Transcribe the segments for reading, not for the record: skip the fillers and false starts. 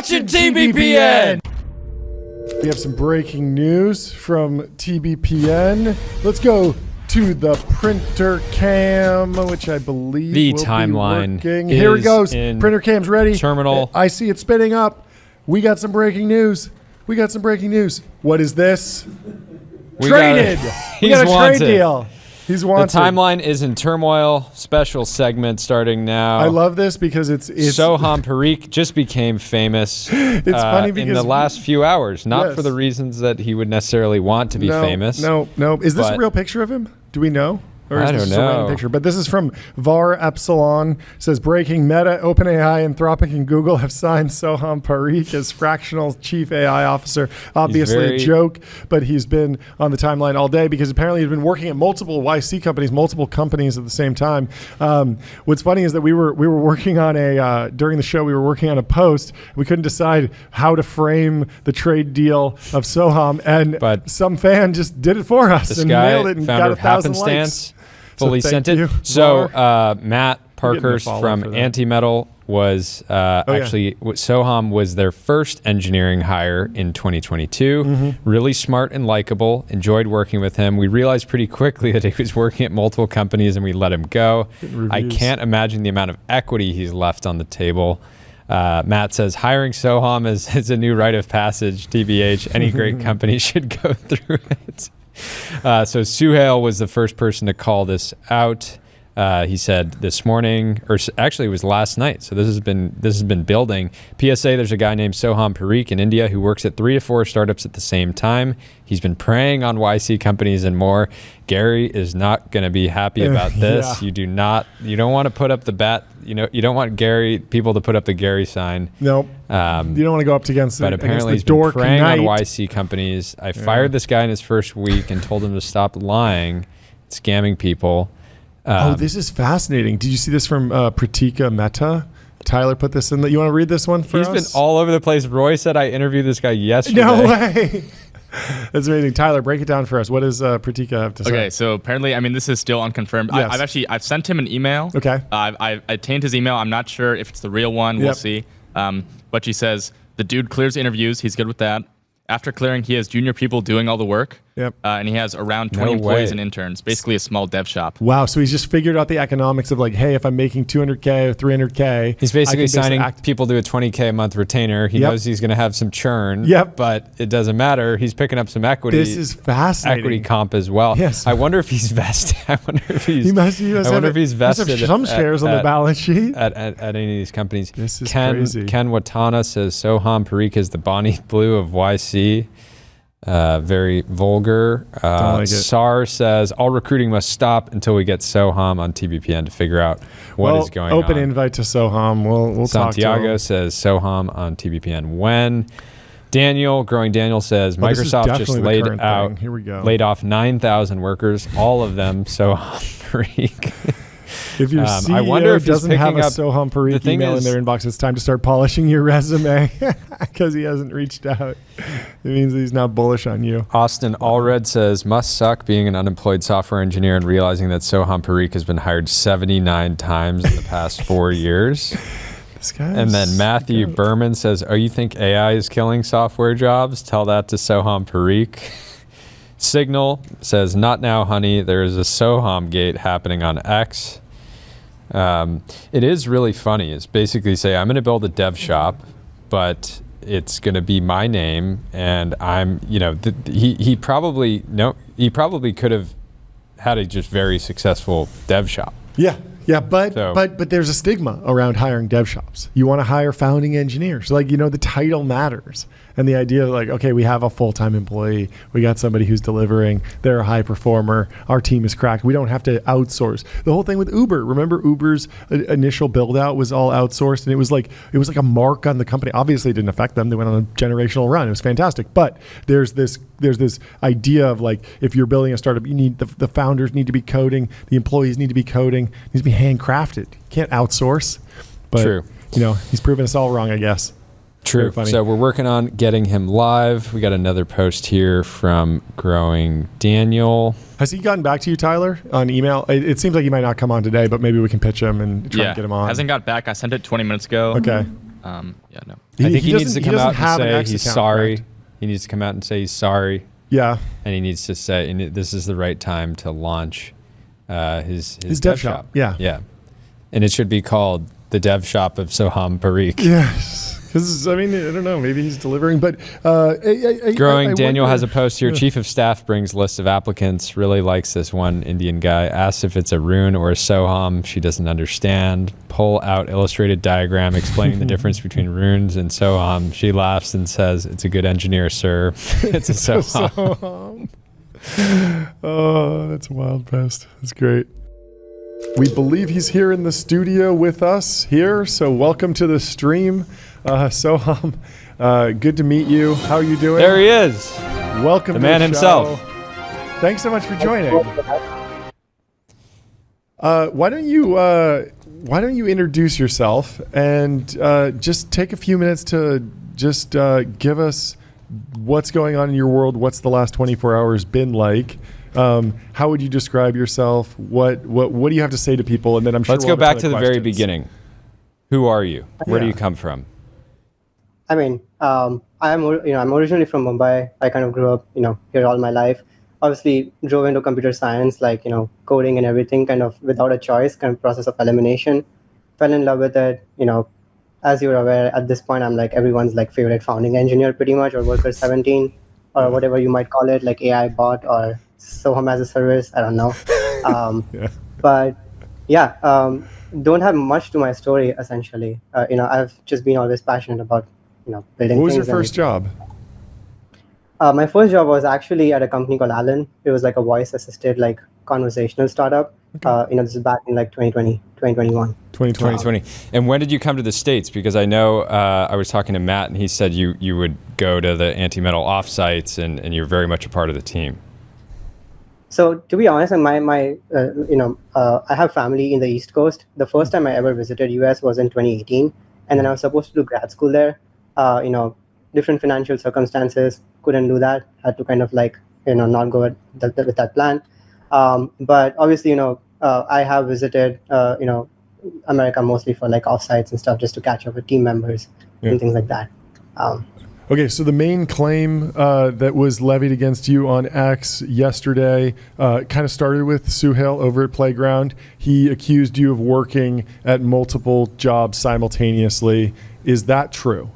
watching TBPN. We have some breaking news from TBPN. Let's go to the printer cam, which I believe The will timeline be working. Here it goes. Printer cam's ready. Terminal. I see it spinning up. We got some breaking news. What is this? Traded. We got a trade deal. He's wanted. The timeline is in turmoil. Special segment starting now. I love this because it's Soham Parekh just became famous. It's funny because in the last few hours, not for the reasons that he would necessarily want to be famous. No. Is this a real picture of him? Do we know? Or is I this don't just a random know. picture? But this is from Var Epsilon. It says breaking: Meta, OpenAI, Anthropic, and Google have signed Soham Parekh as fractional chief AI officer. Obviously a joke, but he's been on the timeline all day because apparently he's been working at multiple YC companies, multiple companies at the same time. What's funny is that we were working on during the show we were working on a post. We couldn't decide how to frame the trade deal of Soham, and some fan just did it for us and nailed it and got 1,000 likes. Fully sent it. So Matt Parkhurst from Antimetal was actually Soham was their first engineering hire in 2022. Really smart and likable. Enjoyed working with him. We realized pretty quickly that he was working at multiple companies and we let him go. I can't imagine the amount of equity he's left on the table. Matt says hiring Soham is a new rite of passage. TBH, any great company should go through it. So Suhail was the first person to call this out. He said this morning, or actually it was last night. So this has been building. PSA, there's a guy named Soham Parekh in India who works at 3 to 4 startups at the same time. He's been preying on YC companies and more. Gary is not going to be happy about this. You don't want to put up the bat. You don't want people to put up the Gary sign. Nope. You don't want to go up against But apparently he's been preying on YC companies. I fired this guy in his first week and told him to stop lying, scamming people. This is fascinating. Did you see this from Pratika Mehta? Tyler put this in. You want to read this one for us? He's been all over the place. Roy said I interviewed this guy yesterday. No way. That's amazing. Tyler, break it down for us. What does Pratika have to say? Okay, so apparently, this is still unconfirmed. Yes. I've sent him an email. Okay. I've obtained his email. I'm not sure if it's the real one. We'll see. But she says the dude clears interviews. He's good with that. After clearing, he has junior people doing all the work. Yep. And he has around 20 employees and interns. Basically a small dev shop. Wow. So he's just figured out the economics of like, hey, if I'm making 200K or 300K. He's basically signing people to a 20K a month retainer. He knows he's going to have some churn. But it doesn't matter. He's picking up some equity. This is fascinating. Equity comp as well. Yes. I wonder if he's vested. I wonder if he's vested. Some shares on the balance sheet at any of these companies. This is crazy. Ken Watana says Soham Parekh is the Bonnie Blue of YC. Very vulgar. SAR says all recruiting must stop until we get Soham on TBPN to figure out what is going on. Open invite to Soham. We'll talk to him. Santiago says Soham on TBPN when. Growing Daniel says Microsoft just laid off 9,000 workers, all of them Soham Parekh. If your CEO I wonder if doesn't have a Soham Parekh email in their inbox, it's time to start polishing your resume because he hasn't reached out. It means he's not bullish on you. Austin Allred says, must suck being an unemployed software engineer and realizing that Soham Parekh has been hired 79 times in the past 4 years. And then Matthew Berman says, oh, you think AI is killing software jobs? Tell that to Soham Parekh. Signal says, not now, honey. There is a Soham gate happening on X. It is really funny. It's basically say I'm going to build a dev shop, but it's going to be my name, and I'm, he probably could have had a just very successful dev shop. Yeah, but there's a stigma around hiring dev shops. You want to hire founding engineers. Like, the title matters. And the idea of like, okay, we have a full-time employee. We got somebody who's delivering. They're a high performer. Our team is cracked. We don't have to outsource. The whole thing with Uber. Remember Uber's initial build out was all outsourced, and it was like a mark on the company. Obviously it didn't affect them. They went on a generational run. It was fantastic. But there's this idea of like, if you're building a startup, you need the founders need to be coding, the employees need to be coding, it needs to be handcrafted. You can't outsource. But True. He's proven us all wrong, I guess. True. So we're working on getting him live. We got another post here from Growing Daniel. Has he gotten back to you, Tyler, on email? It seems like he might not come on today, but maybe we can pitch him and try to get him on. Hasn't got back. I sent it 20 minutes ago. Okay. Yeah, no. I think he needs to come out have an and say X he's account, sorry. correct? He needs to come out and say he's sorry. Yeah. And he needs to say, and this is the right time to launch his dev shop. Yeah. Yeah. And it should be called the Dev Shop of Soham Parekh. Yes. Because, I mean, I don't know. Maybe he's delivering. But Growing, Daniel wonder, has a post here. Chief of Staff brings list of applicants. Really likes this one Indian guy. Asks if it's a rune or a Soham. She doesn't understand. Pull out illustrated diagram explaining the difference between runes and Soham. She laughs and says, "It's a good engineer, sir." It's a Soham. Oh, that's a wild pest. That's great. We believe he's here in the studio with us here. So welcome to the stream. Soham, good to meet you. How are you doing? There he is. Welcome the to man the himself. Show. Thanks so much for joining. Why don't you introduce yourself and just take a few minutes to just give us what's going on in your world. What's the last 24 hours been like? How would you describe yourself? What do you have to say to people? And then I'm sure let's we'll go back to the questions. very beginning. Who are you? Where do you come from? I mean, I'm originally from Mumbai. I kind of grew up, here all my life. Obviously, drove into computer science, coding and everything, kind of without a choice, kind of process of elimination. Fell in love with it. As you're aware, at this point, I'm like everyone's favorite founding engineer, pretty much, or worker 17, or whatever you might call it, like AI bot or Soham as a service. I don't know. But yeah, don't have much to my story essentially. I've just been always passionate about building. What was your first job? My first job was actually at a company called Allen. It was like a voice-assisted, conversational startup. Okay. This is back in 2020, 2021. 2020. And when did you come to the States? Because I know I was talking to Matt, and he said you would go to the anti-metal offsites, and you're very much a part of the team. So to be honest, I have family in the East Coast. The first time I ever visited US was in 2018, and then I was supposed to do grad school there. Different financial circumstances, couldn't do that. Had to kind of not go with that plan. But obviously, I have visited, America mostly for offsites and stuff, just to catch up with team members and things like that. Okay, so the main claim that was levied against you on X yesterday kind of started with Suhail over at Playground. He accused you of working at multiple jobs simultaneously. Is that true?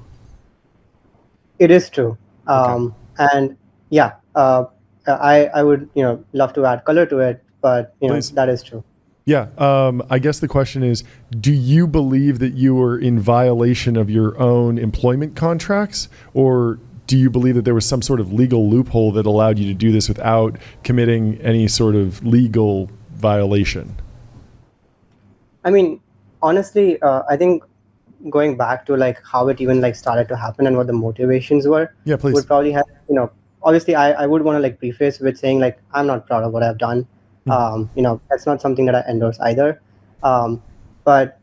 It is true. Okay. And yeah, I would love to add color to it, but Please. That is true. Yeah, I guess the question is, do you believe that you were in violation of your own employment contracts, or do you believe that there was some sort of legal loophole that allowed you to do this without committing any sort of legal violation? I mean, honestly, I think going back to how it even started to happen and what the motivations were, Yeah, please. would probably have, obviously I would want to preface with saying I'm not proud of what I've done. That's not something that I endorse either. But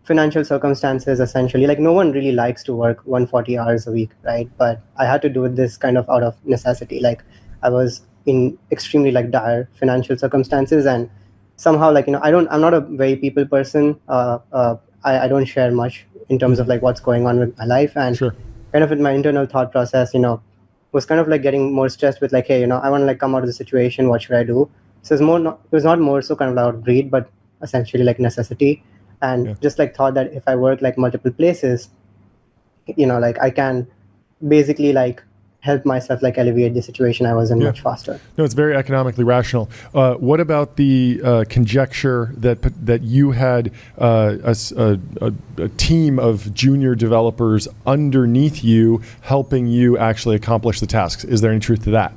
financial circumstances, essentially, no one really likes to work 140 hours a week, right? But I had to do this kind of out of necessity. I was in extremely dire financial circumstances, and somehow I'm not a very people person. I don't share much in terms of what's going on with my life, and Sure. kind of in my internal thought process, was kind of getting more stressed with hey, I want to come out of the situation. What should I do? So it was not more so kind of out of greed, but essentially necessity, and just thought that if I work multiple places, I can basically help myself alleviate the situation I was in much faster. No, it's very economically rational. What about the conjecture that you had a team of junior developers underneath you helping you actually accomplish the tasks? Is there any truth to that?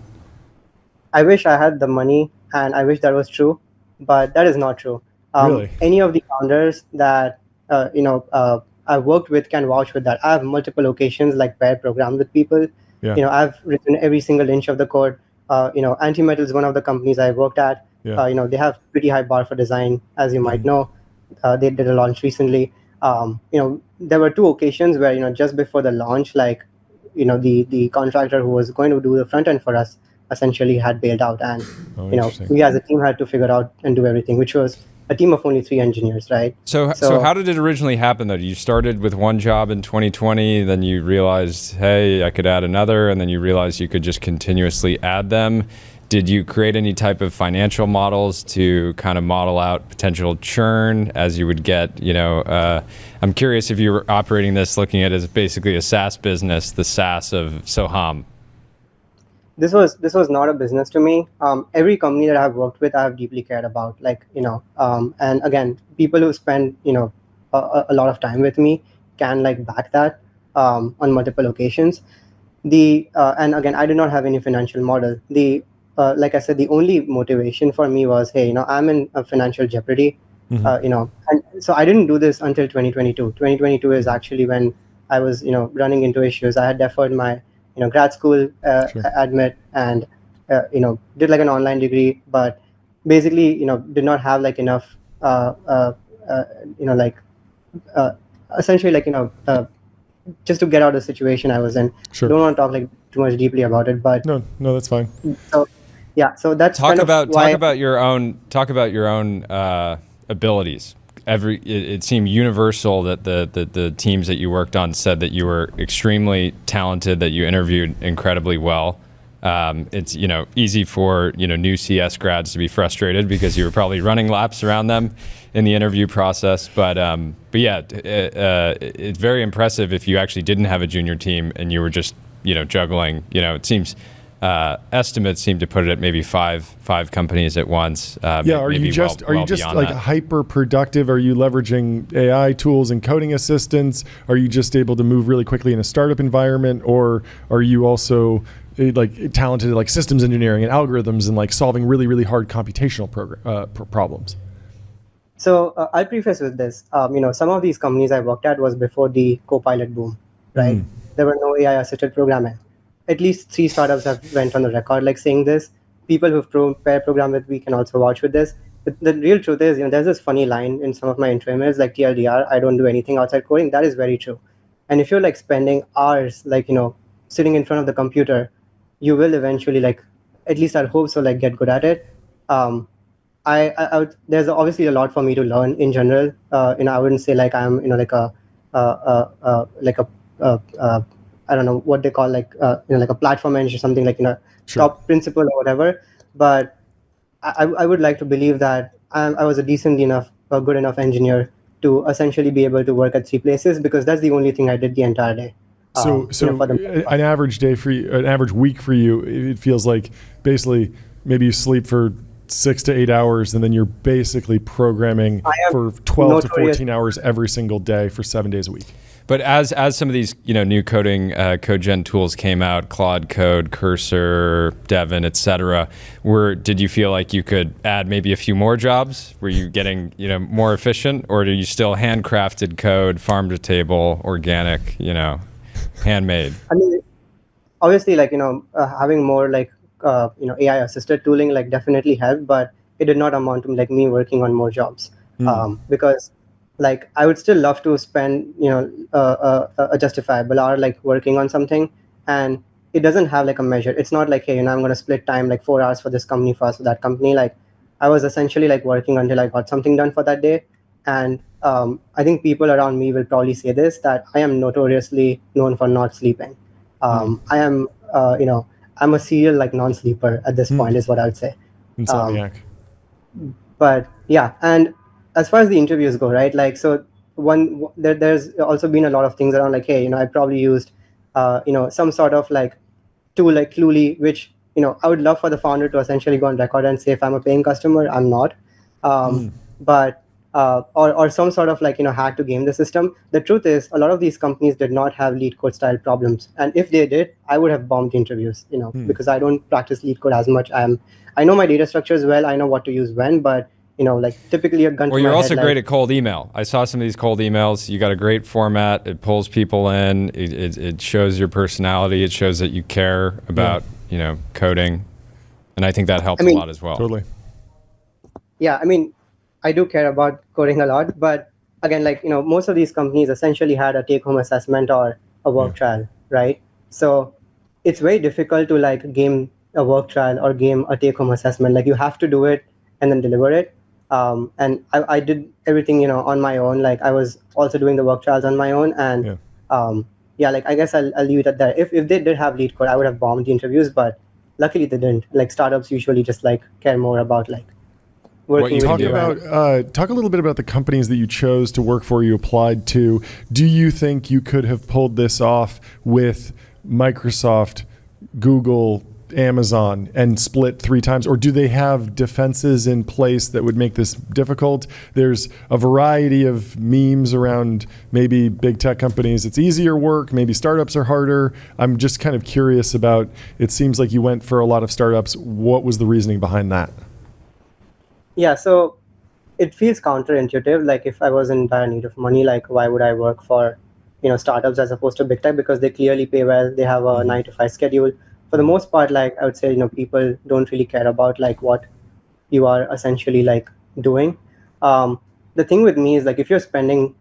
I wish I had the money, and I wish that was true, but that is not true. Really? Any of the founders that I've worked with can vouch with that. I have multiple locations pair programmed with people. Yeah. I've written every single inch of the code. Anti-Metal is one of the companies I worked at. Yeah. They have pretty high bar for design, as you might know. They did a launch recently. There were two occasions where just before the launch, the contractor who was going to do the front end for us essentially had bailed out, and we as a team had to figure out and do everything, which was a team of only 3 engineers, right? So how did it originally happen though? You started with one job in 2020, then you realized, hey, I could add another, and then you realized you could just continuously add them. Did you create any type of financial models to kind of model out potential churn as you would get, I'm curious if you were operating this, looking at it as basically a SaaS business, the SaaS of Soham. This was not a business to me. Every company that I've worked with, I've deeply cared about, and again, people who spend, a lot of time with me can back that on multiple occasions. And again, I did not have any financial model. Like I said, the only motivation for me was, hey, I'm in a financial jeopardy, and so I didn't do this until 2022. 2022 is actually when I was, running into issues. I had deferred my, grad school admit and, did an online degree, but basically, did not have enough, essentially just to get out of the situation I was in. Sure. Don't want to talk too much deeply about it, but no, that's fine. So, yeah, so that's talk about your own abilities. It seemed universal that the teams that you worked on said that you were extremely talented, that you interviewed incredibly well. It's easy for new CS grads to be frustrated because you were probably running laps around them in the interview process. But yeah, it's very impressive if you actually didn't have a junior team and you were just juggling. It seems. Estimates seem to put it at maybe five companies at once. Are you just hyper productive? Are you leveraging AI tools and coding assistants? Are you just able to move really quickly in a startup environment, or are you also talented at systems engineering and algorithms and solving really, really hard computational problems? So I'll preface with this. Some of these companies I worked at was before the Copilot boom, right? There were no AI assisted programming. At least 3 startups have went on the record saying this. People who've pair programmed with me can also vouch with this. But the real truth is, there's this funny line in some of my intro emails, TLDR, I don't do anything outside coding. That is very true. And if you're spending hours, sitting in front of the computer, you will eventually at least I hope so, get good at it. There's obviously a lot for me to learn in general. I wouldn't say I'm I don't know what they call a platform engineer or something Sure. top principal or whatever. But I would like to believe that I was a decent enough, a good enough engineer to essentially be able to work at 3 places, because that's the only thing I did the entire day. So an average day for you, an average week for you, it feels like basically maybe you sleep for 6 to 8 hours and then you're basically programming for 12 to 14 hours every single day for 7 days a week. But as some of these new coding code gen tools came out, Claude Code, Cursor, Devin, etc., did you feel like you could add maybe a few more jobs? Were you getting more efficient, or do you still handcrafted code, farm to table, organic, handmade? I mean, obviously, having more AI assisted tooling definitely helped, but it did not amount to me working on more jobs, because. I would still love to spend, a justifiable hour, working on something, and it doesn't have a measure. It's not hey, I'm going to split time 4 hours for this company, 4 hours for that company. I was essentially working until I got something done for that day. And I think people around me will probably say this, that I am notoriously known for not sleeping. I am, I'm a serial non-sleeper at this point is what I would say. Insomniac. But yeah, and as far as the interviews go, right? So there's also been a lot of things around hey, I probably used, some sort of tool like Cluely, which, I would love for the founder to essentially go on record and say, if I'm a paying customer, I'm not. But, or some sort of hack to game the system. The truth is, a lot of these companies did not have lead code style problems. And if they did, I would have bombed interviews, because I don't practice lead code as much. I know my data structures well. I know what to use when, but typically a gun. Well, you're also great at cold email. I saw some of these cold emails. You got a great format. It pulls people in. It shows your personality. It shows that you care about, coding. And I think that helped a lot as well. Totally. Yeah, I do care about coding a lot, but again, most of these companies essentially had a take-home assessment or a work trial, right? So it's very difficult to game a work trial or game a take-home assessment. You have to do it and then deliver it. And I did everything, on my own. Like I was also doing the work trials on my own. And like I guess I'll leave it at that. If they did have lead code, I would have bombed the interviews, but luckily they didn't. Like startups usually just like care more about like working talk a little bit about the companies that you chose to work for, you applied to. Do you think you could have pulled this off with Microsoft, Google, Amazon and split 3 times, or do they have defenses in place that would make this difficult? There's a variety of memes around maybe big tech companies. It's easier work, maybe startups are harder. I'm just kind of curious about, it seems like you went for a lot of startups. What was the reasoning behind that? Yeah, so it feels counterintuitive. Like if I was in dire need of money, like why would I work for, startups as opposed to big tech? Because they clearly pay well. They have a 9-to-5 schedule. For the most part, like I would say, people don't really care about like what you are essentially like doing. The thing with me is like if you're spending,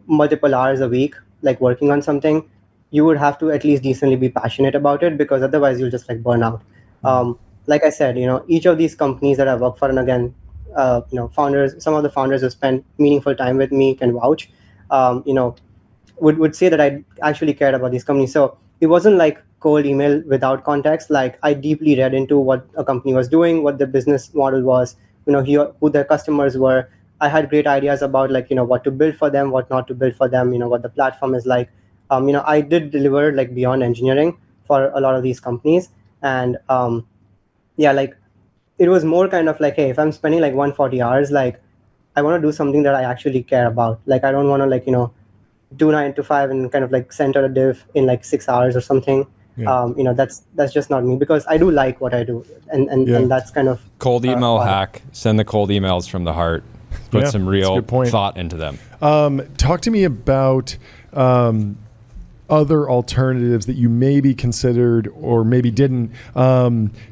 multiple hours a week, like working on something, you would have to at least decently be passionate about it, because otherwise you'll just like burn out. Like I said, each of these companies that I work for, and again, founders, some of the founders who spend meaningful time with me can vouch, would say that I actually cared about these companies. So it wasn't like cold email without context. Like I deeply read into what a company was doing, what the business model was, who their customers were. I had great ideas about like, what to build for them, what not to build for them, what the platform is like. I did deliver like beyond engineering for a lot of these companies. And like it was more kind of like, hey, if I'm spending like 140 hours, like I want to do something that I actually care about. Like I don't want to like, do 9 to 5 and kind of like center a div in like 6 hours or something. That's just not me, because I do like what I do, and that's kind of cold email hack. Send the cold emails from the heart. Put some real thought into them. Talk to me about other alternatives that you maybe considered or maybe didn't.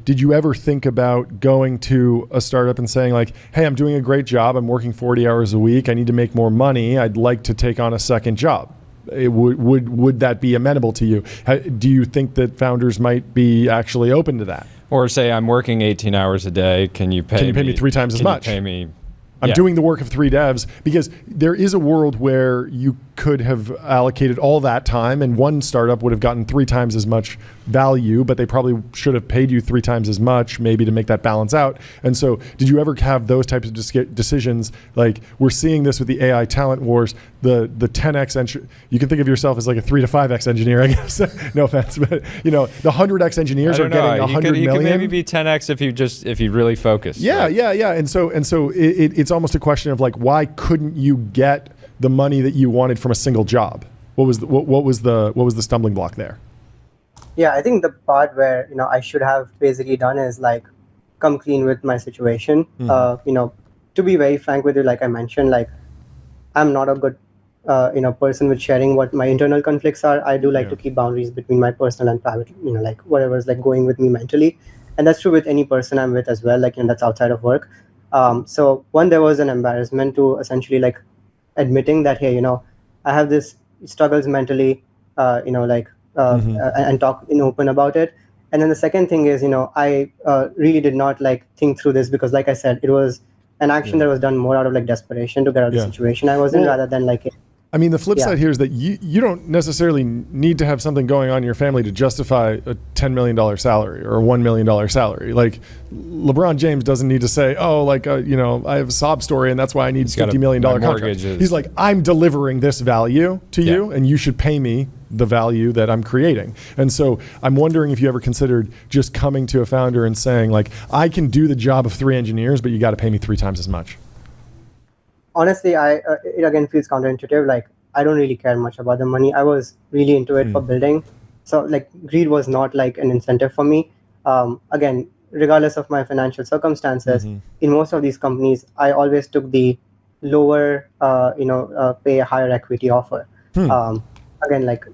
Did you ever think about going to a startup and saying like, hey, I'm doing a great job. I'm working 40 hours a week. I need to make more money. I'd like to take on a second job. Would that be amenable to you? Do you think that founders might be actually open to that? Or say, I'm working 18 hours a day. Can you pay me 3 times as much? Can you pay me? I'm doing the work of 3 devs, because there is a world where you could have allocated all that time and one startup would have gotten 3 times as much value, but they probably should have paid you 3 times as much, maybe to make that balance out. And so did you ever have those types of decisions? Like we're seeing this with the AI talent wars, the 10x, you can think of yourself as like a 3 to 5x engineer, I guess. No offense, but the 100x engineers are getting 100 million. You could maybe be 10x if you really focus. Yeah, right? yeah. And so it's almost a question of like, why couldn't you get the money that you wanted from a single job? What was the stumbling block there? Yeah, I think the part where I should have basically done is like come clean with my situation. To be very frank with you, like I mentioned, like I'm not a good person with sharing what my internal conflicts are. I do like to keep boundaries between my personal and private, like whatever's like going with me mentally, and that's true with any person I'm with as well. Like that's outside of work. So there was an embarrassment to essentially like admitting that, hey, I have this struggles mentally, and talk open about it. And then the second thing is, I really did not like think through this, because like I said, it was an action that was done more out of like desperation to get out of the situation I was in, rather than like I mean, the flip side here is that you don't necessarily need to have something going on in your family to justify a $10 million salary or a $1 million salary. Like LeBron James doesn't need to say, oh, like, I have a sob story and that's why I need $50 million contract. He's like, I'm delivering this value to you and you should pay me the value that I'm creating. And so I'm wondering if you ever considered just coming to a founder and saying like, I can do the job of 3 engineers, but you got to pay me 3 times as much. Honestly, it again feels counterintuitive. Like I don't really care much about the money. I was really into it for building. So like greed was not like an incentive for me. Again, regardless of my financial circumstances, in most of these companies, I always took the lower, pay higher equity offer. Again, like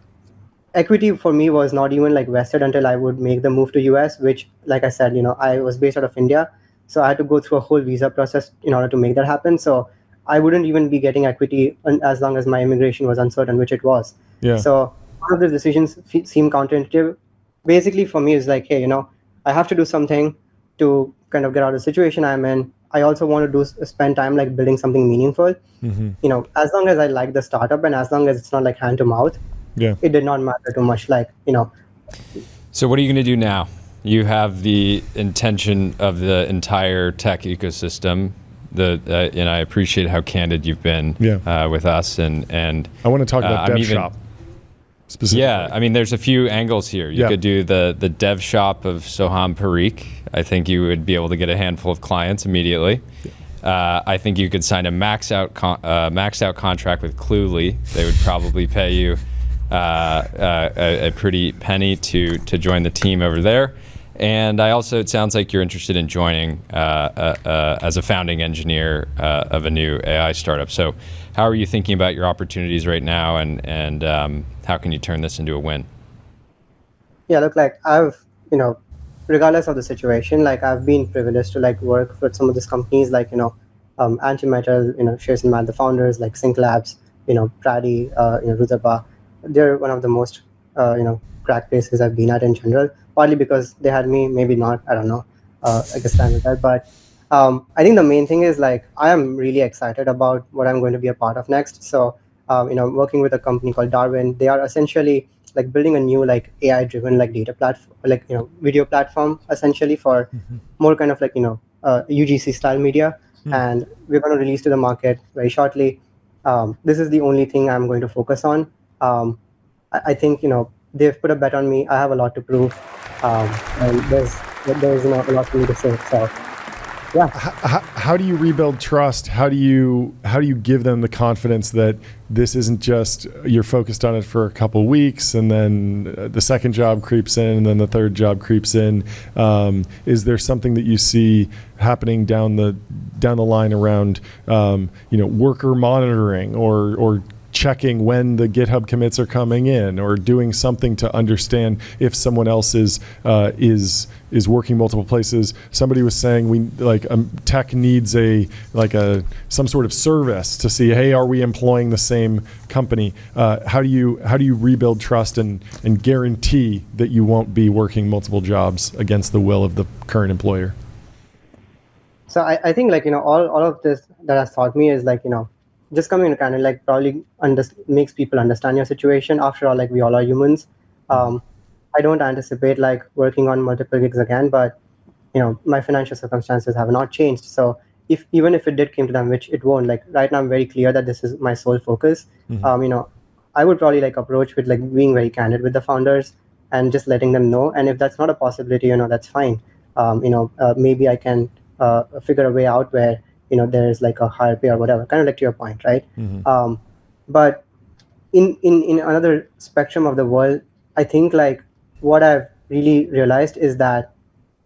equity for me was not even like vested until I would make the move to US, which like I said, I was based out of India. So I had to go through a whole visa process in order to make that happen. So I wouldn't even be getting equity as long as my immigration was uncertain, which it was. Yeah. So all of the decisions seem counterintuitive. Basically, for me, it's like, hey, I have to do something to kind of get out of the situation I'm in. I also want to spend time like building something meaningful. As long as I like the startup and as long as it's not like hand to mouth, it did not matter too much. So what are you going to do now? You have the intention of the entire tech ecosystem. And I appreciate how candid you've been with us. And I want to talk about Dev Shop specifically. Yeah, I mean, there's a few angles here. You could do the Dev Shop of Soham Parekh. I think you would be able to get a handful of clients immediately. I think you could sign a maxed out contract with Cluely. They would probably pay you a pretty penny to join the team over there. And it sounds like you're interested in joining as a founding engineer of a new AI startup. So how are you thinking about your opportunities right now, and how can you turn this into a win? Yeah, look, like I've, regardless of the situation, like I've been privileged to like work for some of these companies, like, Antimetal, Shares and Matt, the founders, like Sync Labs, Prady, Rutherba. They're one of the most, crack places I've been at in general, partly because they had me, maybe not, I don't know, I guess stand with that. But I think the main thing is like, I am really excited about what I'm going to be a part of next. So, working with a company called Darwin, they are essentially like building a new like AI driven like data platform, like, video platform essentially for more kind of like, UGC style media. And we're going to release to the market very shortly. This is the only thing I'm going to focus on. I think, they've put a bet on me. I have a lot to prove. And there's a lot for me to say. So, yeah. How do you rebuild trust? How do you give them the confidence that this isn't just you're focused on it for a couple of weeks and then the second job creeps in and then the third job creeps in? Is there something that you see happening down the line around worker monitoring or checking when the GitHub commits are coming in, or doing something to understand if someone else is working multiple places? Somebody was saying tech needs some sort of service to see, hey, are we employing the same company? How do you rebuild trust and guarantee that you won't be working multiple jobs against the will of the current employer? So I think all of this that has taught me is just coming to Canada, like probably makes people understand your situation. After all, like we all are humans. I don't anticipate like working on multiple gigs again, but my financial circumstances have not changed. So even if it did came to them, which it won't, like right now I'm very clear that this is my sole focus. I would probably like approach with like being very candid with the founders and just letting them know. And if that's not a possibility, that's fine. Maybe I can figure a way out where there's like a higher pay or whatever, kind of like to your point, right? But in another spectrum of the world, I think like what I've really realized is that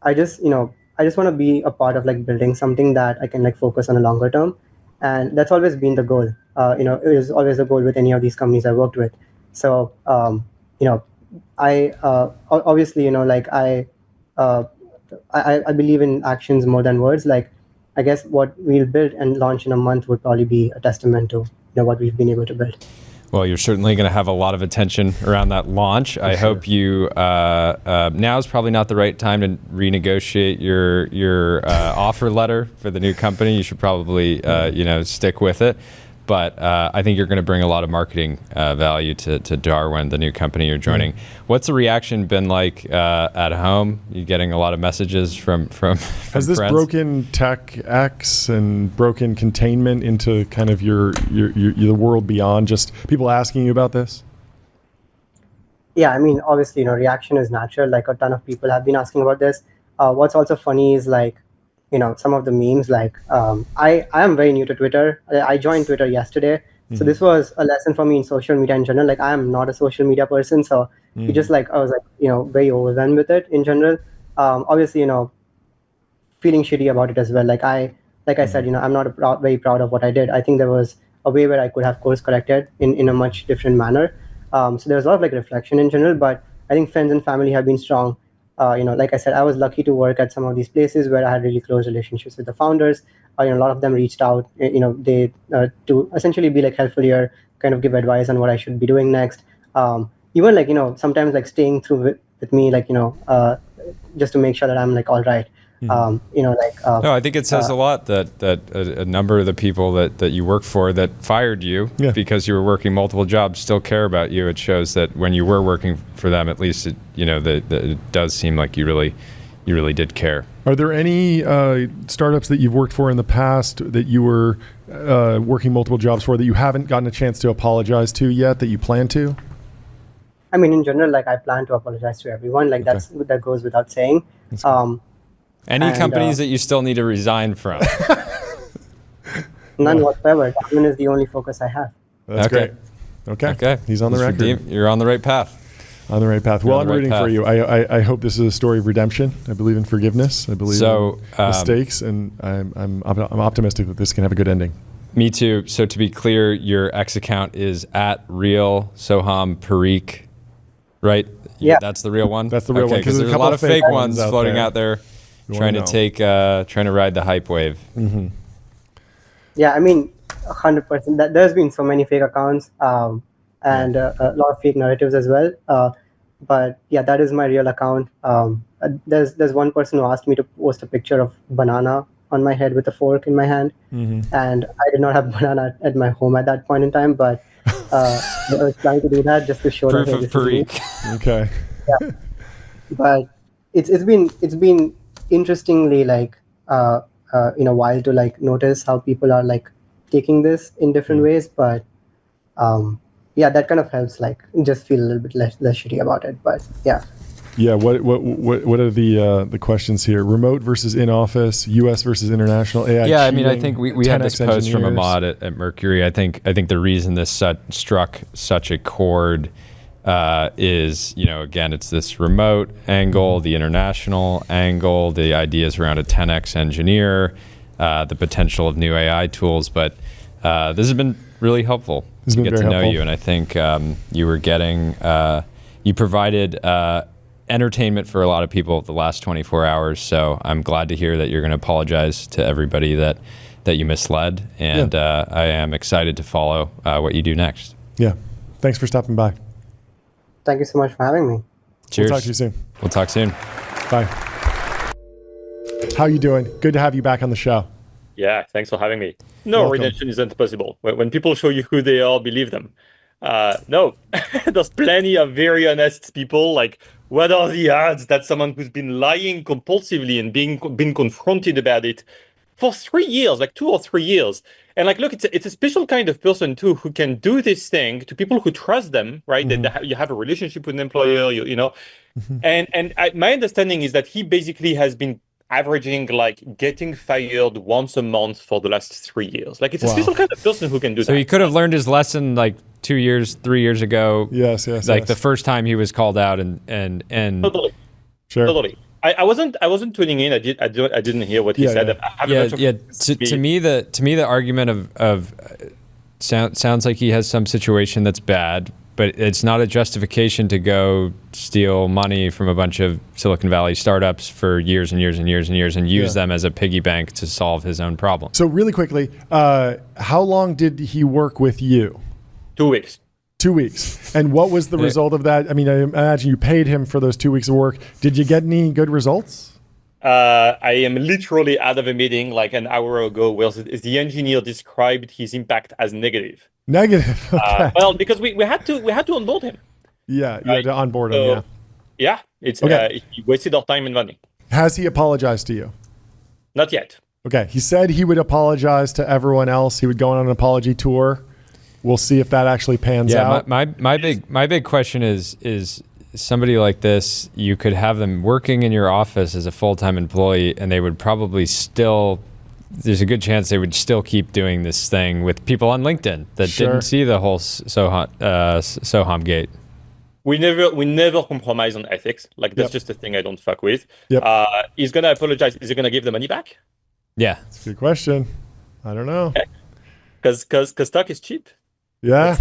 I just want to be a part of like building something that I can like focus on a longer term. And that's always been the goal. It was always the goal with any of these companies I worked with. So, I obviously, I believe in actions more than words. Like, I guess what we'll build and launch in a month would probably be a testament to what we've been able to build. Well, you're certainly going to have a lot of attention around that launch. I hope you. Now is probably not the right time to renegotiate your offer letter for the new company. You should probably stick with it. But I think you're going to bring a lot of marketing value to Darwin, the new company you're joining. What's the reaction been like at home? You getting a lot of messages from Has this friends? Broken tech X and broken containment into kind of your the world beyond just people asking you about this? Yeah, I mean, obviously, reaction is natural. Like a ton of people have been asking about this. What's also funny is like, some of the memes, like I am very new to Twitter. I joined Twitter yesterday. So this was a lesson for me in social media in general. Like I am not a social media person. So it just like, I was like, very overwhelmed with it in general. Obviously, feeling shitty about it as well. Like I said, I'm not very proud of what I did. I think there was a way where I could have course corrected in a much different manner. So there's a lot of like reflection in general, but I think friends and family have been strong. Like I said, I was lucky to work at some of these places where I had really close relationships with the founders. A lot of them reached out, they to essentially be like helpful here, kind of give advice on what I should be doing next. Even like, sometimes like staying through with me, like, just to make sure that I'm like, all right. No, I think it says a lot that a number of the people that you work for that fired you because you were working multiple jobs still care about you. It shows that when you were working for them, at least it does seem like you really did care. Are there any startups that you've worked for in the past that you were working multiple jobs for that you haven't gotten a chance to apologize to yet that you plan to? I mean, in general, I plan to apologize to everyone. That goes without saying. Any companies that you still need to resign from? None whatsoever. Altman is the only focus I have. That's great. Okay. He's on the record. You're on the right path. On the right path. Well, I'm rooting for you. I hope this is a story of redemption. I believe in forgiveness. I believe in mistakes, and I'm optimistic that this can have a good ending. Me too. So to be clear, your X account is at real Soham Parekh, right? Yeah, that's the real one. That's the real one. Because there's a lot of fake ones floating out there, trying to ride the hype wave. Mm-hmm. Yeah, I mean, 100%. There's been so many fake accounts. And a lot of fake narratives as well. But yeah, that is my real account. There's one person who asked me to post a picture of banana on my head with a fork in my hand. Mm-hmm. And I did not have banana at my home at that point in time, but I was trying to do that just to show proof of Parekh. Okay. Yeah. But it's been interestingly while to notice how people are taking this in different ways, but that kind of helps just feel a little bit less shitty about it. But yeah. What are the questions here? Remote versus in office, US versus international, AI. Yeah, I mean, I think we had this post from Ahmad at Mercury. I think the reason this struck such a chord is, again, it's this remote angle, the international angle, the ideas around a 10x engineer, the potential of new AI tools. But this has been really helpful to get to know you. And I think you provided entertainment for a lot of people the last 24 hours. So I'm glad to hear that you're going to apologize to everybody that you misled. And I am excited to follow what you do next. Yeah. Thanks for stopping by. Thank you so much for having me. Cheers. We'll talk to you soon. We'll talk soon. Bye. How you doing? Good to have you back on the show. Yeah, thanks for having me. No, redemption isn't possible. When people show you who they are, believe them. No, there's plenty of very honest people. What are the odds that someone who's been lying compulsively and been confronted about it for 3 years, 2 or 3 years, and look, it's a special kind of person too who can do this thing to people who trust them, right? Mm-hmm. That you have a relationship with an employer, mm-hmm. and my understanding is that he basically has been averaging getting fired once a month for the last 3 years. It's a special kind of person who can do that. So he could have learned his lesson 2 years, 3 years ago. Yes. The first time he was called out and totally. Sure. Totally. I wasn't tuning in. I didn't hear what he said. To me the argument of sounds like he has some situation that's bad, but it's not a justification to go steal money from a bunch of Silicon Valley startups for years and years and years and years and use them as a piggy bank to solve his own problem. So really quickly, how long did he work with you? 2 weeks. 2 weeks. And what was the result of that? I mean, I imagine you paid him for those 2 weeks of work. Did you get any good results? I am literally out of a meeting an hour ago where the engineer described his impact as negative. Negative. Okay. Well, because we had to onboard him. Yeah, you had to onboard him. Yeah. Yeah, it's he wasted our time and money. Has he apologized to you? Not yet. Okay, he said he would apologize to everyone else. He would go on an apology tour. We'll see if that actually pans out. My big question is somebody like this, you could have them working in your office as a full-time employee, and they would probably still. There's a good chance they would still keep doing this thing with people on LinkedIn that didn't see the whole Soham gate. We never compromise on ethics. That's just a thing I don't fuck with. Yep. He's gonna apologize. Is he gonna give the money back? Yeah, that's a good question. I don't know. Because stock is cheap. Yeah.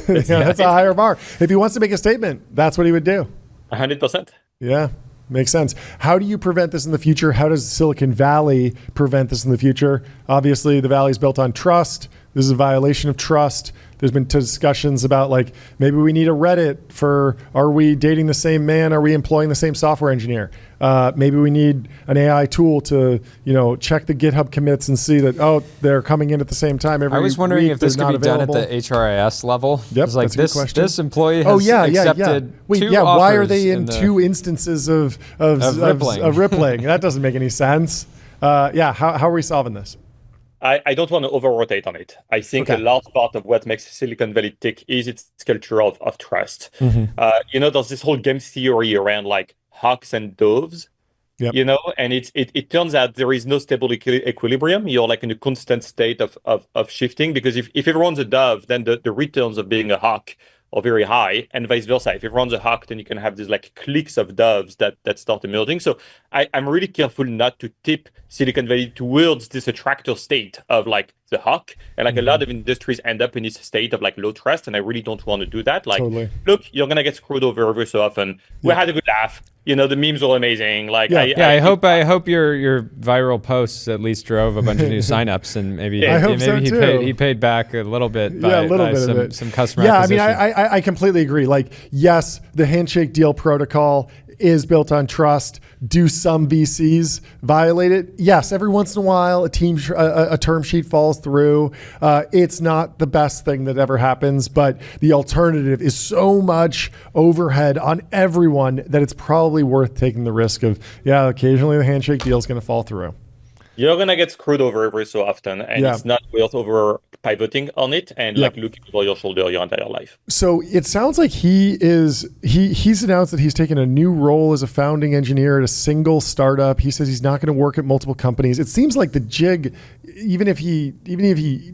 That's a higher bar. If he wants to make a statement, that's what he would do. 100%. Yeah. Makes sense. How do you prevent this in the future? How does Silicon Valley prevent this in the future? Obviously, the Valley is built on trust. This is a violation of trust. There's been discussions about like maybe we need a Reddit for are we dating the same man? Are we employing the same software engineer? Maybe we need an AI tool to check the GitHub commits and see that they're coming in at the same time. I was wondering if this could be done at the HRIS level. Yep, like that's a good question. This employee has accepted Wait, two why are offers they in two instances of rippling? That doesn't make any sense. How are we solving this? I don't want to over-rotate on it. I think a large part of what makes Silicon Valley tick is its culture of trust. There's this whole game theory around like hawks and doves, and it turns out there is no stable equilibrium. You're like in a constant state of shifting, because if everyone's a dove, then the returns of being a hawk are very high, and vice versa. If everyone's a hawk, then you can have these like cliques of doves that start emerging. So I'm really careful not to tip Silicon Valley towards this attractor state of like the hawk, and like a lot of industries end up in this state of like low trust, and I really don't want to do that. Like, look, you're gonna get screwed over every so often. We had a good laugh. The memes were amazing. Like, I hope your viral posts at least drove a bunch of new signups, and maybe he paid back a little bit by some customer acquisition. I completely agree. Like, yes, the handshake deal protocol is built on trust. Do some VCs violate it? Yes, every once in a while, a term sheet falls through. It's not the best thing that ever happens, but the alternative is so much overhead on everyone that it's probably worth taking the risk of, occasionally the handshake deal is going to fall through. You're going to get screwed over every so often, and it's not worth over pivoting on it and like looking over your shoulder your entire life. So it sounds like he's announced that he's taken a new role as a founding engineer at a single startup. He says he's not going to work at multiple companies. It seems like the jig, even if he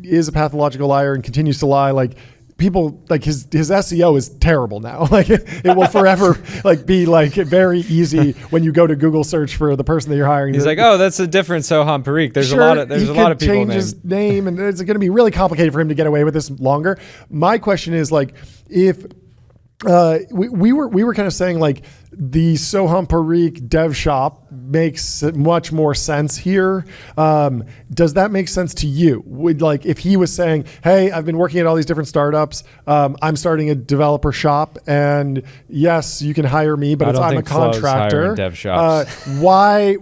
is a pathological liar and continues to lie, like people like his SEO is terrible now. Like it will forever like be like very easy when you go to Google search for the person that you're hiring. He's like, that's a different Soham Parekh. There's a lot of people change his name, and it's going to be really complicated for him to get away with this longer. My question is like, if we were kind of saying like the Soham Parekh dev shop makes much more sense here. Does that make sense to you? Would like if he was saying, "Hey, I've been working at all these different startups. I'm starting a developer shop, and yes, you can hire me, but I'm a contractor." Dev shops. Why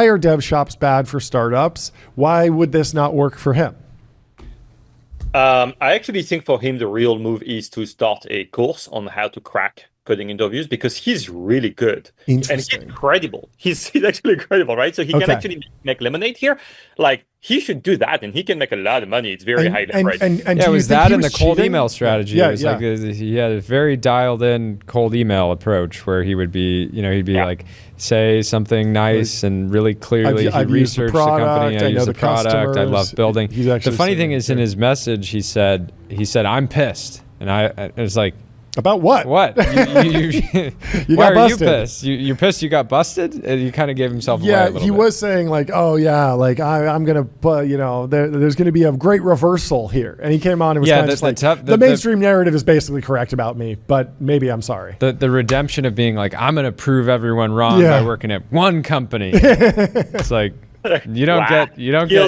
are dev shops bad for startups? Why would this not work for him? I actually think for him, the real move is to start a course on how to crack coding interviews, because he's really good and he's credible. He's actually credible, right? So he can actually make lemonade here. Like, he should do that, and he can make a lot of money. It's very high leverage. It was that and the cold email strategy. It was like he had a very dialed in cold email approach where he would be, he'd be like, say something nice and really clearly he researched the company. I use the product. I love building. The funny thing is, in his message, he said, I'm pissed. And I was like, about what? What? Why are you pissed? You're pissed you got busted? And he kind of gave himself away a little bit. He was saying like, I'm going to put, there's going to be a great reversal here. And he came on and was kind of just like, the mainstream narrative is basically correct about me, but maybe I'm sorry. The redemption of being like, I'm going to prove everyone wrong by working at one company. It's like, we don't give. We don't give.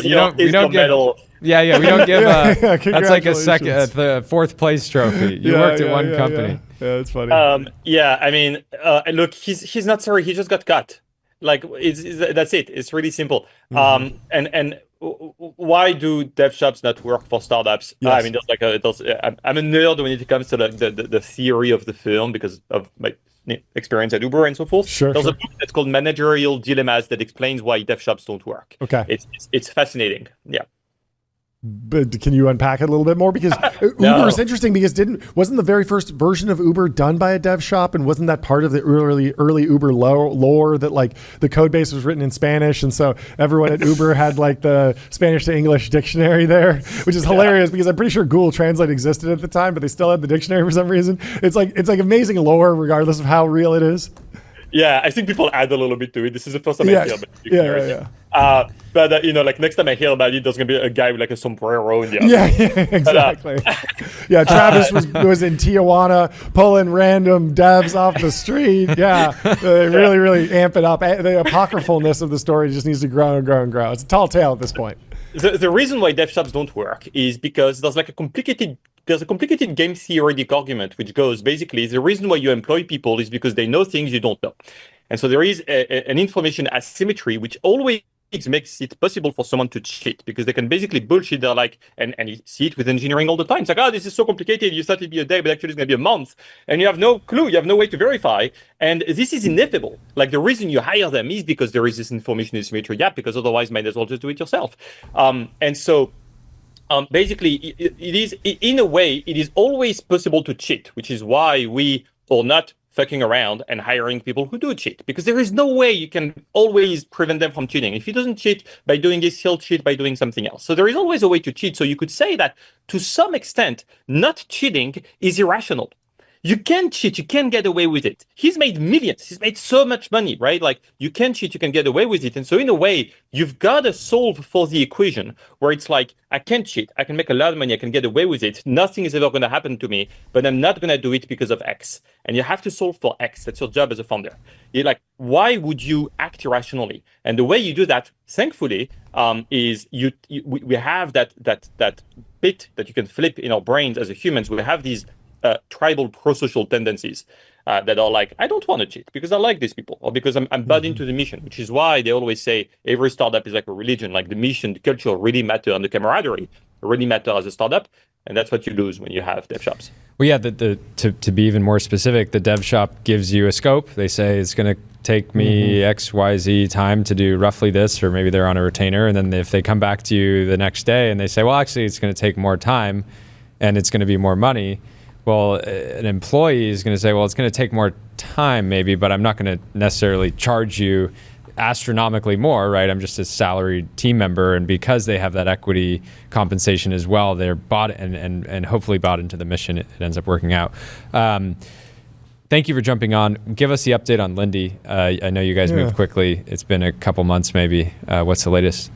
That's like the fourth place trophy. You worked at one company. Yeah, that's funny. I mean, look, he's not sorry. He just got cut. Like, that's it. It's really simple. And why do dev shops not work for startups? I mean, I'm a nerd when it comes to the theory of the film because of my experience at Uber and so forth. There's a book that's called Managerial Dilemmas that explains why dev shops don't work. It's fascinating. Yeah. But can you unpack it a little bit more? Because Uber is interesting because wasn't the very first version of Uber done by a dev shop, and wasn't that part of the early Uber lore that like the code base was written in Spanish, and so everyone at Uber had like the Spanish to English dictionary there, which is hilarious because I'm pretty sure Google Translate existed at the time, but they still had the dictionary for some reason. It's like amazing lore regardless of how real it is. Yeah, I think people add a little bit to it. This is the first time I hear about it. But like next time I hear about it, there's gonna be a guy with like a sombrero in the office. Exactly. Travis was in Tijuana pulling random devs off the street. They really amp it up. The apocryphalness of the story just needs to grow and grow and grow. It's a tall tale at this point. The reason why dev shops don't work is because there's like a complicated there's a complicated game theoretic argument which goes basically the reason why you employ people is because they know things you don't know. And so there is an information asymmetry which always makes it possible for someone to cheat, because they can basically bullshit. They're like, and you see it with engineering all the time. It's like, oh, this is so complicated. You thought it'd be a day, but actually it's going to be a month. And you have no clue. You have no way to verify. And this is inevitable. Like, the reason you hire them is because there is this information asymmetry gap, because otherwise might as well just do it yourself. And so basically, it is, in a way, it is always possible to cheat, which is why we are not fucking around and hiring people who do cheat, because there is no way you can always prevent them from cheating. If he doesn't cheat by doing this, he'll cheat by doing something else. So there is always a way to cheat. So you could say that to some extent, not cheating is irrational. You can cheat, you can get away with it. He's made millions, he's made so much money, right? Like, you can cheat, you can get away with it. And so in a way, you've got to solve for the equation where it's like, I can cheat, I can make a lot of money, I can get away with it. Nothing is ever going to happen to me, but I'm not going to do it because of X. And you have to solve for X. That's your job as a founder. You're like, why would you act irrationally? And the way you do that, thankfully, is we have that bit that you can flip in our brains as humans. We have these tribal pro-social tendencies that are like, I don't want to cheat because I like these people, or because I'm bought into the mission, which is why they always say every startup is like a religion. Like, the mission, the culture really matter, and the camaraderie really matter as a startup. And that's what you lose when you have dev shops. Well, yeah, to be even more specific, the dev shop gives you a scope. They say it's going to take me X, Y, Z time to do roughly this, or maybe they're on a retainer. And then if they come back to you the next day and they say, well, actually, it's going to take more time and it's going to be more money. Well, an employee is going to say, well, it's going to take more time maybe, but I'm not going to necessarily charge you astronomically more, right? I'm just a salaried team member. And because they have that equity compensation as well, they're bought and hopefully bought into the mission. It ends up working out. Thank you for jumping on. Give us the update on Lindy. I know you guys moved quickly. It's been a couple months maybe. What's the latest?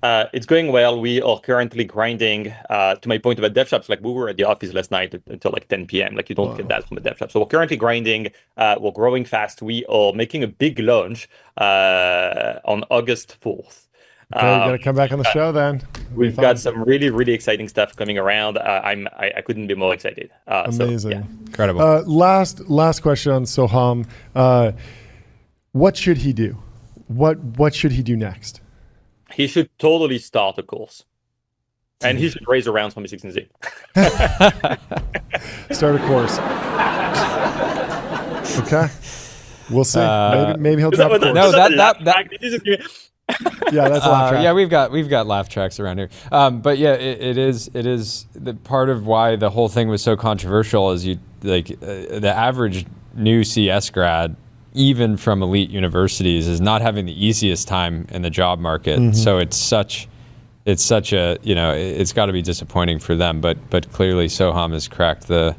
It's going well. We are currently grinding. To my point about dev shops, like, we were at the office last night until like 10 p.m. Like, you don't get that from a dev shop. So we're currently grinding. We're growing fast. We are making a big launch on August 4th. Okay, you got to come back on the show then. We've got some really, really exciting stuff coming around. I couldn't be more excited. Amazing. So, yeah. Incredible. Last question on Soham. What should he do? What should he do next? He should totally start a course. And he should raise around from 16Z. Start a course. Okay. We'll see. Maybe he'll drop a course. No, that yeah, that's a laugh track. Yeah, we've got laugh tracks around here. But yeah, it is the part of why the whole thing was so controversial is the average new CS grad, even from elite universities, is not having the easiest time in the job market. So it's such a, it's got to be disappointing for them. But clearly Soham has cracked the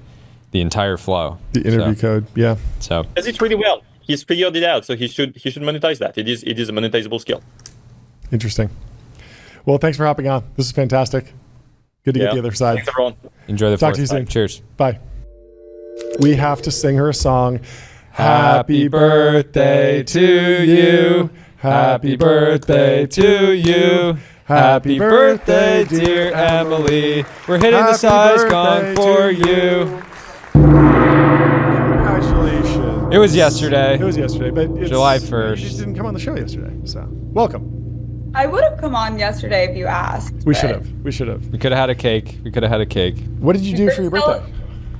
entire flow. The interview code, yeah. So does it really well. He's figured it out, so he should monetize that. It is a monetizable skill. Interesting. Well, thanks for hopping on. This is fantastic. Good to get the other side. Thanks, everyone. Enjoy the Talk to you soon. Cheers. Bye. We have to sing her a song. Happy birthday to you. Happy birthday to you. Happy birthday, dear Emily. We're hitting the size gong for you. Congratulations. It was yesterday. It was yesterday, but it's July 1st. You just didn't come on the show yesterday, so welcome. I would have come on yesterday if you asked. We should have. We could have had a cake. What did you do for your birthday?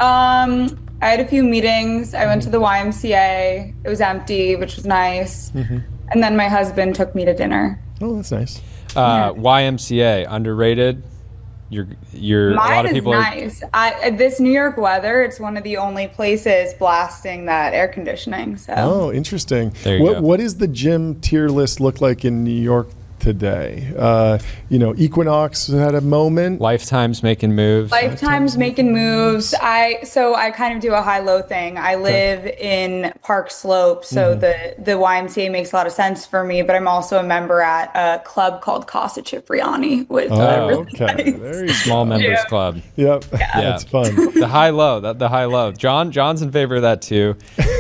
I had a few meetings. I went to the YMCA. It was empty, which was nice. And then my husband took me to dinner. Oh, that's nice. YMCA, underrated. You're a lot of people. Mine is nice. This New York weather, it's one of the only places blasting that air conditioning. So. Oh, interesting. There you go. What does the gym tier list look like in New York today? Equinox had a moment. Lifetime's making moves. Lifetime's making moves. I kind of do a high-low thing. I live in Park Slope, so the YMCA makes a lot of sense for me, but I'm also a member at a club called Casa Cipriani. With Very small members club. Yep. Yeah. That's fun. The high low. John's in favor of that too.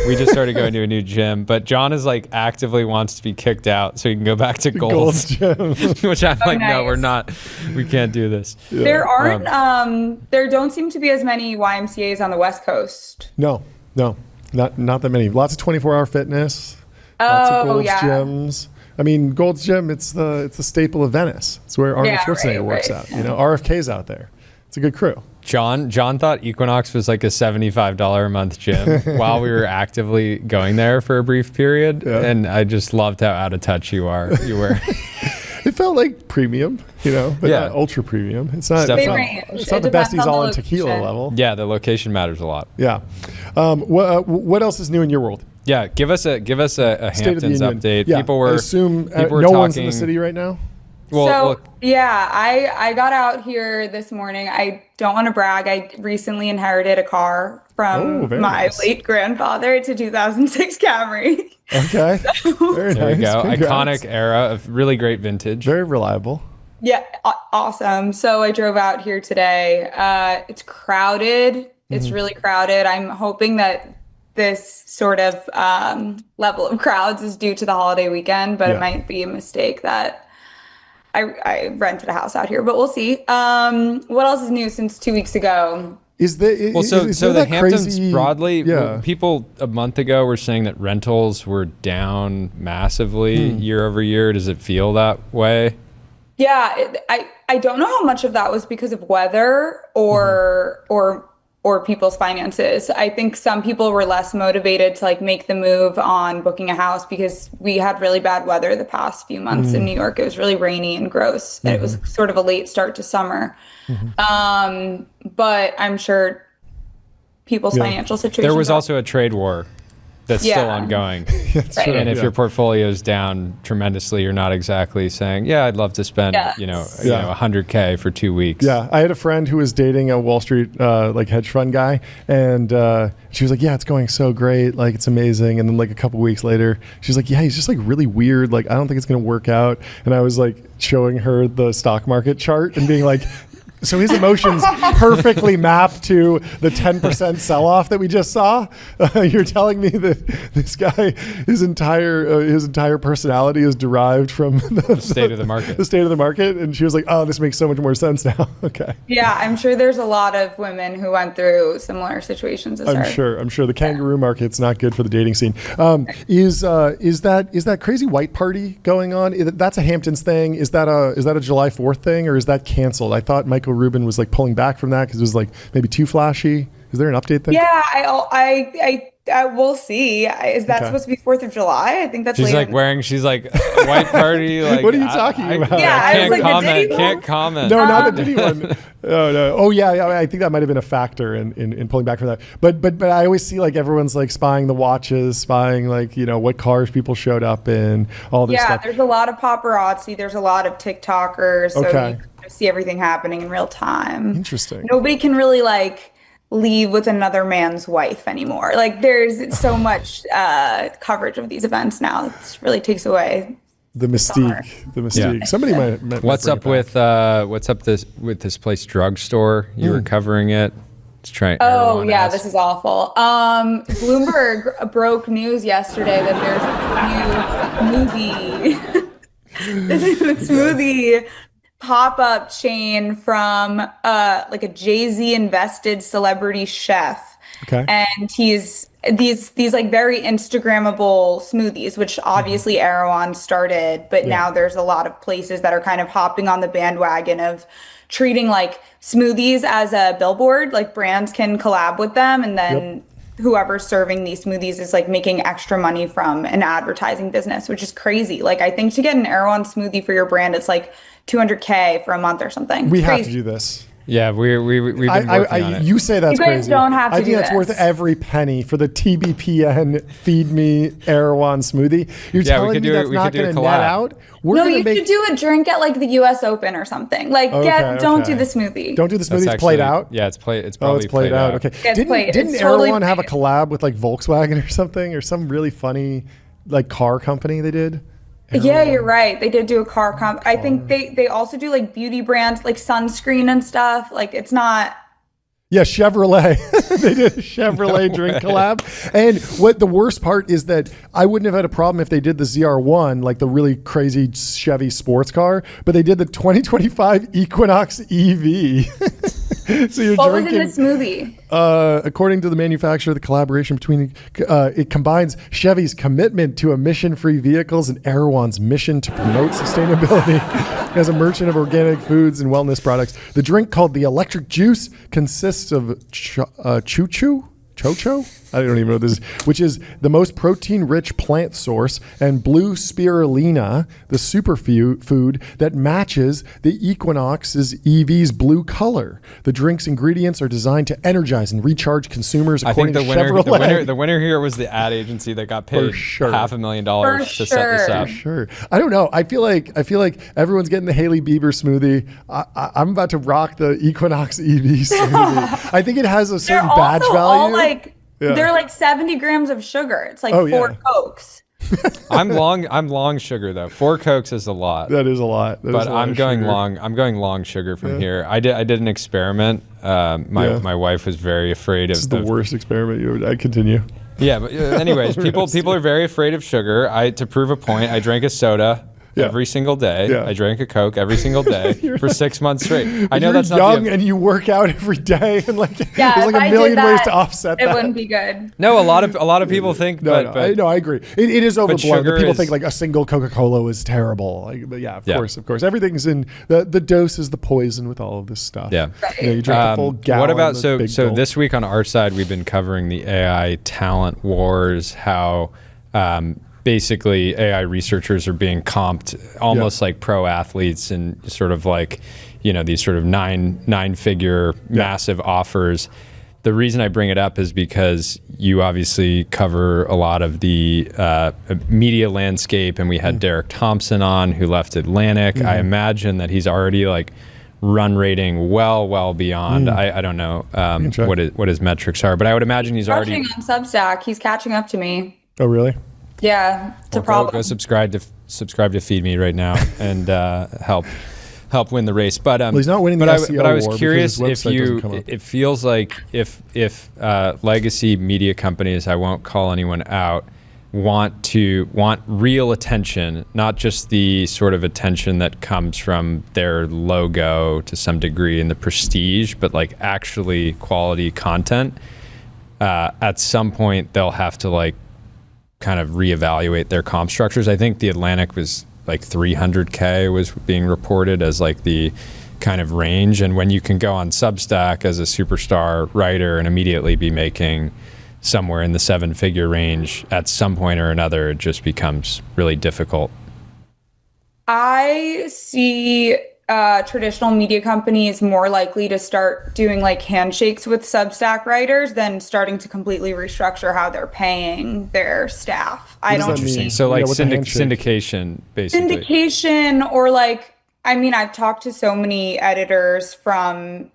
We just started going to a new gym, but John is like actively wants to be kicked out so he can go back to Gold's Gym. Which I'm like, nice. no, we're not. We can't do this. Yeah. There aren't. There don't seem to be as many YMCA's on the West Coast. No, not that many. Lots of 24-hour fitness. Lots of Gold's gyms. I mean, Gold's Gym, it's the staple of Venice. It's where Arnold Schwarzenegger works out. You know, RFK's out there. It's a good crew. John thought Equinox was like a $75 a month gym while we were actively going there for a brief period. Yeah. And I just loved how out of touch you were. It felt like premium, you know, but not ultra premium. It's not the besties all in tequila level. Yeah, the location matters a lot. Yeah. What else is new in your world? Yeah, give us a Hamptons update. Yeah, people were I assume people were no talking, one's in the city right now. Well, I got out here this morning. I don't want to brag. I recently inherited a car from my late grandfather. It's a 2006 Camry. Okay, very nice. There you go. Congrats. Iconic era of really great vintage. Very reliable. Yeah, awesome. So I drove out here today. It's crowded. It's really crowded. I'm hoping that this sort of level of crowds is due to the holiday weekend, but it might be a mistake that I rented a house out here, but we'll see. What else is new since 2 weeks ago? So the Hamptons broadly, Yeah. people a month ago were saying that rentals were down massively year over year. Does it feel that way? Yeah, I don't know how much of that was because of weather or people's finances. I think some people were less motivated to like make the move on booking a house because we had really bad weather the past few months in New York. It was really rainy and gross. And it was sort of a late start to summer. But I'm sure people's financial situation. There was also a trade war that's still ongoing. And if your portfolio is down tremendously, you're not exactly saying, I'd love to spend, $100K for 2 weeks. Yeah. I had a friend who was dating a Wall Street, like hedge fund guy. And she was like, it's going so great. Like, it's amazing. And then like a couple weeks later, she's like, he's just like really weird. Like, I don't think it's going to work out. And I was like showing her the stock market chart and being like, so his emotions perfectly map to the 10% sell-off that we just saw. You're telling me that this guy, his entire personality is derived from the state of the market. The state of the market, and she was like, "Oh, this makes so much more sense now." Okay. Yeah, I'm sure there's a lot of women who went through similar situations as her. I'm sure the kangaroo market's not good for the dating scene. Is that crazy white party going on? That's a Hamptons thing. Is that a July 4th thing, or is that canceled? I thought Michael Rubin was like pulling back from that because it was like maybe too flashy. Is there an update there? Yeah, I will see. Is that supposed to be 4th of July? I think that's. She's like wearing. She's like white party. Like, what are you talking about? Yeah, I can't comment. Can't comment. No, not the Diddy one. No. Oh yeah. I think that might have been a factor in pulling back from that. But I always see like everyone's like spying the watches, spying like what cars people showed up in, all this stuff. Yeah, there's a lot of paparazzi. There's a lot of TikTokers. So you kind of see everything happening in real time. Interesting. Nobody can really like leave with another man's wife anymore. Like there's so much coverage of these events now. It really takes away the mystique. Yeah. Somebody might what's up with this place drugstore? You were covering it. Let's try. Oh yeah, this is awful. Bloomberg broke news yesterday that there's a new smoothie pop-up chain from like a Jay-Z invested celebrity chef. Okay. And he's these like very Instagrammable smoothies, which obviously Erewhon started, but now there's a lot of places that are kind of hopping on the bandwagon of treating like smoothies as a billboard. Like brands can collab with them, and then whoever's serving these smoothies is like making extra money from an advertising business, which is crazy. Like I think to get an Erewhon smoothie for your brand, it's like $200K for a a month or something. We have to do this. Yeah, we've been working on it. You say that's crazy. You guys don't have to do this. I think that's worth every penny for the TBPN Feed Me Erewhon smoothie. You're telling me that's not going to net out? You should do a drink at like the US Open or something. Like don't do the smoothie. Don't do the smoothie. It's played out? Yeah, it's probably played out. Okay. Didn't Erewhon have a collab with like Volkswagen or something, or some really funny like car company they did? Yeah, you're right. They did do a car comp. I think they also do like beauty brands, like sunscreen and stuff. Like it's not. Yeah, Chevrolet. They did a Chevrolet drink collab. And what the worst part is that I wouldn't have had a problem if they did the ZR1, like the really crazy Chevy sports car, but they did the 2025 Equinox EV. So you're what drinking. was in the smoothie? According to the manufacturer, the collaboration between it combines Chevy's commitment to emission-free vehicles and Erewhon's mission to promote sustainability as a merchant of organic foods and wellness products. The drink, called the Electric Juice, consists of chocho? I don't even know what this is, which is the most protein-rich plant source, and blue spirulina, the superfood that matches the Equinox's EV's blue color. The drink's ingredients are designed to energize and recharge consumers, according to Chevrolet. The winner here was the ad agency that got paid $500,000 to set this up. For sure. I don't know. I feel like everyone's getting the Hailey Bieber smoothie. I'm about to rock the Equinox EV smoothie. I think it has a certain badge value. They're like 70 grams of sugar. It's like 4 Cokes. I'm long sugar though. 4 Cokes is a lot. That is a lot. But I'm going long. I'm going long sugar from here. I did an experiment. My wife was very afraid of. This is the worst experiment you ever. I continue. Yeah, but anyways, people are very afraid of sugar. To prove a point, I drank a soda every single day. I drank a Coke every single day for 6 months straight. I know that's not young and you work out every day and like there's like a million ways to offset that. It wouldn't be good. No, a lot of people think. I agree. It is overblown. People think like a single Coca-Cola is terrible. But of course, everything's in the dose is the poison with all of this stuff. Yeah, you drink a full gallon. What about so this week on our side, we've been covering the AI talent wars. How basically AI researchers are being comped almost like pro athletes, and sort of like, these sort of nine-figure massive offers. The reason I bring it up is because you obviously cover a lot of the media landscape, and we had Derek Thompson on, who left Atlantic. I imagine that he's already like run rating well beyond. I don't know what his metrics are, but I would imagine he's already on Substack. He's catching up to me. Oh, really? Yeah, it's a problem. Go subscribe to Feed Me right now and help win the race. But he's not winning the SEO but I was war curious if it feels like if legacy media companies, I won't call anyone out, want real attention, not just the sort of attention that comes from their logo to some degree and the prestige, but like actually quality content. At some point they'll have to like kind of reevaluate their comp structures. I think the Atlantic was like 300K was being reported as like the kind of range. And when you can go on Substack as a superstar writer and immediately be making somewhere in the 7-figure range, at some point or another, it just becomes really difficult. I see traditional media companies more likely to start doing like handshakes with Substack writers than starting to completely restructure how they're paying their staff. I don't see. So like syndication, basically. Syndication, or like, I mean, I've talked to so many editors from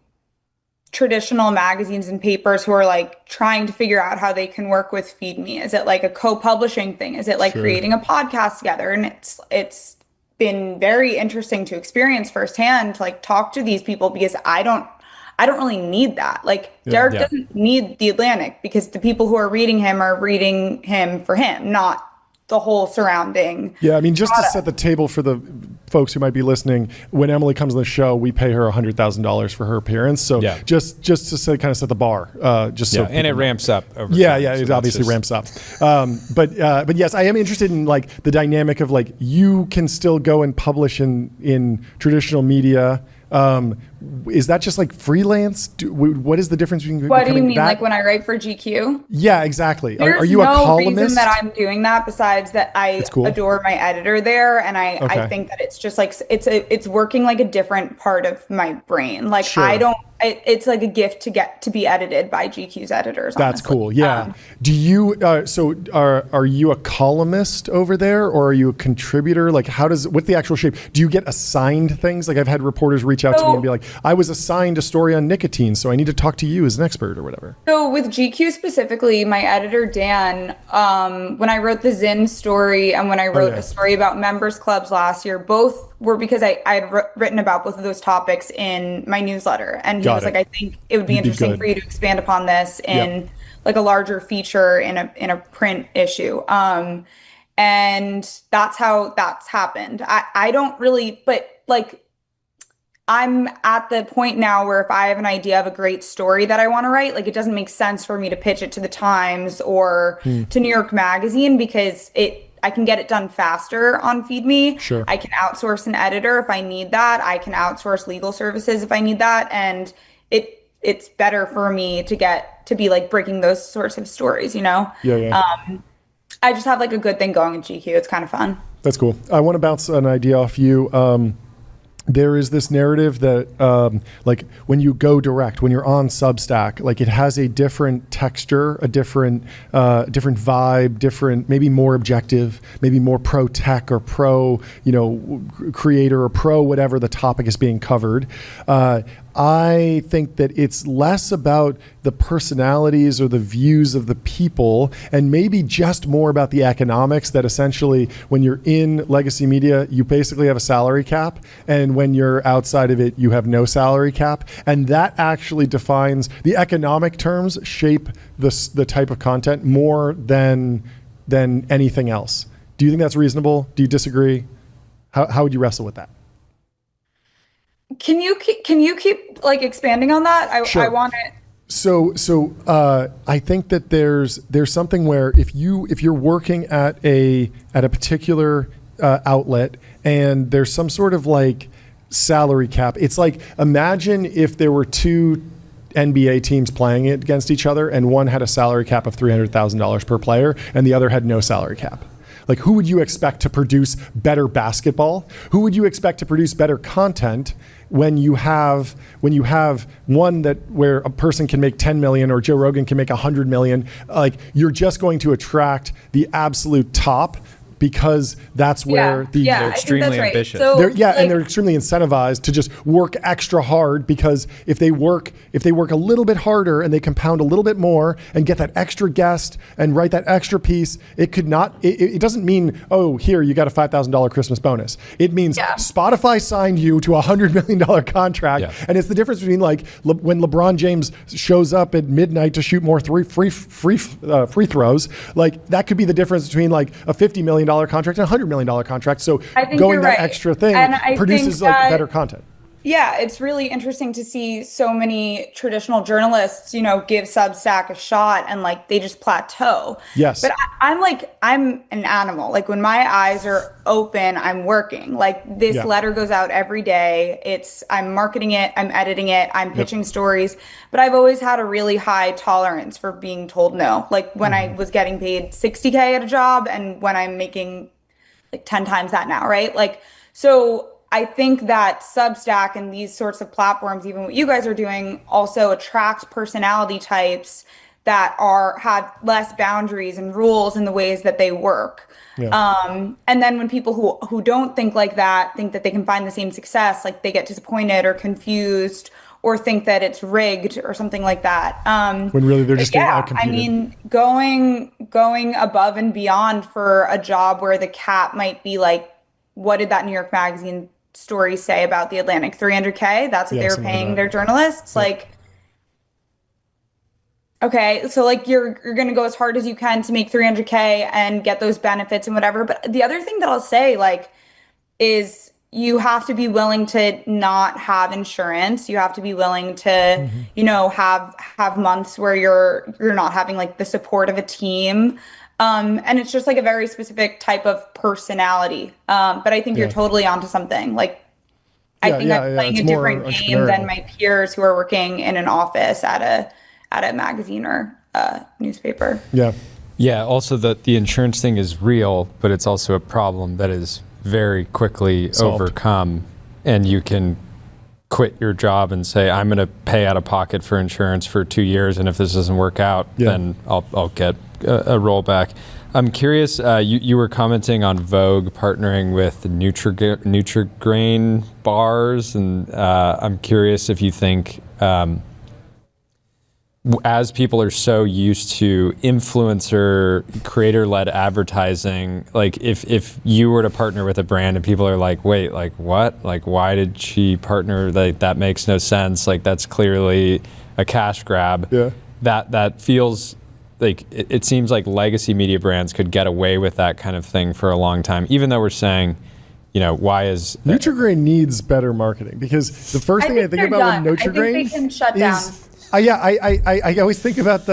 traditional magazines and papers who are like trying to figure out how they can work with Feed Me. Is it like a co-publishing thing? Is it like creating a podcast together? And it's been very interesting to experience firsthand, to like talk to these people, because I don't really need that. Like Derek doesn't need the Atlantic, because the people who are reading him for him, not the whole surrounding. Yeah, I mean, just product. to set the table for the folks who might be listening, when Emily comes on the show, we pay her $100,000 for her appearance. So just to kind of set the bar, and it ramps up over time. It obviously ramps up. But yes, I am interested in like the dynamic of like, you can still go and publish in traditional media. Is that just like freelance? What is the difference between? What do you mean, like when I write for GQ? Yeah, exactly. There's are you a columnist? Reason that I'm doing that besides that I adore my editor there, and I think that it's just like it's working like a different part of my brain. Like it's like a gift to get to be edited by GQ's editors. That's honestly. cool. Yeah. Do you? So are you a columnist over there, or are you a contributor? Like, what's the actual shape? Do you get assigned things? Like, I've had reporters reach out to me and be like, I was assigned a story on nicotine, so I need to talk to you as an expert or whatever. So with GQ specifically, my editor, Dan, when I wrote the Zinn story and when I wrote a story about members clubs last year, both were because I had written about both of those topics in my newsletter, and he was like, I think it would be interesting for you to expand upon this in like a larger feature in a print issue. And that's how that's happened. I don't really, but like, I'm at the point now where if I have an idea of a great story that I want to write, like it doesn't make sense for me to pitch it to the Times or to New York Magazine, because I can get it done faster on FeedMe. Sure. I can outsource an editor if I need that. I can outsource legal services if I need that. And it's better for me to be like breaking those sorts of stories, you know? Yeah. I just have like a good thing going with GQ. It's kind of fun. That's cool. I want to bounce an idea off you. There is this narrative that like when you go direct, when you're on Substack, like it has a different texture, a different vibe, different, maybe more objective, maybe more pro tech or pro, creator or pro whatever the topic is being covered. I think that it's less about the personalities or the views of the people, and maybe just more about the economics, that essentially when you're in legacy media, you basically have a salary cap, and when you're outside of it, you have no salary cap. And that actually defines the economic terms, shape the type of content more than anything else. Do you think that's reasonable? Do you disagree? How would you wrestle with that? Can you keep like expanding on that? Sure. I want it. So I think that there's something where if you're working at a particular outlet and there's some sort of like salary cap, it's like, imagine if there were two NBA teams playing it against each other and one had a salary cap of $300,000 per player and the other had no salary cap. Like, who would you expect to produce better basketball? Who would you expect to produce better content when you have one where a person can make 10 million or Joe Rogan can make 100 million? Like, you're just going to attract the absolute top, because that's where they're extremely ambitious. So, and they're extremely incentivized to just work extra hard, because if they work a little bit harder and they compound a little bit more and get that extra guest and write that extra piece, it doesn't mean, oh, here, you got a $5,000 Christmas bonus. It means Spotify signed you to a $100 million contract. Yeah. And it's the difference between like when LeBron James shows up at midnight to shoot more free throws, like that could be the difference between like a $50 million contract and a $100 million contract. So going that extra thing produces like better content. Yeah, it's really interesting to see so many traditional journalists, give Substack a shot and like they just plateau. Yes. But I'm an animal. Like when my eyes are open, I'm working. Like this letter goes out every day. I'm marketing it, I'm editing it, I'm pitching stories. But I've always had a really high tolerance for being told no. Like when I was getting paid $60K at a job and when I'm making like 10 times that now, right? Like, so I think that Substack and these sorts of platforms, even what you guys are doing, also attract personality types that have less boundaries and rules in the ways that they work. Yeah. And then when people who don't think like that, think that they can find the same success, like they get disappointed or confused or think that it's rigged or something like that. When really they're just getting outcompeted. I mean, going above and beyond for a job where the cap might be like, what did that New York Magazine story say about the Atlantic? $300K? That's what they were paying their journalists. Yeah. Like, okay, so like you're going to go as hard as you can to make $300K and get those benefits and whatever. But the other thing that I'll say, like, is you have to be willing to not have insurance. You have to be willing to, have months where you're not having like the support of a team. And it's just like a very specific type of personality. But I think you're totally onto something. Like, I think I'm playing a different game than my peers who are working in an office at a magazine or a newspaper. Yeah. Yeah. Also, the insurance thing is real, but it's also a problem that is very quickly overcome. And you can quit your job and say, I'm going to pay out of pocket for insurance for 2 years. And if this doesn't work out, then I'll get a rollback. I'm curious, you were commenting on Vogue partnering with Nutri-Grain bars, and I'm curious if you think as people are so used to influencer creator-led advertising, like if you were to partner with a brand and people are like, wait, like what? Like why did she partner? Like that makes no sense. Like that's clearly a cash grab. Yeah. That feels like it seems like legacy media brands could get away with that kind of thing for a long time, even though we're saying, you know, why is Nutri-Grain needs better marketing, because the first thing I think about when Nutri-Grain I think they can shut down. I always think about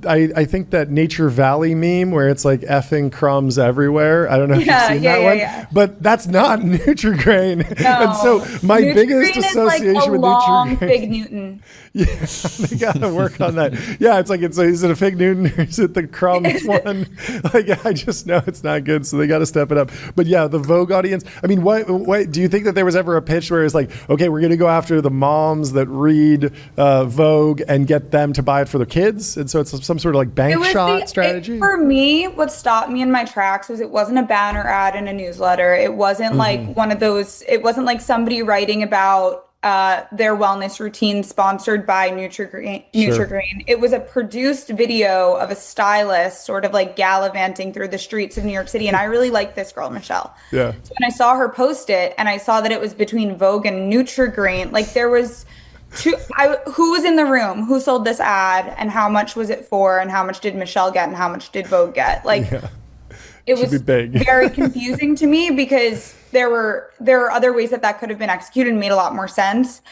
I think that Nature Valley meme where it's like effing crumbs everywhere. I don't know if you've seen that one. Yeah. But that's not Nutri-Grain. No. And so my biggest association like with Nutri-Grain Fig Newton. Yeah, they gotta work on that. Yeah, it's like is it a Fig Newton or is it the crumbs one? Like I just know it's not good, so they got to step it up. But yeah, the Vogue audience. I mean, what do you think that there was ever a pitch where it's like, okay, we're gonna go after the moms that read Vogue and get them to buy it for their kids, and so it's some sort of like bank shot strategy? For me, what stopped me in my tracks was it wasn't a banner ad in a newsletter. It wasn't like one of those. It wasn't like somebody writing about their wellness routine sponsored by Nutri-Grain. It was a produced video of a stylist sort of like gallivanting through the streets of New York City. And I really liked this girl, Michelle. Yeah. So when I saw her post it and I saw that it was between Vogue and Nutri-Grain, like there was who was in the room? Who sold this ad and how much was it for and how much did Michelle get and how much did Vogue get? Like it was very confusing to me because there were other ways that could have been executed and made a lot more sense.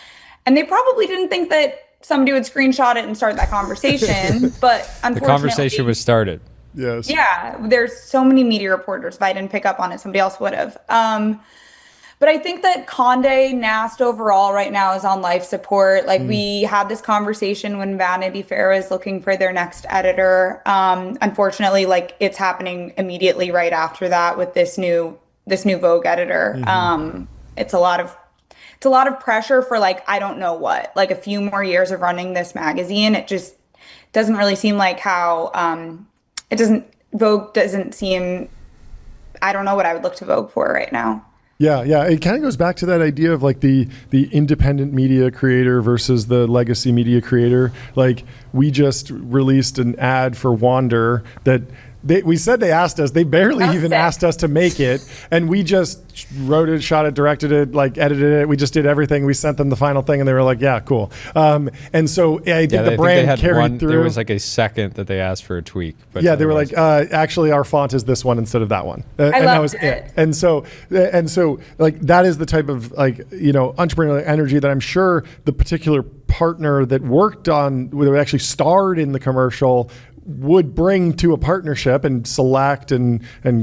And they probably didn't think that somebody would screenshot it and start that conversation. But unfortunately, the conversation was started. Yes. Yeah. There's so many media reporters. If I didn't pick up on it, somebody else would have. But I think that Condé Nast overall right now is on life support. Like we had this conversation when Vanity Fair is looking for their next editor. Unfortunately, like it's happening immediately right after that with this new Vogue editor. It's a lot of pressure for like, I don't know what, like a few more years of running this magazine. It just doesn't really seem like how, Vogue doesn't seem, I don't know what I would look to Vogue for right now. Yeah. It kind of goes back to that idea of like the independent media creator versus the legacy media creator. Like we just released an ad for Wander that we said they asked us. They barely even asked us to make it, and we just wrote it, shot it, directed it, like edited it. We just did everything. We sent them the final thing, and they were like, "Yeah, cool." And so I think the brand carried through. There was like a second that they asked for a tweak, but yeah, they were like, "Actually, our font is this one instead of that one," and that was it. And so like that is the type of like entrepreneurial energy that I'm sure the particular partner that worked on, that actually starred in the commercial, would bring to a partnership and select and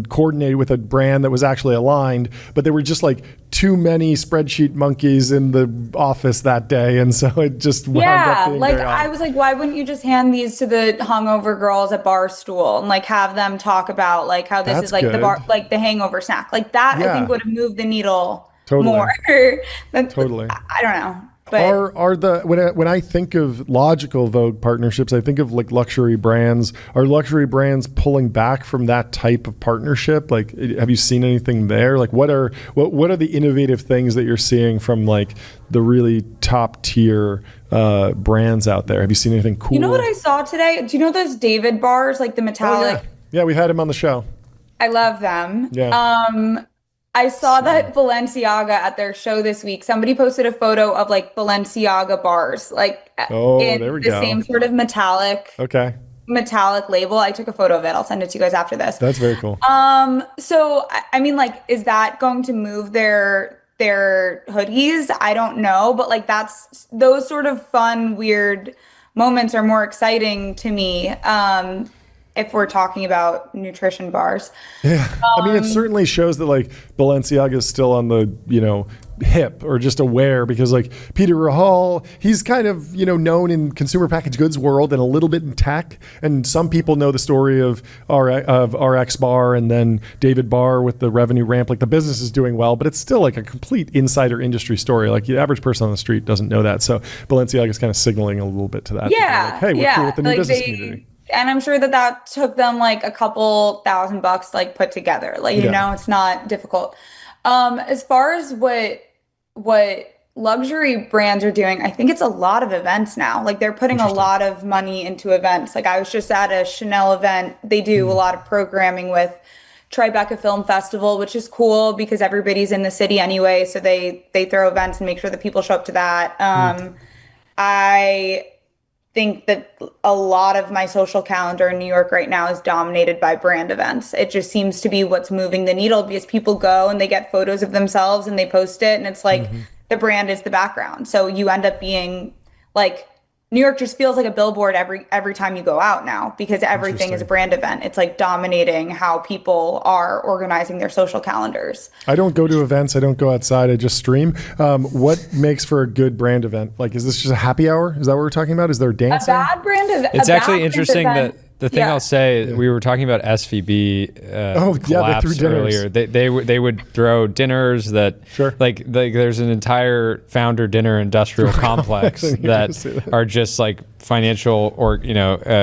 coordinate with a brand that was actually aligned. But there were just like too many spreadsheet monkeys in the office that day, and so it just wound up being like very odd. I was like, why wouldn't you just hand these to the hungover girls at Barstool and like have them talk about like how this is like the the hangover snack, like that? I think would have moved the needle more. Totally. I don't know. But when I think of logical Vogue partnerships, I think of like luxury brands. Are luxury brands pulling back from that type of partnership? Like, have you seen anything there? Like, what are the innovative things that you're seeing from like the really top tier brands out there? Have you seen anything cool? You know what I saw today? Do you know those David bars, like the metallic? Yeah, we had him on the show. I love them. Yeah. I saw that Balenciaga at their show this week. Somebody posted a photo of like Balenciaga bars, like in the same sort of metallic label. I took a photo of it. I'll send it to you guys after this. That's very cool. So I mean, like, is that going to move their hoodies? I don't know, but like that's those sort of fun, weird moments are more exciting to me. If we're talking about nutrition bars. Yeah. I mean, it certainly shows that like Balenciaga is still on the, hip or just aware, because like Peter Rahal, he's kind of, known in consumer packaged goods world and a little bit in tech. And some people know the story of RX Bar and then David Barr with the revenue ramp. Like the business is doing well, but it's still like a complete insider industry story. Like the average person on the street doesn't know that. So Balenciaga is kind of signaling a little bit to that. Yeah. Like, hey, we're cool with the new business community. And I'm sure that took them like a couple $1,000 like put together. Like, it's not difficult. As far as what luxury brands are doing, I think it's a lot of events now. Like they're putting a lot of money into events. Like I was just at a Chanel event. They do a lot of programming with Tribeca Film Festival, which is cool because everybody's in the city anyway. So they throw events and make sure that people show up to that. I think that a lot of my social calendar in New York right now is dominated by brand events. It just seems to be what's moving the needle because people go and they get photos of themselves and they post it and it's like the brand is the background. So you end up being like, New York just feels like a billboard every time you go out now because everything is a brand event. It's like dominating how people are organizing their social calendars. I don't go to events. I don't go outside. I just stream. What makes for a good brand event? Like, is this just a happy hour? Is that what we're talking about? Is there dancing? A bad brand event. It's actually interesting that the thing I'll say, we were talking about SVB collapse earlier. They would throw dinners that, like there's an entire founder dinner industrial complex that are just like financial or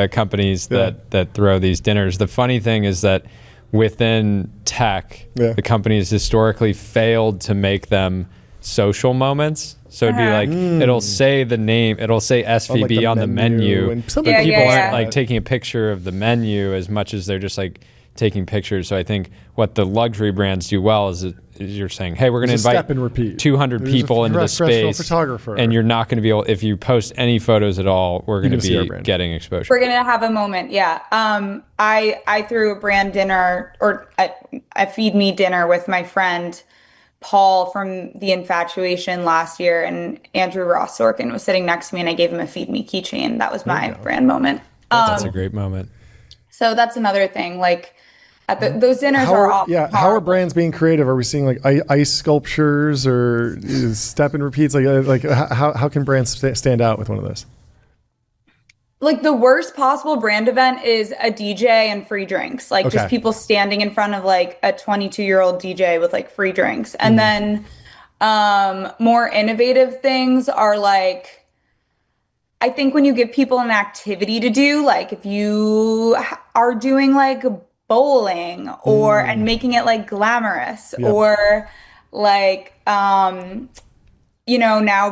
companies that throw these dinners. The funny thing is that within tech, the companies historically failed to make them social moments. So it'd be like, it'll say the name, it'll say SVB on the menu. And people aren't like taking a picture of the menu as much as they're just like taking pictures. So I think what the luxury brands do well is you're saying, hey, we're going to invite 200 people into the space. And you're not going to be able, if you post any photos at all, we're going to be getting exposure. We're going to have a moment. Yeah. I threw a brand dinner or a feed me dinner with my friend Paul from The Infatuation last year, and Andrew Ross Sorkin was sitting next to me and I gave him a feed me keychain. That was my brand moment. That's a great moment. So that's another thing. Like those dinners are awful. Yeah. How are brands being creative? Are we seeing like ice sculptures or step and repeats? Like how can brands stand out with one of those? Like the worst possible brand event is a DJ and free drinks. Like just people standing in front of like a 22-year-old DJ with like free drinks. And then more innovative things are like, I think when you give people an activity to do, like if you are doing like bowling or and making it like glamorous or like, now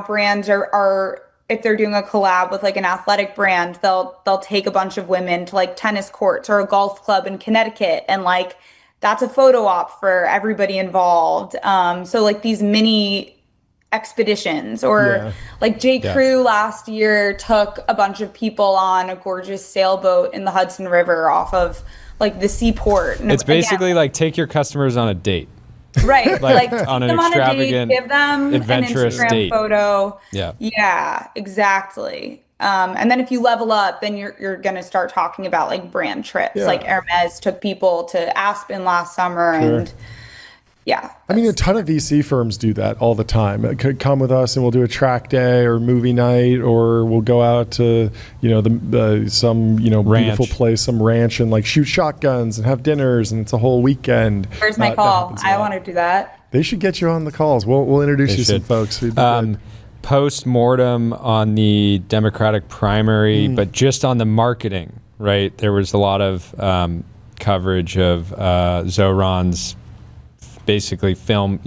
brands are if they're doing a collab with like an athletic brand, they'll take a bunch of women to like tennis courts or a golf club in Connecticut. And like, that's a photo op for everybody involved. So like these mini expeditions or like J. Crew last year took a bunch of people on a gorgeous sailboat in the Hudson River off of like the seaport. And it's basically like take your customers on a date. Right. like on an extravagant, give them adventurous an Instagram date. photo. Yeah, exactly. And then if you level up, then you're going to start talking about like brand trips. Like Hermes took people to Aspen last summer and I mean, a ton of VC firms do that all the time. It could come with us and we'll do a track day or movie night, or we'll go out to, some, beautiful place, some ranch, and like shoot shotguns and have dinners, and it's a whole weekend. Where's my call? I want to do that. They should get you on the calls. We'll introduce you some folks. Post-mortem on the Democratic primary, but just on the marketing, right? There was a lot of coverage of Zoran's basically film,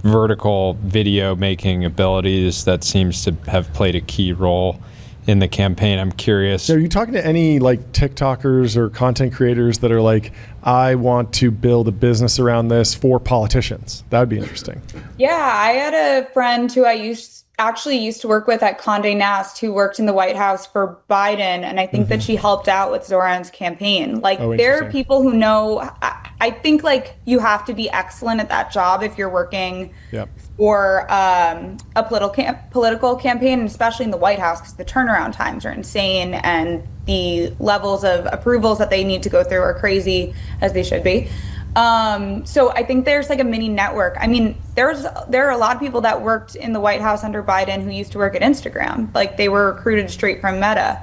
vertical video making abilities that seems to have played a key role in the campaign. I'm curious. So are you talking to any like TikTokers or content creators that are like, I want to build a business around this for politicians? That would be interesting. Yeah, I had a friend who I used to work with at Condé Nast who worked in the White House for Biden. And I think that she helped out with Zoran's campaign. Like there are people who know, I think like you have to be excellent at that job if you're working for a political campaign, and especially in the White House, because the turnaround times are insane and the levels of approvals that they need to go through are crazy, as they should be. So I think there's like a mini network. I mean, there are a lot of people that worked in the White House under Biden who used to work at Instagram. Like they were recruited straight from Meta.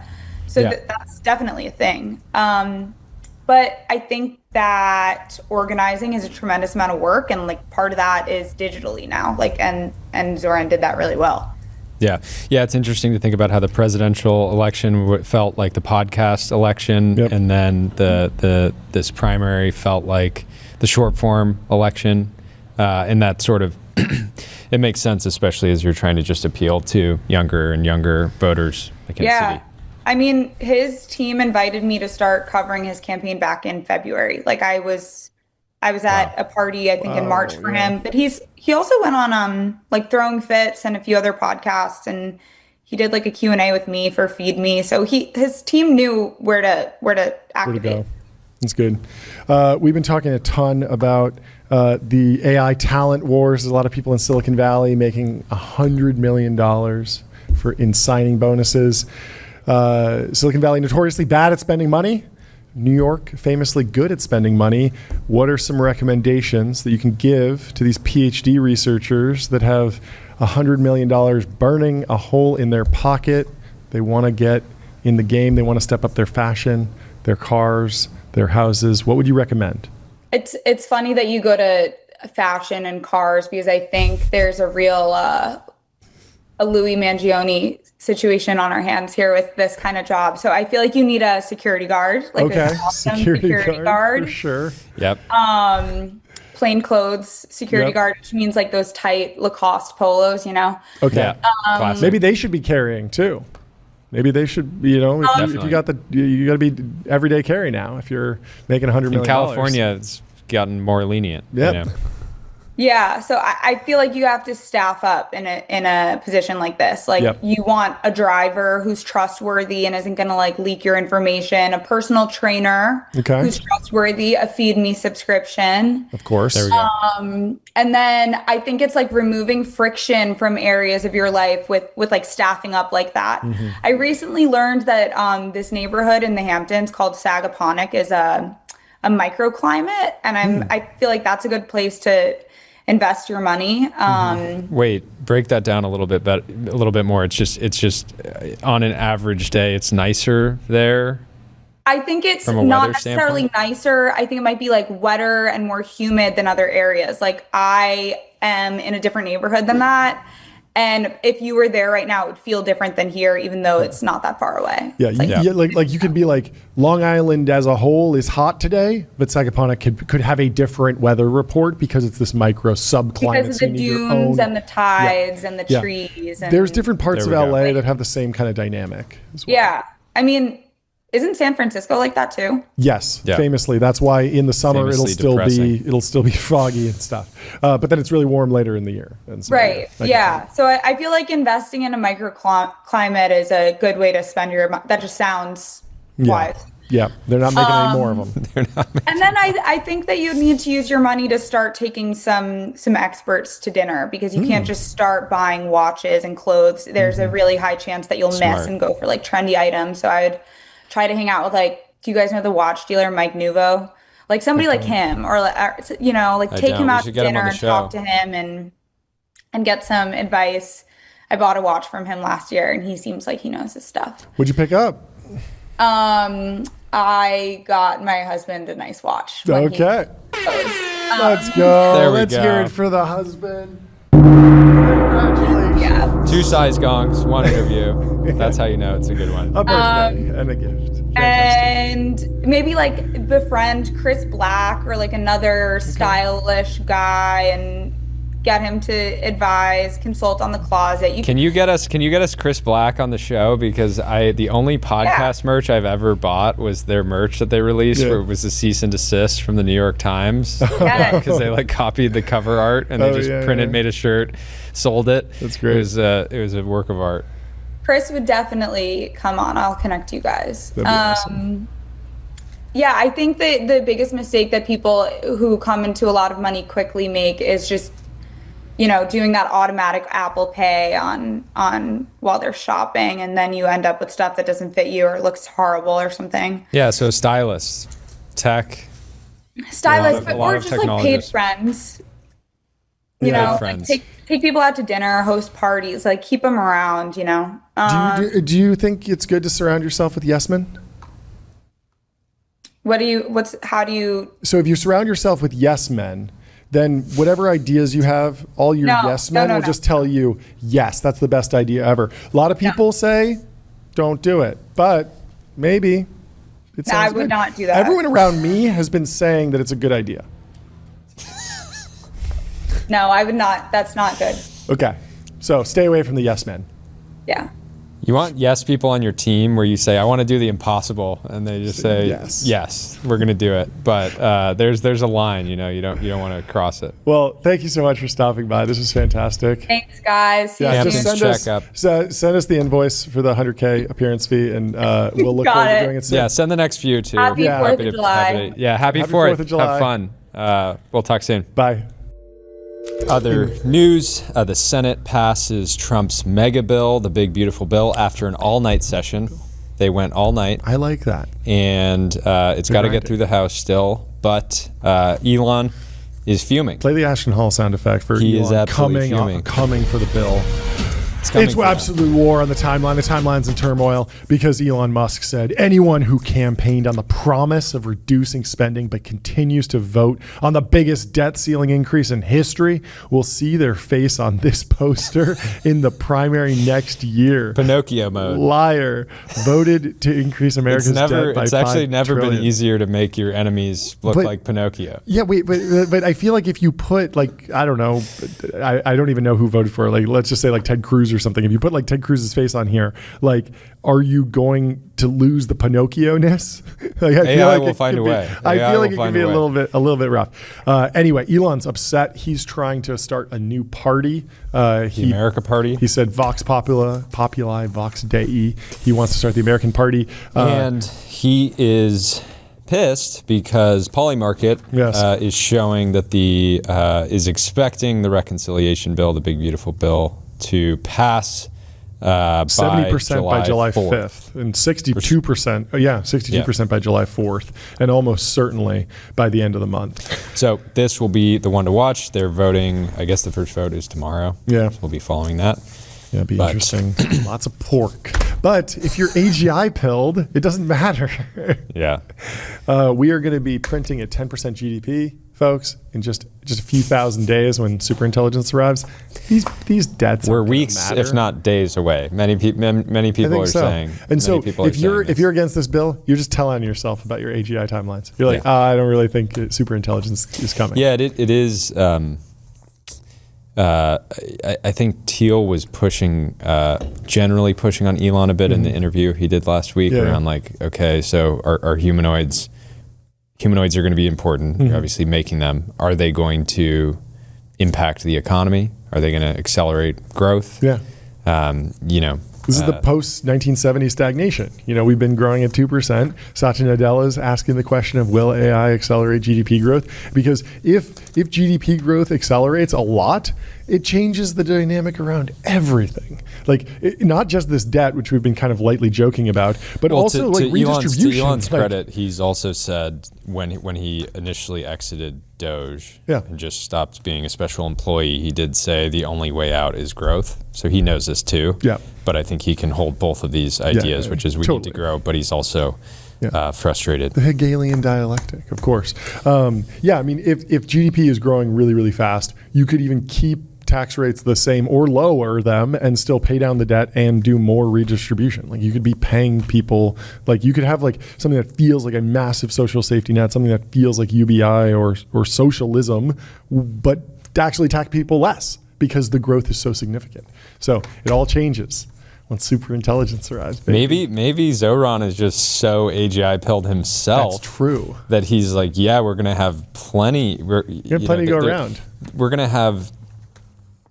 So that's definitely a thing. But I think that organizing is a tremendous amount of work, and like part of that is digitally now. Like and Zoran did that really well. Yeah, it's interesting to think about how the presidential election felt like the podcast election, and then this primary felt like the short form election, in that sort of it makes sense, especially as you're trying to just appeal to younger and younger voters. Yeah. I mean, his team invited me to start covering his campaign back in February. Like I was at a party, I think in March for him, but he also went on like Throwing Fits and a few other podcasts, and he did like a Q&A with me for Feed Me. So his team knew where to activate. Where to go. That's good. We've been talking a ton about the AI talent wars. There's a lot of people in Silicon Valley making $100 million in signing bonuses. Silicon Valley notoriously bad at spending money. New York famously good at spending money. What are some recommendations that you can give to these PhD researchers that have $100 million burning a hole in their pocket? They want to get in the game. They want to step up their fashion, their cars, their houses. What would you recommend? It's funny that you go to fashion and cars, because I think there's a real a Louis Mangione situation on our hands here with this kind of job. So I feel like you need a security guard, like an awesome security guard. For sure. Yep. Plain clothes security guard, which means like those tight Lacoste polos, you know? Okay. Maybe they should be carrying too. Maybe they should, if you got you got to be everyday carry now if you're making $100 million. In California, it's gotten more lenient. Yep. Yeah, so I feel like you have to staff up in a position like this. Like you want a driver who's trustworthy and isn't going to like leak your information, a personal trainer who's trustworthy, a Feed Me subscription. Of course. There we go. And then I think it's like removing friction from areas of your life with like staffing up like that. Mm-hmm. I recently learned that this neighborhood in the Hamptons called Sagaponack is a microclimate, and I feel like that's a good place to invest your money. Wait, break that down a little bit more. It's just on an average day, it's nicer there. I think it's not necessarily nicer. I think it might be like wetter and more humid than other areas. Like I am in a different neighborhood than that. And if you were there right now, it would feel different than here, even though it's not that far away. Yeah, like you can be like, Long Island as a whole is hot today, but Sagaponack could have a different weather report because it's this micro subclimate. Because of the dunes and the tides and the trees. And there's different parts of LA that have the same kind of dynamic as well. Yeah, I mean, isn't San Francisco like that too? Yes, famously. That's why in the summer it'll still be foggy and stuff. But then it's really warm later in the year. And so, right. So I feel like investing in a microclimate is a good way to spend your money. That just sounds wise. Yeah, they're not making any more of them. And then I think that you need to use your money to start taking some experts to dinner, because you can't just start buying watches and clothes. There's a really high chance that you'll miss and go for like trendy items. So I would try to hang out with do you guys know the watch dealer Mike Nuvo? Like somebody like him, or take him out to dinner and talk to him and get some advice. I bought a watch from him last year, and he seems like he knows his stuff. What'd you pick up? I got my husband a nice watch. Okay. Let's go. Let's hear it for the husband. Congratulations. Yeah. 2 size gongs, 1 interview. That's how you know it's a good one. A birthday and a gift. Fantastic. And maybe like befriend Chris Black or like another stylish guy and get him to consult on the closet. Can you get us Chris Black on the show? Because the only podcast merch I've ever bought was their merch that they released, where it was a cease and desist from the New York Times, because they like copied the cover art and they just made a shirt, sold it. That's great. It was a work of art. Chris would definitely come on. I'll connect you guys. That'd be awesome. Yeah, I think that the biggest mistake that people who come into a lot of money quickly make is just doing that automatic Apple Pay on while they're shopping, and then you end up with stuff that doesn't fit you or looks horrible or something. Yeah, so stylists, tech. Stylists, or just like paid friends. Friends. Like take people out to dinner, host parties, like keep them around, Do you think it's good to surround yourself with yes men? So if you surround yourself with yes men, then whatever ideas you have, all your yes men will just tell you, yes, that's the best idea ever. A lot of people say, don't do it, but maybe it sounds I would good. not do that. Everyone around me has been saying that it's a good idea. No, I would not. That's not good. Okay. So stay away from the yes men. Yeah. You want yes people on your team where you say, I want to do the impossible, and they just say, yes, we're going to do it. But there's a line, you don't want to cross it. Well, thank you so much for stopping by. This was fantastic. Thanks, guys. Yeah, just send us the invoice for the 100K appearance fee, and we'll look forward to doing it soon. Yeah, send the next few too. Happy 4th of July. Happy 4th of July. Have fun. We'll talk soon. Bye. Other news, the Senate passes Trump's Megabill, the big beautiful bill, after an all-night session. They went all night. I like that. And it's got to get through the House still, but Elon is fuming. Play the Ashton Hall sound effect for he Elon is absolutely fuming. Coming for the bill. It's absolute war on the timeline. The timeline's in turmoil because Elon Musk said anyone who campaigned on the promise of reducing spending but continues to vote on the biggest debt ceiling increase in history will see their face on this poster in the primary next year. Pinocchio mode. Liar. Voted to increase America's debt by It's actually never $5 trillion. been easier to make your enemies look like Pinocchio. Yeah, but I feel like if you put I don't know, I don't even know who voted for it. Let's just say Ted Cruz or something. If you put Ted Cruz's face on here, are you going to lose the Pinocchio-ness? AI will find a way. I feel like it could be a little bit rough. Anyway, Elon's upset. He's trying to start a new party. The America Party. He said Vox Populi, Vox Dei. He wants to start the American Party. And he is pissed because Polymarket is showing that is expecting the reconciliation bill, the big beautiful bill, to pass 70% by July 5th and 62%, 62% by July 4th, and almost certainly by the end of the month. So this will be the one to watch. They're voting, I guess the first vote is tomorrow. Yeah. So we'll be following that. Yeah, it'd be interesting. Lots of pork. But if you're AGI pilled, it doesn't matter. Yeah. We are going to be printing at 10% GDP, folks, in just a few thousand days when superintelligence arrives. These debts we're weeks, if not days away. Many people are saying. And so if you're against this bill, you're just telling yourself about your AGI timelines. You're like, I don't really think superintelligence is coming. Yeah, it is. I think Thiel was generally pushing on Elon a bit in the interview he did last week around okay, so are humanoids are going to be important. You're obviously making them. Are they going to impact the economy? Are they going to accelerate growth? Yeah. This is the post-1970 stagnation. We've been growing at 2%. Satya Nadella is asking the question of will AI accelerate GDP growth? Because if GDP growth accelerates a lot, it changes the dynamic around everything. Not just this debt, which we've been kind of lightly joking about, but also redistribution. To Elon's credit, he's also said when he initially exited Doge and just stopped being a special employee, he did say the only way out is growth. So he knows this too. Yeah. But I think he can hold both of these ideas, which is we need to grow, but he's also frustrated. The Hegelian dialectic, of course. If GDP is growing really, really fast, you could even keep tax rates the same or lower them and still pay down the debt and do more redistribution. You could be paying people, you could have something that feels like a massive social safety net, something that feels like UBI or socialism, but actually tax people less because the growth is so significant. So it all changes when superintelligence arrives. Baby. Maybe Zoran is just so AGI pilled himself. That's true. That he's we're going to have plenty. Plenty to go around. We're going to have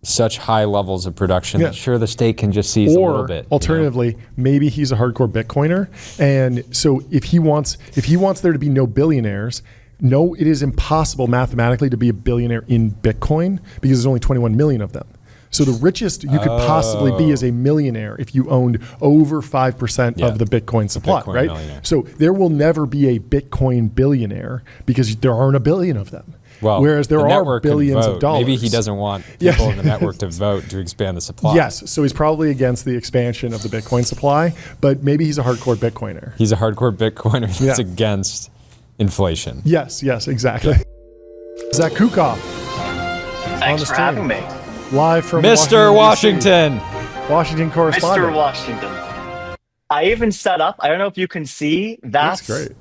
such high levels of production that sure the state can just seize a little bit. Alternatively, maybe he's a hardcore Bitcoiner, and so if he wants there to be no billionaires, it is impossible mathematically to be a billionaire in Bitcoin because there's only 21 million of them. So the richest you could possibly be is a millionaire if you owned over 5% of the Bitcoin supply, right? Millionaire. So there will never be a Bitcoin billionaire because there aren't a billion of them. Well, whereas there are billions of dollars. Maybe he doesn't want people in the network to vote to expand the supply. Yes, so he's probably against the expansion of the Bitcoin supply, but maybe he's a hardcore Bitcoiner. He's a hardcore Bitcoiner that's against inflation. Yes, exactly. Zach Kukoff. Thanks for having me. Live from Mr. Washington. Washington correspondent. Mr. Washington. I even set up, I don't know if you can see, that's great.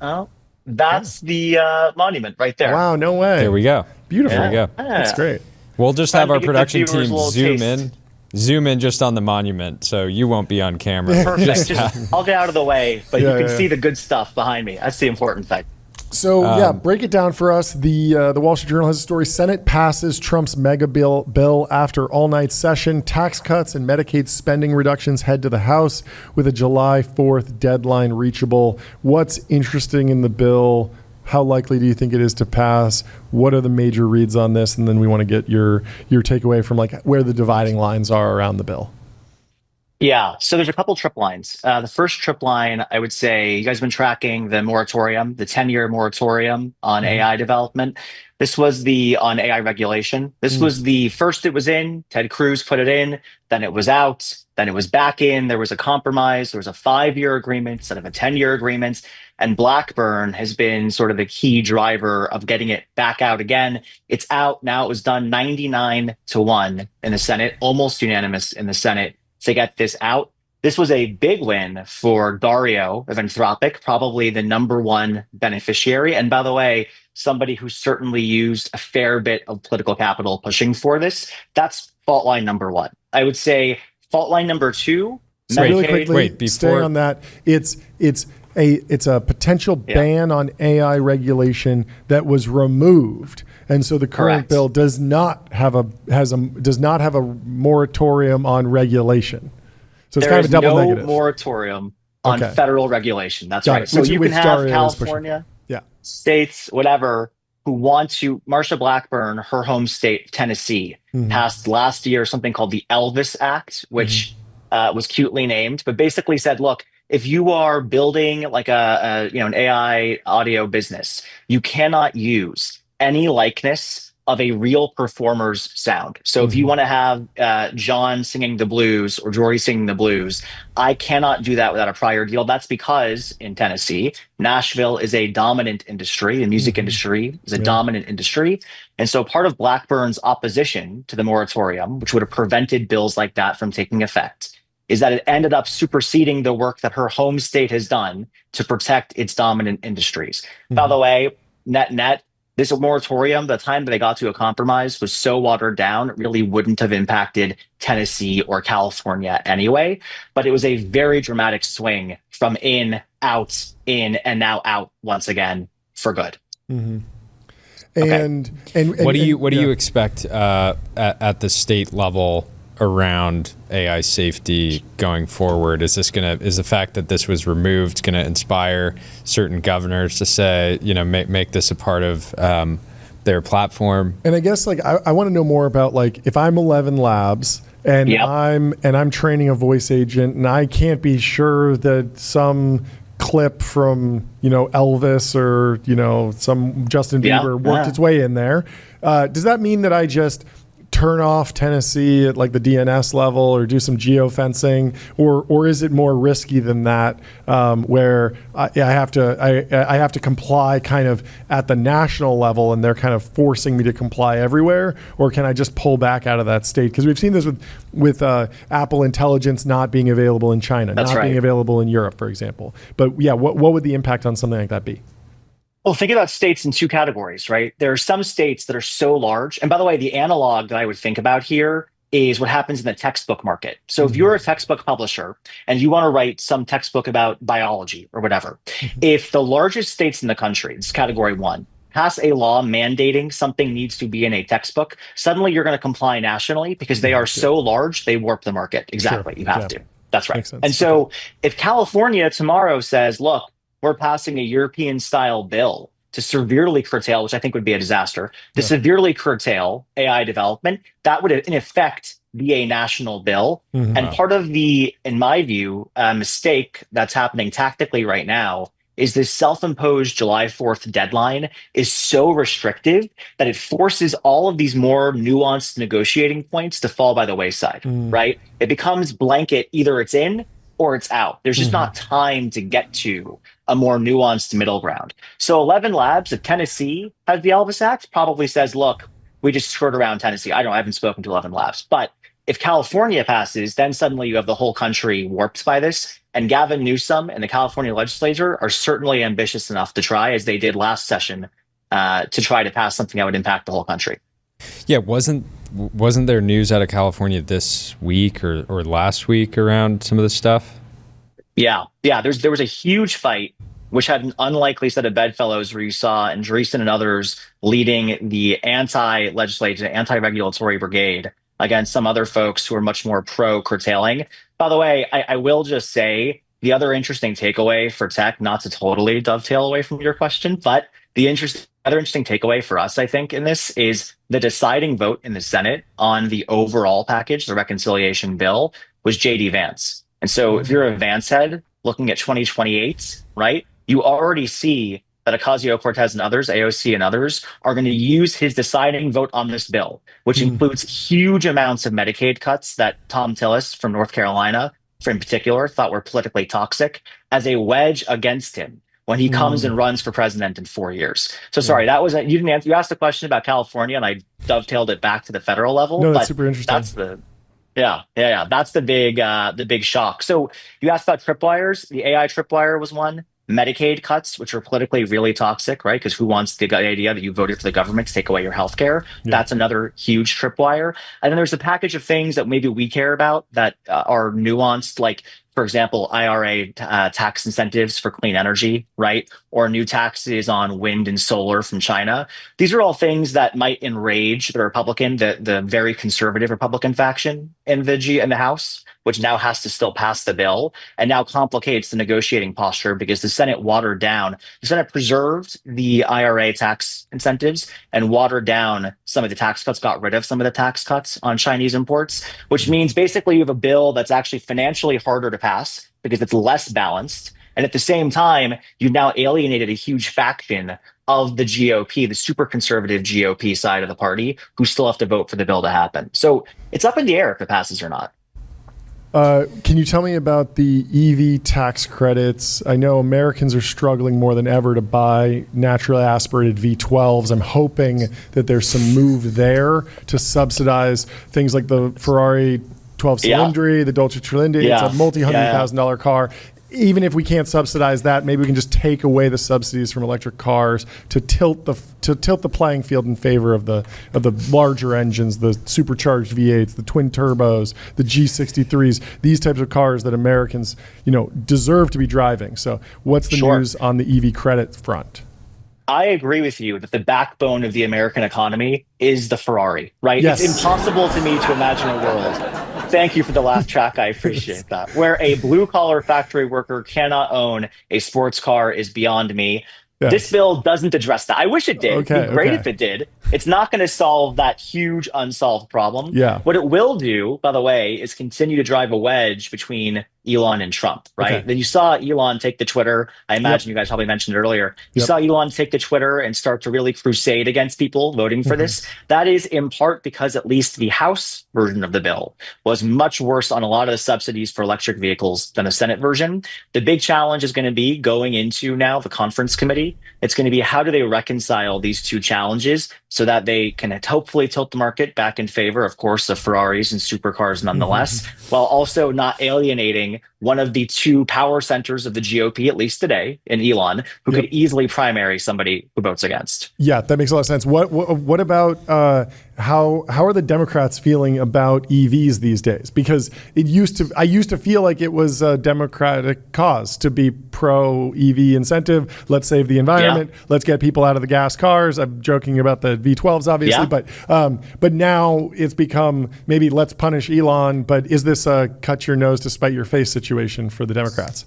That's the monument right there. Wow, no way. There we go. Beautiful. There we go. That's great. We'll just have our production team zoom in just on the monument, so you won't be on camera. Perfect. I'll get out of the way, but you can see the good stuff behind me. That's the important thing. So break it down for us. The Wall Street Journal has a story. Senate passes Trump's Megabill bill after all-night session. Tax cuts and Medicaid spending reductions head to the House with a July 4th deadline reachable. What's interesting in the bill? How likely do you think it is to pass? What are the major reads on this? And then we want to get your takeaway from like where the dividing lines are around the bill. Yeah, so there's a couple trip lines. The first trip line, I would say, you guys have been tracking the moratorium, the 10-year moratorium on AI development. This was on AI regulation. This was the first it was in. Ted Cruz put it in. Then it was out. Then it was back in. There was a compromise. There was a 5-year agreement instead of a 10-year agreement. And Blackburn has been sort of the key driver of getting it back out again. It's out now. It was done 99-1 in the Senate, almost unanimous in the Senate to get this out. This was a big win for Dario of Anthropic, probably the number one beneficiary. And by the way, somebody who certainly used a fair bit of political capital pushing for this. That's fault line number one. I would say fault line number two. So really quickly, stay on that. It's a potential ban on AI regulation that was removed. And so the current bill does not have a moratorium on regulation. So it's kind of a double negative. There is no moratorium on federal regulation. That's right. So you can have California, states, whatever, who want to. Marsha Blackburn, her home state, Tennessee, passed last year something called the Elvis Act, which was cutely named, but basically said, look, if you are building like an AI audio business, you cannot use any likeness of a real performer's sound. So if you want to have John singing the blues or Jory singing the blues, I cannot do that without a prior deal. That's because in Tennessee, Nashville is a dominant industry. The music industry is a dominant industry. And so part of Blackburn's opposition to the moratorium, which would have prevented bills like that from taking effect, is that it ended up superseding the work that her home state has done to protect its dominant industries. By the way, net, this moratorium, the time that they got to a compromise was so watered down, it really wouldn't have impacted Tennessee or California anyway. But it was a very dramatic swing from in, and now out once again for good. And what do you expect at the state level around AI safety going forward? Is the fact that this was removed going to inspire certain governors to say, make this a part of their platform? And I guess I want to know more about if I'm 11 Labs and I'm training a voice agent and I can't be sure that some clip from Elvis or some Justin Bieber worked its way in there. Does that mean that I just turn off Tennessee at the DNS level or do some geofencing, or is it more risky than that, where I have to comply kind of at the national level and they're kind of forcing me to comply everywhere, or can I just pull back out of that state? Because we've seen this with Apple Intelligence not being available in China, being available in Europe, for example. But what would the impact on something like that be? Well, think about states in two categories, right? There are some states that are so large. And by the way, the analog that I would think about here is what happens in the textbook market. So if you're a textbook publisher and you want to write some textbook about biology or whatever, if the largest states in the country, this is category one, pass a law mandating something needs to be in a textbook, suddenly you're going to comply nationally because they are so large, they warp the market. Exactly. You have to. That's right. And so if California tomorrow says, look, we're passing a European-style bill to severely curtail, which I think would be a disaster, to severely curtail AI development, that would, in effect, be a national bill. And part of the, in my view, mistake that's happening tactically right now is this self-imposed July 4th deadline is so restrictive that it forces all of these more nuanced negotiating points to fall by the wayside, right? It becomes blanket, either it's in or it's out. There's just not time to get to a more nuanced middle ground. So 11 Labs, if Tennessee has the Elvis Act, probably says, look, we just skirt around Tennessee. I haven't spoken to 11 Labs. But if California passes, then suddenly you have the whole country warped by this. And Gavin Newsom and the California legislature are certainly ambitious enough to try, as they did last session, to try to pass something that would impact the whole country. Yeah, wasn't wasn't there news out of California this week or last week around some of this stuff? Yeah. There was a huge fight, which had an unlikely set of bedfellows where you saw Andreessen and others leading the anti-legislative, anti-regulatory brigade against some other folks who are much more pro-curtailing. By the way, I will just say the other interesting takeaway for tech, not to totally dovetail away from your question, but the other interesting takeaway for us, I think, in this is the deciding vote in the Senate on the overall package, the reconciliation bill, was J.D. Vance. And so if you're a Vance head looking at 2028, right, you already see that Ocasio-Cortez and others, AOC and others, are going to use his deciding vote on this bill, which includes huge amounts of Medicaid cuts that Tom Tillis from North Carolina, in particular, thought were politically toxic, as a wedge against him when he comes and runs for president in 4 years. So sorry, that was you didn't answer. You asked the question about California, and I dovetailed it back to the federal level. No, that's super interesting. That's that's the big shock. So you asked about tripwires. The AI tripwire was one. Medicaid cuts, which are politically really toxic, right? Because who wants the idea that you voted for the government to take away your health care? Yeah. That's another huge tripwire. And then there's a package of things that maybe we care about that are nuanced, like, for example, IRA tax incentives for clean energy, right? Or new taxes on wind and solar from China. These are all things that might enrage the very conservative Republican faction in the House, which now has to still pass the bill and now complicates the negotiating posture because the Senate watered down. The Senate preserved the IRA tax incentives and watered down some of the tax cuts, got rid of some of the tax cuts on Chinese imports, which means basically you have a bill that's actually financially harder to pass because it's less balanced. And at the same time, you've now alienated a huge faction of the GOP, the super conservative GOP side of the party, who still have to vote for the bill to happen. So it's up in the air if it passes or not. Can you tell me about the EV tax credits? I know Americans are struggling more than ever to buy naturally aspirated V12s. I'm hoping that there's some move there to subsidize things like the Ferrari 12 Cilindri, the Dolce Trillindi. It's a multi-$100,000 car. Even if we can't subsidize that, maybe we can just take away the subsidies from electric cars to tilt the playing field in favor of the larger engines, the supercharged V8s, the twin turbos, the G63s, these types of cars that Americans, deserve to be driving. So, what's the news on the EV credit front? I agree with you that the backbone of the American economy is the Ferrari, right? Yes. It's impossible to me to imagine a world. Thank you for the laugh track. I appreciate that. Where a blue-collar factory worker cannot own a sports car is beyond me. Yes. This bill doesn't address that. I wish it did. It'd be great if it did. It's not going to solve that huge unsolved problem. Yeah. What it will do, by the way, is continue to drive a wedge between Elon and Trump, right? Okay. Then you saw Elon take to Twitter. I imagine you guys probably mentioned it earlier. You saw Elon take to Twitter and start to really crusade against people voting for this. That is in part because at least the House version of the bill was much worse on a lot of the subsidies for electric vehicles than the Senate version. The big challenge is going to be going into now the conference committee. It's going to be how do they reconcile these two challenges so that they can hopefully tilt the market back in favor, of course, of Ferraris and supercars nonetheless, while also not alienating one of the two power centers of the GOP, at least today, in Elon, who could easily primary somebody who votes against. Yeah, that makes a lot of sense. What about how are the Democrats feeling about EVs these days? Because I used to feel like it was a Democratic cause to be pro EV incentive. Let's save the environment. Yeah. Let's get people out of the gas cars. I'm joking about the V12s, obviously, but now it's become maybe let's punish Elon. But is this a cut your nose to spite your face situation for the Democrats?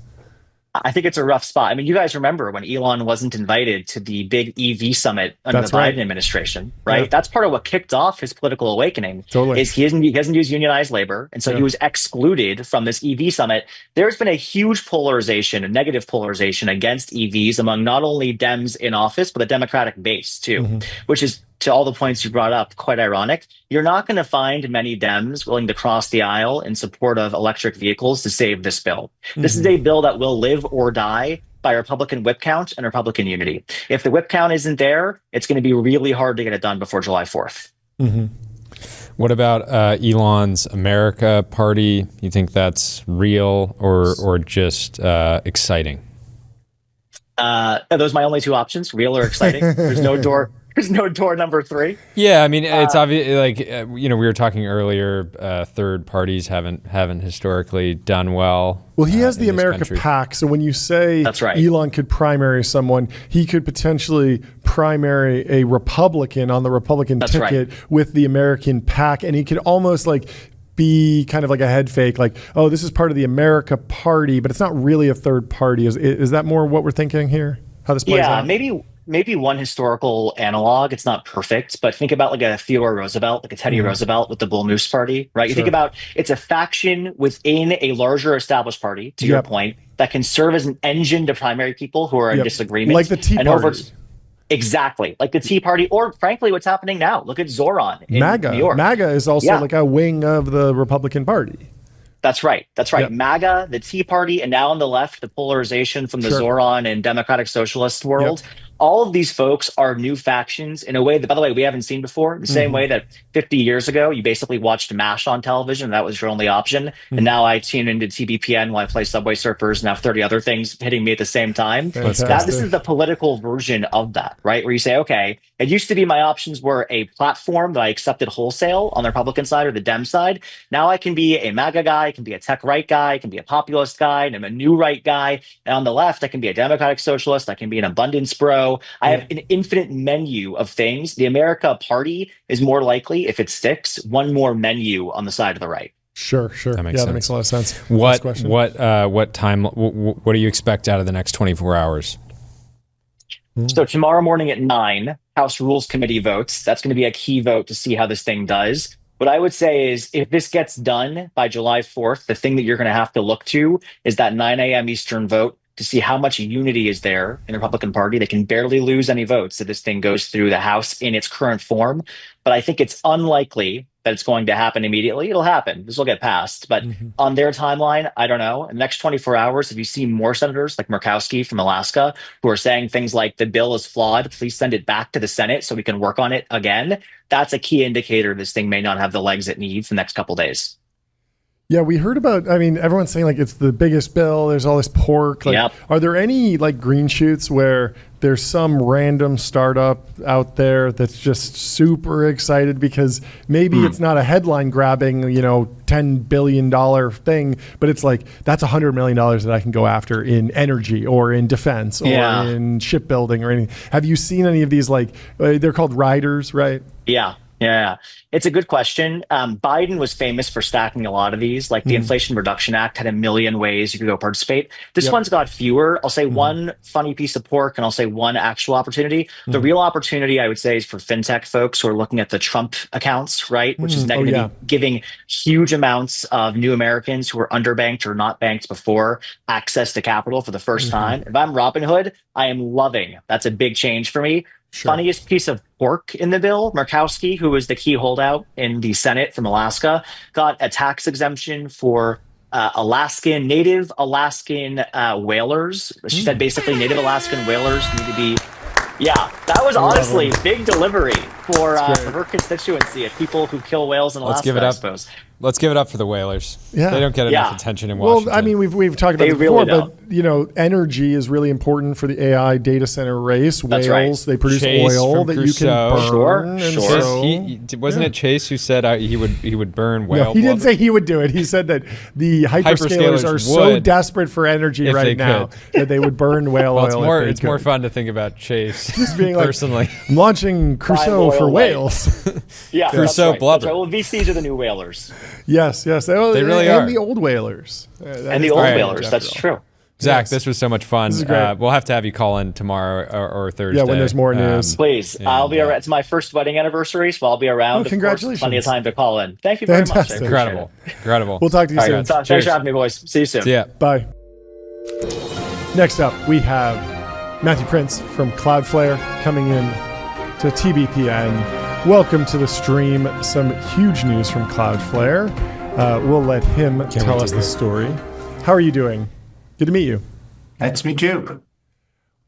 I think it's a rough spot. I mean, you guys remember when Elon wasn't invited to the big EV summit under the Biden administration, right? Yeah. That's part of what kicked off his political awakening. Totally. Is he doesn't use unionized labor. And so he was excluded from this EV summit. There's been a huge polarization, a negative polarization against EVs among not only Dems in office, but the Democratic base too, which is, to all the points you brought up, quite ironic. You're not going to find many Dems willing to cross the aisle in support of electric vehicles to save this bill. This is a bill that will live or die by Republican whip count and Republican unity. If the whip count isn't there, it's going to be really hard to get it done before July 4th. What about Elon's America Party? You think that's real or just exciting? Those are my only two options, real or exciting. There's There's no door number 3. Yeah, I mean, it's obvious. Like we were talking earlier, third parties haven't historically done well. Well, he has the America country. PAC, so when you say That's right. Elon could primary someone, he could potentially primary a Republican on the Republican That's ticket right. with the American PAC, and he could almost like be kind of like a head fake, like, oh, this is part of the America Party, but it's not really a third party. Is that more what we're thinking here? How this plays out? Maybe one historical analog. It's not perfect, but think about like a Theodore Roosevelt, like a Teddy Roosevelt with the Bull Moose Party, right? You think about it's a faction within a larger established party, to your point, that can serve as an engine to primary people who are in disagreement. Like the Tea Party. Exactly. Like the Tea Party, or frankly, what's happening now. Look at Zoran in MAGA. New York. MAGA is also like a wing of the Republican Party. That's right. Yep. MAGA, the Tea Party, and now on the left, the polarization from the Zoran and Democratic Socialist world. Yep. All of these folks are new factions in a way that, by the way, we haven't seen before. The same way that 50 years ago, you basically watched MASH on television. And that was your only option. And now I tune into TBPN while I play Subway Surfers and have 30 other things hitting me at the same time. This is the political version of that, right? Where you say, okay, it used to be my options were a platform that I accepted wholesale on the Republican side or the Dem side. Now I can be a MAGA guy, I can be a tech right guy, I can be a populist guy, and I'm a new right guy. And on the left, I can be a Democratic Socialist, I can be an abundance bro. I have an infinite menu of things. The America Party is more likely, if it sticks, one more menu on the side of the right. Sure. That makes sense. That makes a lot of sense. What do you expect out of the next 24 hours? So tomorrow morning at 9, House Rules Committee votes. That's going to be a key vote to see how this thing does. What I would say is if this gets done by July 4th, the thing that you're going to have to look to is that 9 a.m. Eastern vote to see how much unity is there in the Republican Party. They can barely lose any votes if this thing goes through the House in its current form. But I think it's unlikely that it's going to happen immediately. It'll happen. This will get passed. But on their timeline, I don't know. In the next 24 hours, if you see more senators like Murkowski from Alaska who are saying things like the bill is flawed, please send it back to the Senate so we can work on it again, that's a key indicator this thing may not have the legs it needs the next couple days. Yeah, we heard about, everyone's saying like it's the biggest bill. There's all this pork. Like, Are there any like green shoots where there's some random startup out there that's just super excited because maybe it's not a headline grabbing, $10 billion thing, but it's like, that's $100 million that I can go after in energy or in defense or in shipbuilding or anything. Have you seen any of these, like, they're called riders, right? Yeah, it's a good question. Biden was famous for stacking a lot of these. Like the Inflation Reduction Act had a million ways you could go participate. This one's got fewer. I'll say one funny piece of pork and I'll say one actual opportunity. The real opportunity I would say is for fintech folks who are looking at the Trump accounts, right? Which is negative, giving huge amounts of new Americans who are underbanked or not banked before access to capital for the first time. If I'm Robinhood, I am loving. That's a big change for me. Funniest piece of pork in the bill, Murkowski, who was the key holdout in the Senate from Alaska, got a tax exemption for native Alaskan whalers. She said basically native Alaskan whalers need to be, that was honestly big delivery for her constituency of people who kill whales in Alaska, Let's give it up. I suppose. Let's give it up for the whalers. Yeah. They don't get enough attention in Washington. Well, we've talked about it before, but energy is really important for the AI data center race. Whales, they produce oil that you can burn. Sure. Wasn't it Chase who said he would burn whale? No, he didn't say he would do it. He said that the hyperscalers are so desperate for energy right now that they would burn whale oil. It's more fun to think about Chase just being personally. I'm launching Crusoe for whales. Crusoe blubber. Well, VCs are the new whalers. Yes. They really are. And the old whalers. And the old whalers, that's true. Zach, this was so much fun. We'll have to have you call in tomorrow or Thursday. Yeah, when there's more news. Please. I'll be around. It's my first wedding anniversary, so I'll be around. Congratulations. Plenty of time to call in. Thank you very much. Incredible. We'll talk to you soon. Thanks for having me, boys. See you soon. Yeah. Bye. Next up, we have Matthew Prince from Cloudflare coming in to TBPN. Welcome to the stream. Some huge news from Cloudflare. We'll let him tell us the story. How are you doing? Good to meet you. Nice to meet you.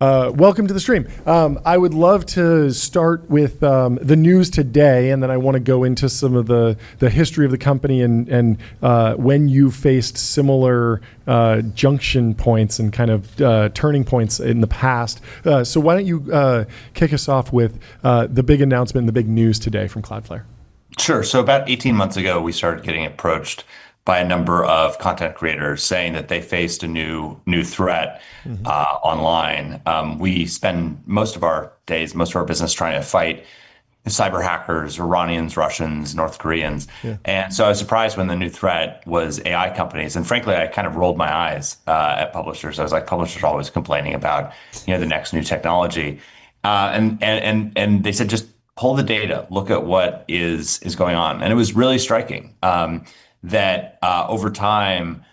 Welcome to the stream. I would love to start with the news today, and then I want to go into some of the history of the company and when you faced similar junction points and kind of turning points in the past. So why don't you kick us off with the big announcement and the big news today from Cloudflare? Sure. So about 18 months ago, we started getting approached by a number of content creators saying that they faced a new threat online. We spend most of our days, most of our business trying to fight cyber hackers, Iranians, Russians, North Koreans. Yeah. And so I was surprised when the new threat was AI companies. And frankly, I kind of rolled my eyes at publishers. I was like, publishers are always complaining about, the next new technology. And they said, just pull the data, look at what is going on. And it was really striking. That over time,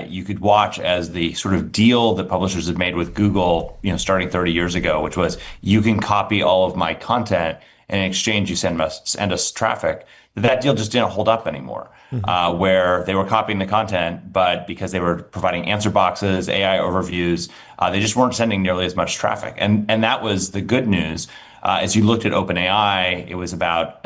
you could watch as the sort of deal that publishers had made with Google, starting 30 years ago, which was you can copy all of my content and in exchange you send us traffic. That deal just didn't hold up anymore, where they were copying the content, but because they were providing answer boxes, AI overviews, they just weren't sending nearly as much traffic. And that was the good news. As you looked at OpenAI, it was about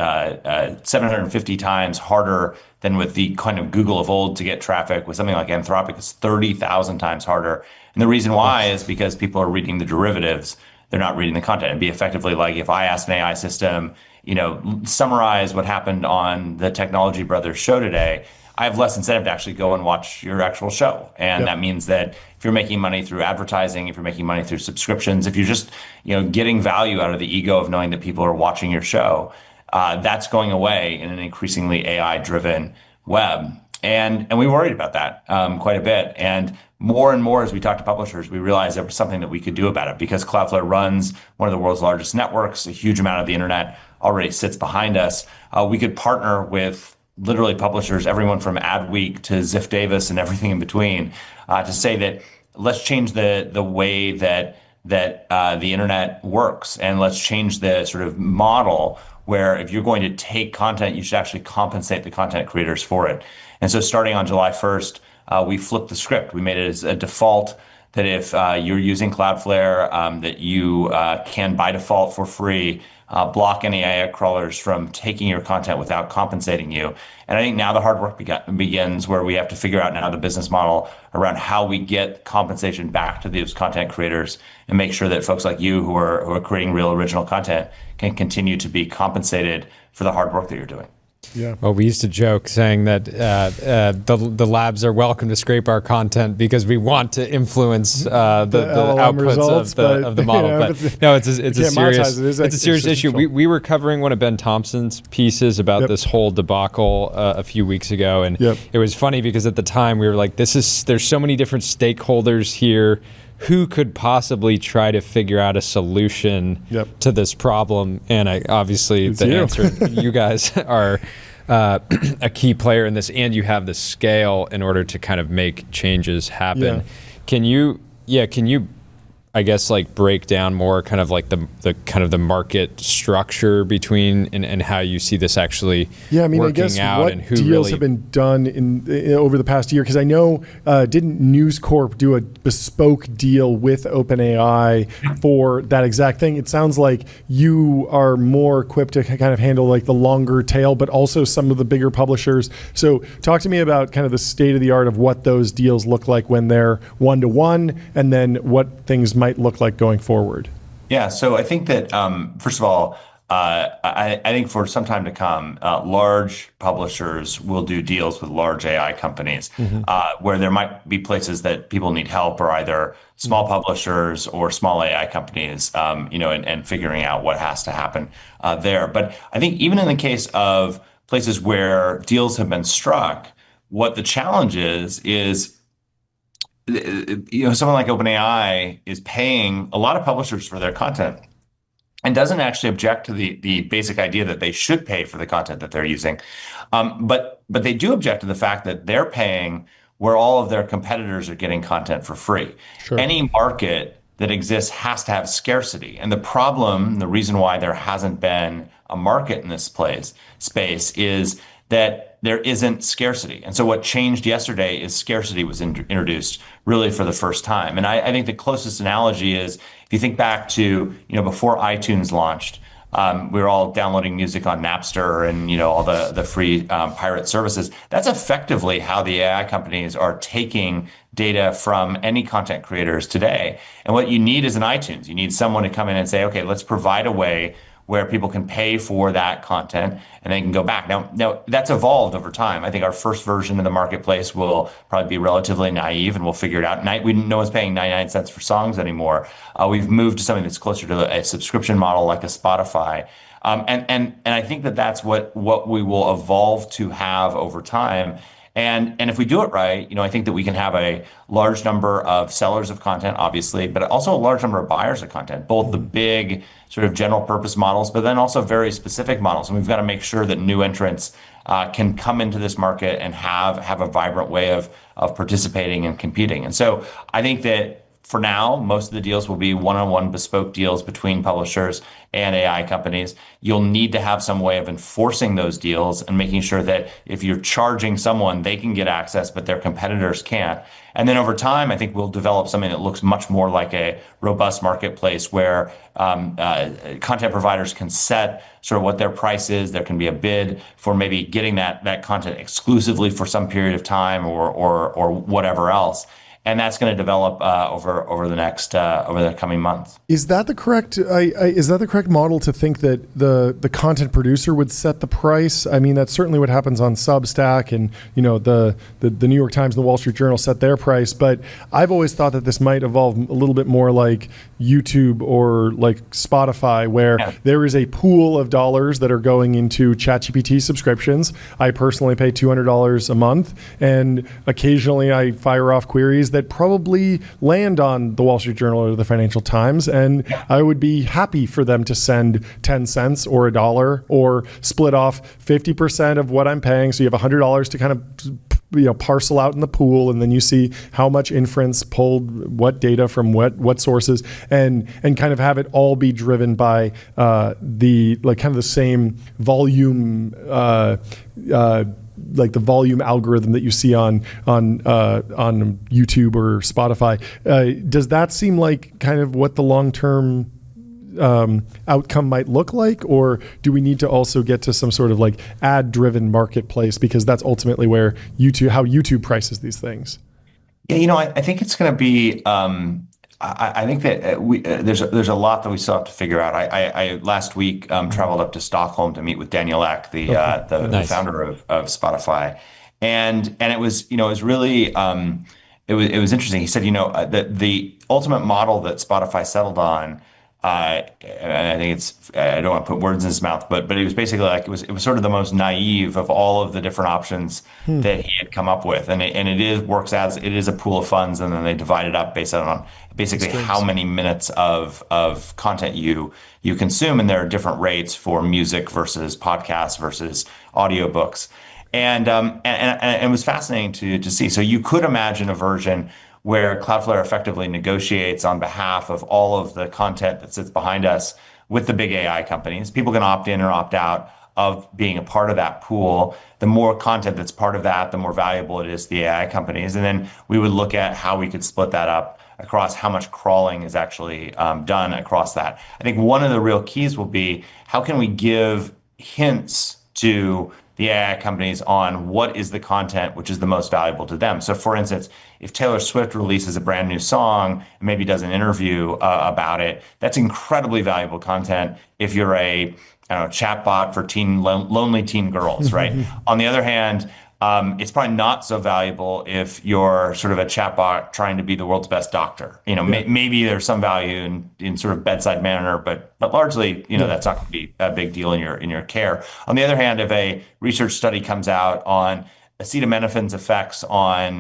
750 times harder than with the kind of Google of old to get traffic. With something like Anthropic, it's 30,000 times harder. And the reason why is because people are reading the derivatives. They're not reading the content. It'd be effectively like if I asked an AI system, summarize what happened on the Technology Brothers show today, I have less incentive to actually go and watch your actual show. And that means that if you're making money through advertising, if you're making money through subscriptions, if you're just, getting value out of the ego of knowing that people are watching your show, that's going away in an increasingly AI-driven web. And we worried about that quite a bit. And more, as we talked to publishers, we realized there was something that we could do about it because Cloudflare runs one of the world's largest networks. A huge amount of the internet already sits behind us. We could partner with literally publishers, everyone from Adweek to Ziff Davis and everything in between, to say that let's change the way that the internet works, and let's change the sort of model where if you're going to take content, you should actually compensate the content creators for it. And so starting on July 1st, we flipped the script. We made it as a default that if you're using Cloudflare, that you can by default for free block any AI crawlers from taking your content without compensating you. And I think now the hard work begins where we have to figure out now the business model around how we get compensation back to those content creators and make sure that folks like you who are creating real original content can continue to be compensated for the hard work that you're doing. Yeah. Well, we used to joke saying that the labs are welcome to scrape our content because we want to influence the outputs results, of the model. But no, it's a serious issue. We were covering one of Ben Thompson's pieces about this whole debacle a few weeks ago, and it was funny because at the time we were like, there's so many different stakeholders here. Who could possibly try to figure out a solution to this problem? And obviously the answer, you guys are a key player in this, and you have the scale in order to kind of make changes happen. Yeah. Can you, I guess, like break down more kind of like the kind of the market structure between and how you see this actually working out, what and who deals have been done over the past year? Because I know didn't News Corp do a bespoke deal with OpenAI for that exact thing? It sounds like you are more equipped to kind of handle like the longer tail, but also some of the bigger publishers. So talk to me about kind of the state of the art of what those deals look like when they're one-to-one, and then what things might look like going forward. Yeah, so I think that first of all, I think for some time to come, large publishers will do deals with large AI companies, where there might be places that people need help, or either small publishers or small AI companies, and figuring out what has to happen there. But I think even in the case of places where deals have been struck, what the challenge is someone like OpenAI is paying a lot of publishers for their content and doesn't actually object to the basic idea that they should pay for the content that they're using. But they do object to the fact that they're paying where all of their competitors are getting content for free. Sure. Any market that exists has to have scarcity. And the problem, the reason why there hasn't been a market in this space is that there isn't scarcity. And so what changed yesterday is scarcity was introduced really for the first time. And I think the closest analogy is if you think back to, before iTunes launched, we were all downloading music on Napster and, all the free pirate services. That's effectively how the AI companies are taking data from any content creators today. And what you need is an iTunes. You need someone to come in and say, okay, let's provide a way where people can pay for that content and they can go back. Now that's evolved over time. I think our first version of the marketplace will probably be relatively naive and we'll figure it out. No one's paying 99 cents for songs anymore. We've moved to something that's closer to a subscription model like a Spotify. And I think that's what we will evolve to have over time. And if we do it right, I think that we can have a large number of sellers of content, obviously, but also a large number of buyers of content, both the big sort of general purpose models, but then also very specific models. And we've got to make sure that new entrants can come into this market and have a vibrant way of participating and competing. And so I think that for now, most of the deals will be one-on-one bespoke deals between publishers and AI companies. You'll need to have some way of enforcing those deals and making sure that if you're charging someone, they can get access, but their competitors can't. And then over time, I think we'll develop something that looks much more like a robust marketplace where content providers can set sort of what their price is. There can be a bid for maybe getting that content exclusively for some period of time or whatever else. And that's going to develop over the coming months. Is that the correct model to think that the content producer would set the price? I mean, that's certainly what happens on Substack, and the New York Times and the Wall Street Journal set their price. But I've always thought that this might evolve a little bit more like YouTube or like Spotify, where there is a pool of dollars that are going into ChatGPT subscriptions. I personally pay $200 a month, and occasionally I fire off queries that probably land on the Wall Street Journal or the Financial Times, and I would be happy for them to send 10 cents or $1 or split off 50% of what I'm paying. So you have $100 to kind of parcel out in the pool, and then you see how much inference pulled what data from what sources, and kind of have it all be driven by the same volume like the volume algorithm that you see on YouTube or Spotify. Does that seem like kind of what the long-term outcome might look like, or do we need to also get to some sort of like ad-driven marketplace, because that's ultimately where how YouTube prices these things? Yeah, I think it's going to be. I think that there's a lot that we still have to figure out. I last week traveled up to Stockholm to meet with Daniel Ek, the Nice. founder of Spotify, and it was really it was interesting. He said the ultimate model that Spotify settled on. And I think I don't want to put words in his mouth, but it was basically like it was sort of the most naive of all of the different options that he had come up with, and it works as it is a pool of funds, and then they divide it up based on basically how many minutes of content you consume, and there are different rates for music versus podcasts versus audiobooks, and it was fascinating to see. So you could imagine a version where Cloudflare effectively negotiates on behalf of all of the content that sits behind us with the big AI companies. People can opt in or opt out of being a part of that pool. The more content that's part of that, the more valuable it is to the AI companies. And then we would look at how we could split that up across how much crawling is actually done across that. I think one of the real keys will be how can we give hints to the AI companies on what is the content which is the most valuable to them. So for instance, if Taylor Swift releases a brand new song and maybe does an interview about it, that's incredibly valuable content if you're a chatbot for lonely teen girls, right? On the other hand, it's probably not so valuable if you're sort of a chatbot trying to be the world's best doctor. Maybe there's some value in sort of bedside manner, but largely, that's not going to be a big deal in your care. On the other hand, if a research study comes out on acetaminophen's effects on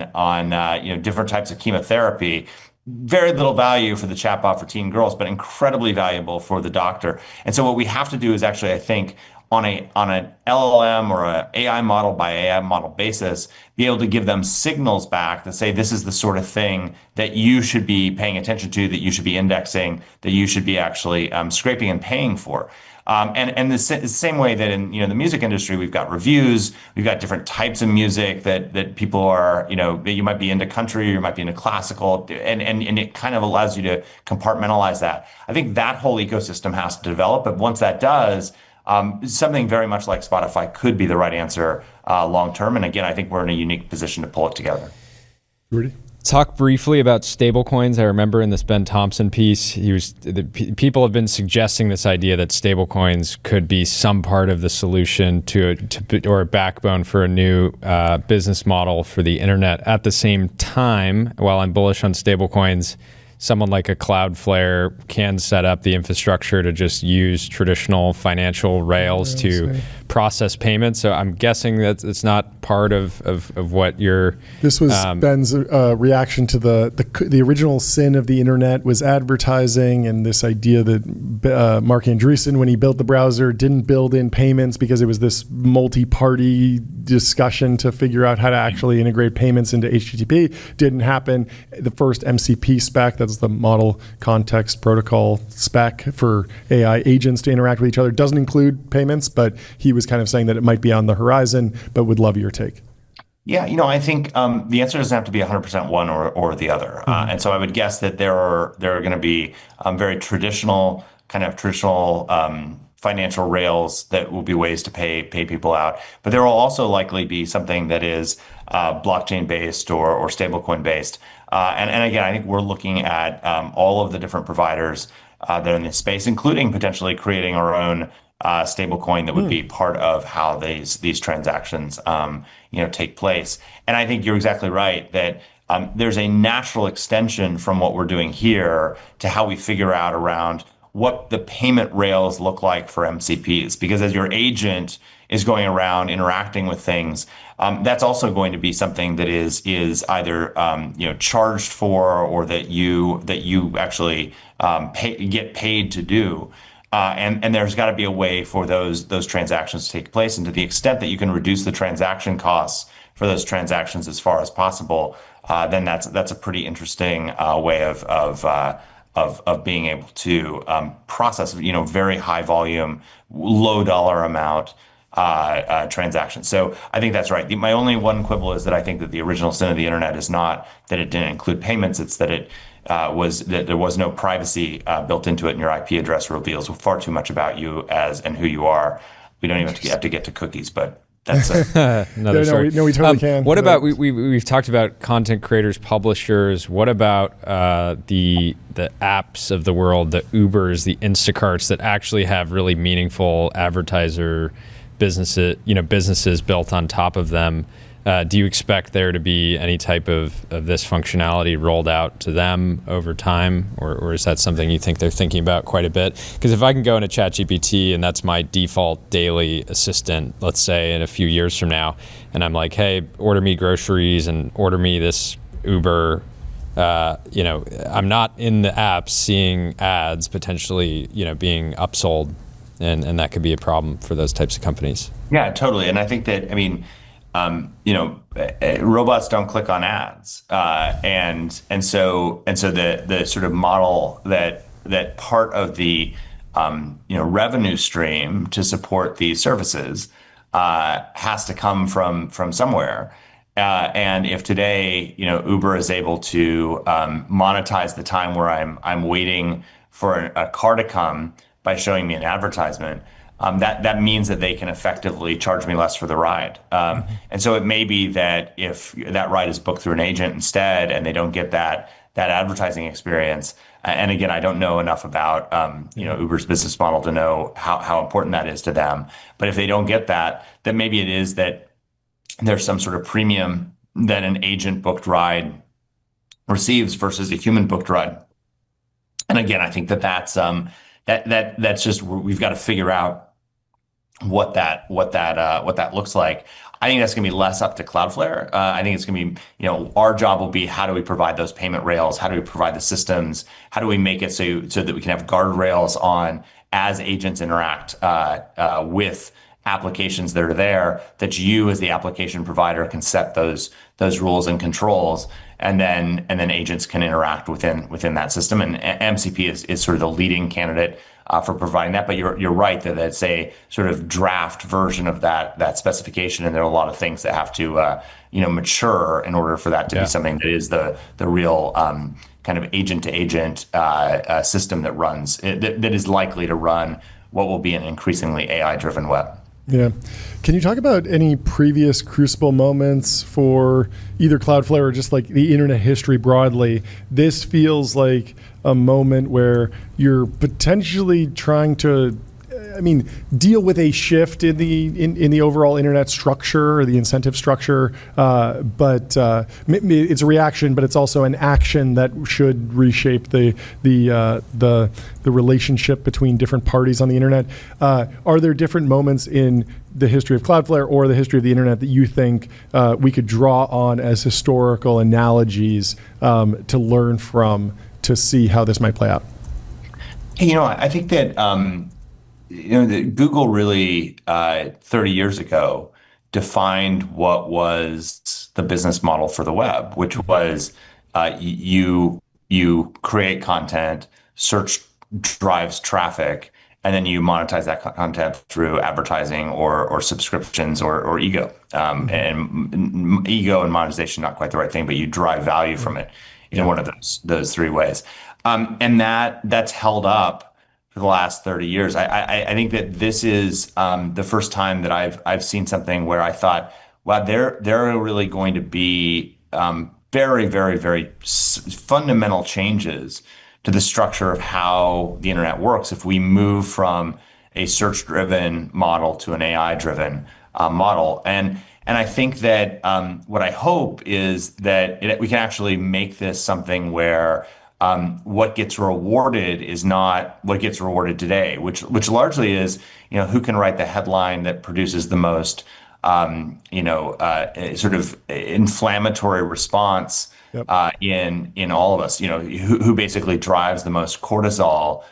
different types of chemotherapy, very little value for the chatbot for teen girls, but incredibly valuable for the doctor. And so what we have to do is actually, I think, on an LLM or a AI model by AI model basis, be able to give them signals back that say, this is the sort of thing that you should be paying attention to, that you should be indexing, that you should be actually scraping and paying for. And the same way that in the music industry, we've got reviews, we've got different types of music that people are, that you might be into country, or you might be into classical, and it kind of allows you to compartmentalize that. I think that whole ecosystem has to develop, but once that does, something very much like Spotify could be the right answer long term. And again, I think we're in a unique position to pull it together. Rudy? Talk briefly about stablecoins. I remember in this Ben Thompson piece, people have been suggesting this idea that stablecoins could be some part of the solution or a backbone for a new business model for the internet. At the same time, while I'm bullish on stablecoins, someone like a Cloudflare can set up the infrastructure to just use traditional financial rails to process payments. So I'm guessing that it's not part of what you're... This was Ben's reaction to the original sin of the internet was advertising, and this idea that Mark Andreessen, when he built the browser, didn't build in payments because it was this multi-party discussion to figure out how to actually integrate payments into HTTP. Didn't happen. The first MCP spec, that's the model context protocol spec for AI agents to interact with each other, doesn't include payments, but he was kind of saying that it might be on the horizon, but would love your take. Yeah, I think the answer doesn't have to be 100% one or the other. And so I would guess that there are going to be very traditional financial rails that will be ways to pay people out. But there will also likely be something that is blockchain based or stablecoin based. And again, I think we're looking at all of the different providers that are in this space, including potentially creating our own stablecoin that would be part of how these transactions take place. And I think you're exactly right that there's a natural extension from what we're doing here to how we figure out around what the payment rails look like for MCPs. Because as your agent is going around interacting with things, that's also going to be something that is either charged for, or that you actually get paid to do. And there's got to be a way for those transactions to take place. And to the extent that you can reduce the transaction costs for those transactions as far as possible, then that's a pretty interesting way of being able to process very high volume, low dollar amount transactions. So I think that's right. My only one quibble is that I think that the original sin of the internet is not that it didn't include payments; it's that that there was no privacy built into it, and your IP address reveals far too much about you and who you are. We don't even have to get to cookies, but that's another story. No, we totally can. What about we've talked about content creators, publishers. What about the apps of the world, the Ubers, the Instacarts that actually have really meaningful advertiser businesses built on top of them? Do you expect there to be any type of this functionality rolled out to them over time, or is that something you think they're thinking about quite a bit? Because if I can go into ChatGPT and that's my default daily assistant, let's say in a few years from now, and I'm like, hey, order me groceries and order me this Uber, I'm not in the app seeing ads potentially, being upsold, and that could be a problem for those types of companies. Yeah, totally. And I think that, robots don't click on ads, and so the sort of model that part of the revenue stream to support these services has to come from somewhere. And if today Uber is able to monetize the time where I'm waiting for a car to come by showing me an advertisement, that means that they can effectively charge me less for the ride. And so it may be that if that ride is booked through an agent instead, and they don't get that advertising experience, and again, I don't know enough about Uber's business model to know how important that is to them. But if they don't get that, then maybe it is that there's some sort of premium that an agent booked ride receives versus a human booked ride. And again, I think that's just, we've got to figure out what that looks like. I think that's going to be less up to Cloudflare. I think it's going to be, our job will be, how do we provide those payment rails? How do we provide the systems? How do we make it so that we can have guardrails on as agents interact with applications that are there, that you as the application provider can set those rules and controls, and then agents can interact within that system. And MCP is sort of the leading candidate for providing that. But you're right that it's a sort of draft version of that specification, and there are a lot of things that have to mature in order for that to be something that is the real kind of agent to agent system that runs that is likely to run what will be an increasingly AI driven web. Yeah. Can you talk about any previous crucible moments for either Cloudflare or just like the internet history broadly? This feels like a moment where you're potentially trying to, deal with a shift in the overall internet structure or the incentive structure, but it's a reaction, but it's also an action that should reshape the relationship between different parties on the internet. Are there different moments in the history of Cloudflare or the history of the internet that you think we could draw on as historical analogies to learn from to see how this might play out? I think that that Google really 30 years ago defined what was the business model for the web, which was you create content, search drives traffic, and then you monetize that content through advertising or subscriptions or ego. And ego and monetization, not quite the right thing, but you derive value from it in one of those three ways. And that's held up for the last 30 years. I think that this is the first time that I've seen something where I thought, wow, there are really going to be very, very, very fundamental changes to the structure of how the internet works if we move from a search-driven model to an AI-driven model. And I think that what I hope is that we can actually make this something where what gets rewarded is not what gets rewarded today, which largely is, who can write the headline that produces the most, sort of inflammatory response in all of us, who basically drives the most cortisol,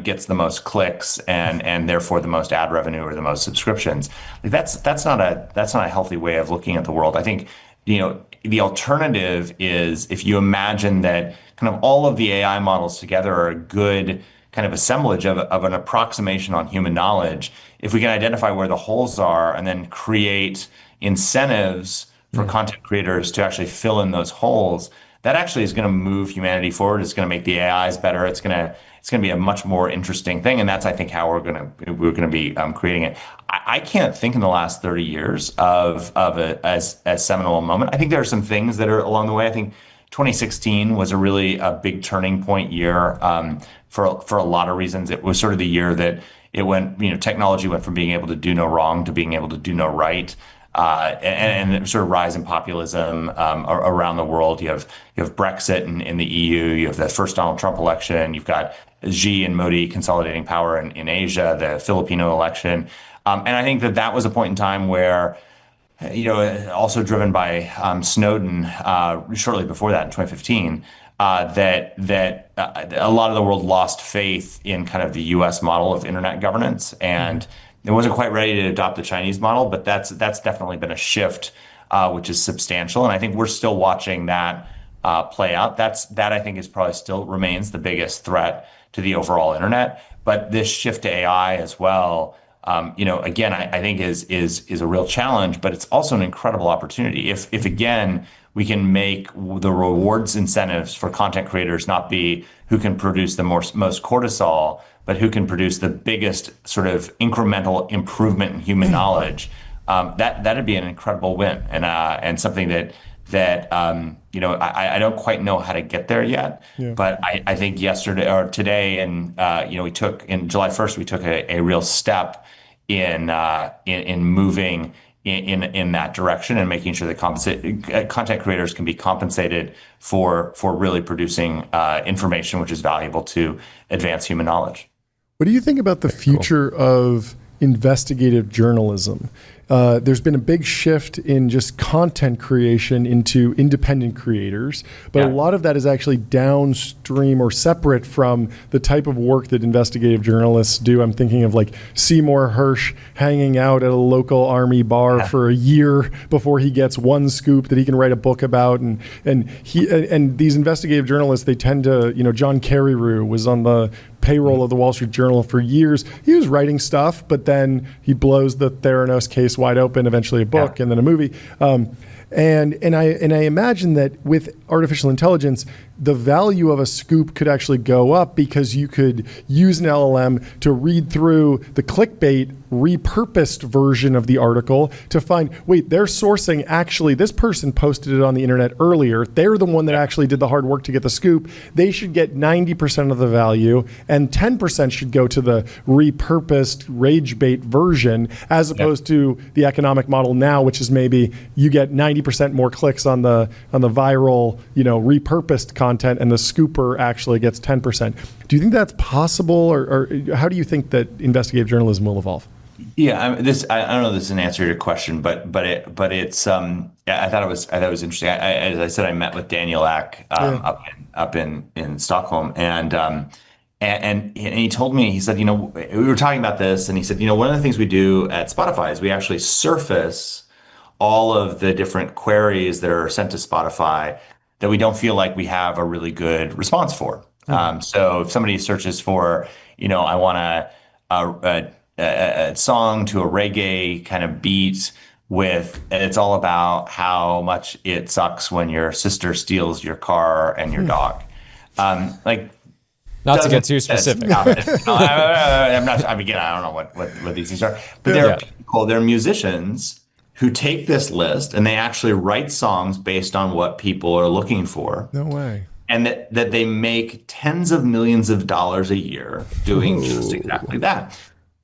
gets the most clicks and therefore the most ad revenue or the most subscriptions. Like that's not a healthy way of looking at the world. I think, the alternative is if you imagine that kind of all of the AI models together are a good kind of assemblage of an approximation on human knowledge. If we can identify where the holes are and then create incentives for content creators to actually fill in those holes, that actually is going to move humanity forward. It's going to make the AIs better. It's going to be a much more interesting thing, and that's I think how we're going to be creating it. I can't think in the last 30 years of as seminal a moment. I think there are some things that are along the way. I think 2016 was a big turning point year for a lot of reasons. It was sort of the year that it went, technology went from being able to do no wrong to being able to do no right. And sort of rise in populism around the world. You have Brexit in the EU. You have the first Donald Trump election. You've got Xi and Modi consolidating power in Asia. The Filipino election, and I think that was a point in time where, also driven by Snowden shortly before that in 2015, that a lot of the world lost faith in kind of the U.S. model of internet governance and. It wasn't quite ready to adopt the Chinese model, but that's definitely been a shift, which is substantial. And I think we're still watching that play out. That I think is probably still remains the biggest threat to the overall internet. But this shift to AI as well, again, I think is a real challenge, but it's also an incredible opportunity. If again, we can make the rewards incentives for content creators not be who can produce the most cortisol, but who can produce the biggest sort of incremental improvement in human knowledge, that'd be an incredible win and something that I don't quite know how to get there yet. Yeah. But I think yesterday or today, and we took in July 1st, we took a real step in moving in that direction and making sure that content creators can be compensated for really producing information which is valuable to advance human knowledge. What do you think about the future of investigative journalism. There's been a big shift in just content creation into independent creators, but a lot of that is actually downstream or separate from the type of work that investigative journalists do. I'm thinking of like Seymour Hersh hanging out at a local army bar for a year before he gets one scoop that he can write a book about, and these investigative journalists, they tend to, John Carreyrou was on the payroll of the Wall Street Journal for years. He was writing stuff, but then he blows the Theranos case wide open, eventually a book and then a movie. And I imagine that with artificial intelligence, the value of a scoop could actually go up because you could use an LLM to read through the clickbait repurposed version of the article to find, wait, they're sourcing, actually, this person posted it on the internet earlier. They're the one that actually did the hard work to get the scoop. They should get 90% of the value, and 10% should go to the repurposed rage bait version, as opposed to the economic model now, which is maybe you get 90% more clicks on the viral, repurposed content, and the scooper actually gets 10%. Do you think that's possible, or how do you think that investigative journalism will evolve? Yeah, I don't know if this is an answer to your question, but it's I thought it was interesting. As I said, I met with Daniel Ek up in Stockholm, and he told me, he said, we were talking about this, and he said, one of the things we do at Spotify is we actually surface all of the different queries that are sent to Spotify that we don't feel like we have a really good response for. So if somebody searches for, I want a song to a reggae kind of beat and it's all about how much it sucks when your sister steals your car and your dog. Not to get too specific. I'm not. I don't know what these things are, but there are people, there are musicians who take this list and they actually write songs based on what people are looking for. No way. And that they make tens of millions of dollars a year doing just exactly that.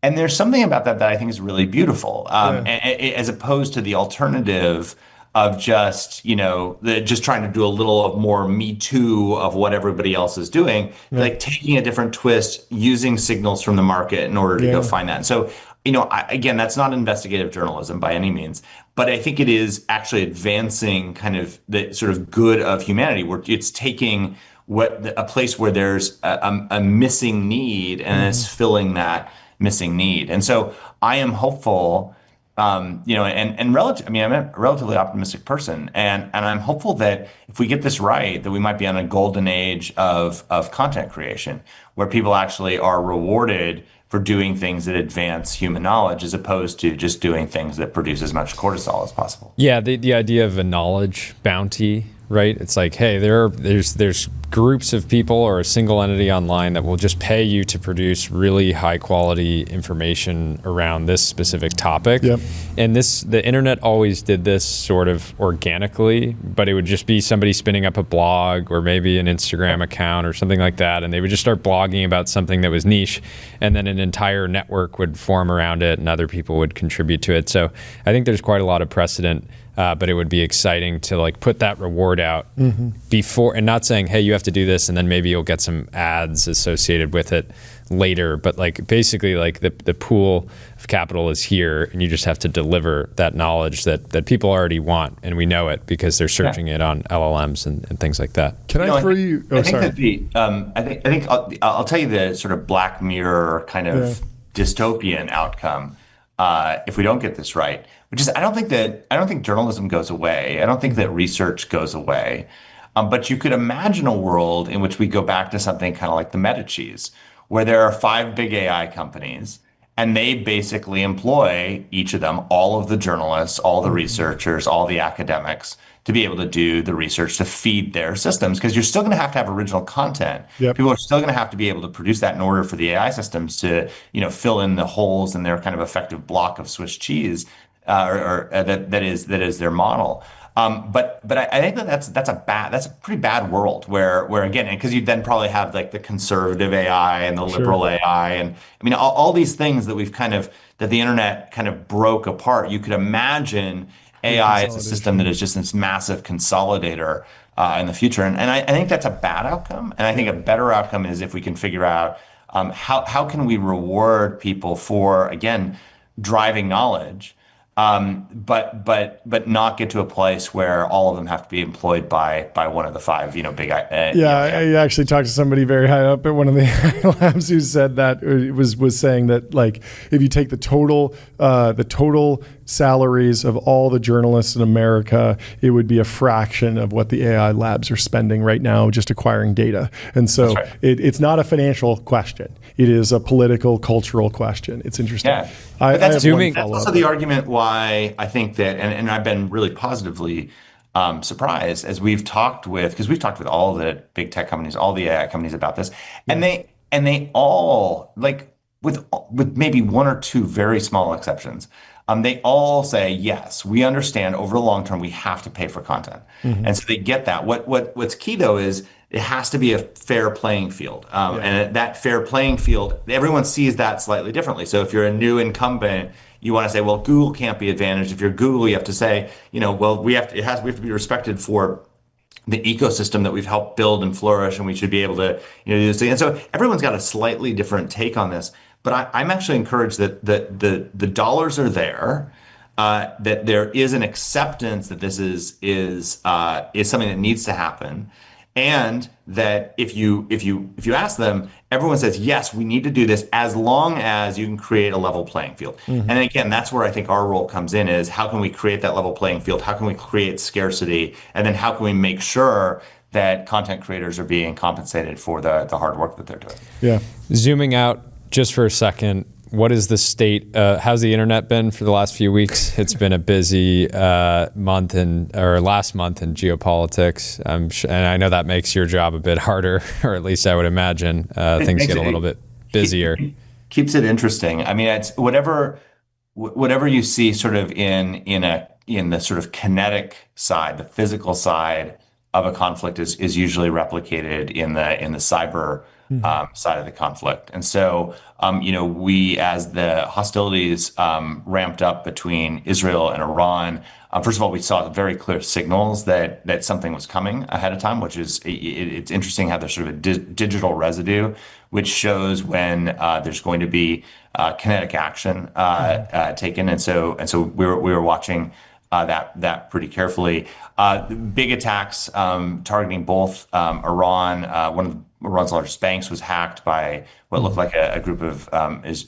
And there's something about that I think is really beautiful, as opposed to the alternative of just, just trying to do a little more Me Too of what everybody else is doing, like taking a different twist, using signals from the market in order to go find that. And so, again, that's not investigative journalism by any means, but I think it is actually advancing kind of the sort of good of humanity, where it's taking a place where there's a missing need and it's filling that missing need. And so I am hopeful, and relative. I mean, I'm a relatively optimistic person, and I'm hopeful that if we get this right, that we might be on a golden age of content creation, where people actually are rewarded for doing things that advance human knowledge, as opposed to just doing things that produce as much cortisol as possible. Yeah, the idea of a knowledge bounty, right? It's like, hey, there's groups of people or a single entity online that will just pay you to produce really high quality information around this specific topic. Yep. And the internet always did this sort of organically, but it would just be somebody spinning up a blog or maybe an Instagram account or something like that, and they would just start blogging about something that was niche, and then an entire network would form around it and other people would contribute to it. So I think there's quite a lot of precedent. But it would be exciting to put that reward out before, and not saying, hey, you have to do this and then maybe you'll get some ads associated with it later. But basically the pool of capital is here, and you just have to deliver that knowledge that people already want, and we know it because they're searching it on LLMs and things like that. Can I throw you? I think I'll tell you the sort of Black Mirror kind of dystopian outcome if we don't get this right. Which is, I don't think journalism goes away. I don't think that research goes away. But you could imagine a world in which we go back to something kind of like the Medicis, where there are 5 big AI companies, and they basically employ, each of them, all of the journalists, all the researchers, all the academics, to be able to do the research to feed their systems, because you're still going to have original content. Yep. People are still going to have to be able to produce that in order for the AI systems to, fill in the holes in their kind of effective block of Swiss cheese. That is their model. But I think that's a pretty bad world where again, because you then probably have the conservative AI and the liberal AI, and I mean all these things that that the internet kind of broke apart. You could imagine AI as a system that is just this massive consolidator in the future, and I think that's a bad outcome. And I think a better outcome is if we can figure out how can we reward people for, again, driving knowledge, but not get to a place where all of them have to be employed by one of the five, big. I actually talked to somebody very high up at one of the AI labs who said that was saying that, like, if you take the total salaries of all the journalists in America, it would be a fraction of what the AI labs are spending right now just acquiring data. And so it's not a financial question. It is a political, cultural question. It's interesting. Yeah. That's also the argument why I think that, and I've been really positively surprised as we've talked with all the big tech companies, all the AI companies about this, and they all, like, with maybe one or two very small exceptions, they all say, yes, we understand over the long term we have to pay for content. And so they get that. What's key though is it has to be a fair playing field. And that fair playing field, everyone sees that slightly differently. So if you're a new incumbent, you want to say, well, Google can't be advantaged. If you're Google, you have to say, well, we have to be respected for the ecosystem that we've helped build and flourish, and we should be able to, do this thing. And so everyone's got a slightly different take on this. But I'm actually encouraged that the dollars are there, that there is an acceptance that this is something that needs to happen, and that if you ask them, everyone says yes, we need to do this as long as you can create a level playing field. And again, that's where I think our role comes in: is how can we create that level playing field? How can we create scarcity? And then how can we make sure that content creators are being compensated for the hard work that they're doing? Yeah. Zooming out just for a second, what is the state? How's the internet been for the last few weeks? It's been a busy last month in geopolitics, and I know that makes your job a bit harder, or at least I would imagine things get a little bit busier. Keeps it interesting. I mean, it's whatever you see sort of in the sort of kinetic side, the physical side of a conflict is usually replicated in the cyber side of the conflict. And so, we, as the hostilities ramped up between Israel and Iran, first of all, we saw very clear signals that something was coming ahead of time, which is, it's interesting how there's sort of a digital residue, which shows when there's going to be kinetic action taken. And so we were watching that pretty carefully. Big attacks targeting both Iran. One of Iran's largest banks was hacked by what looked like a group of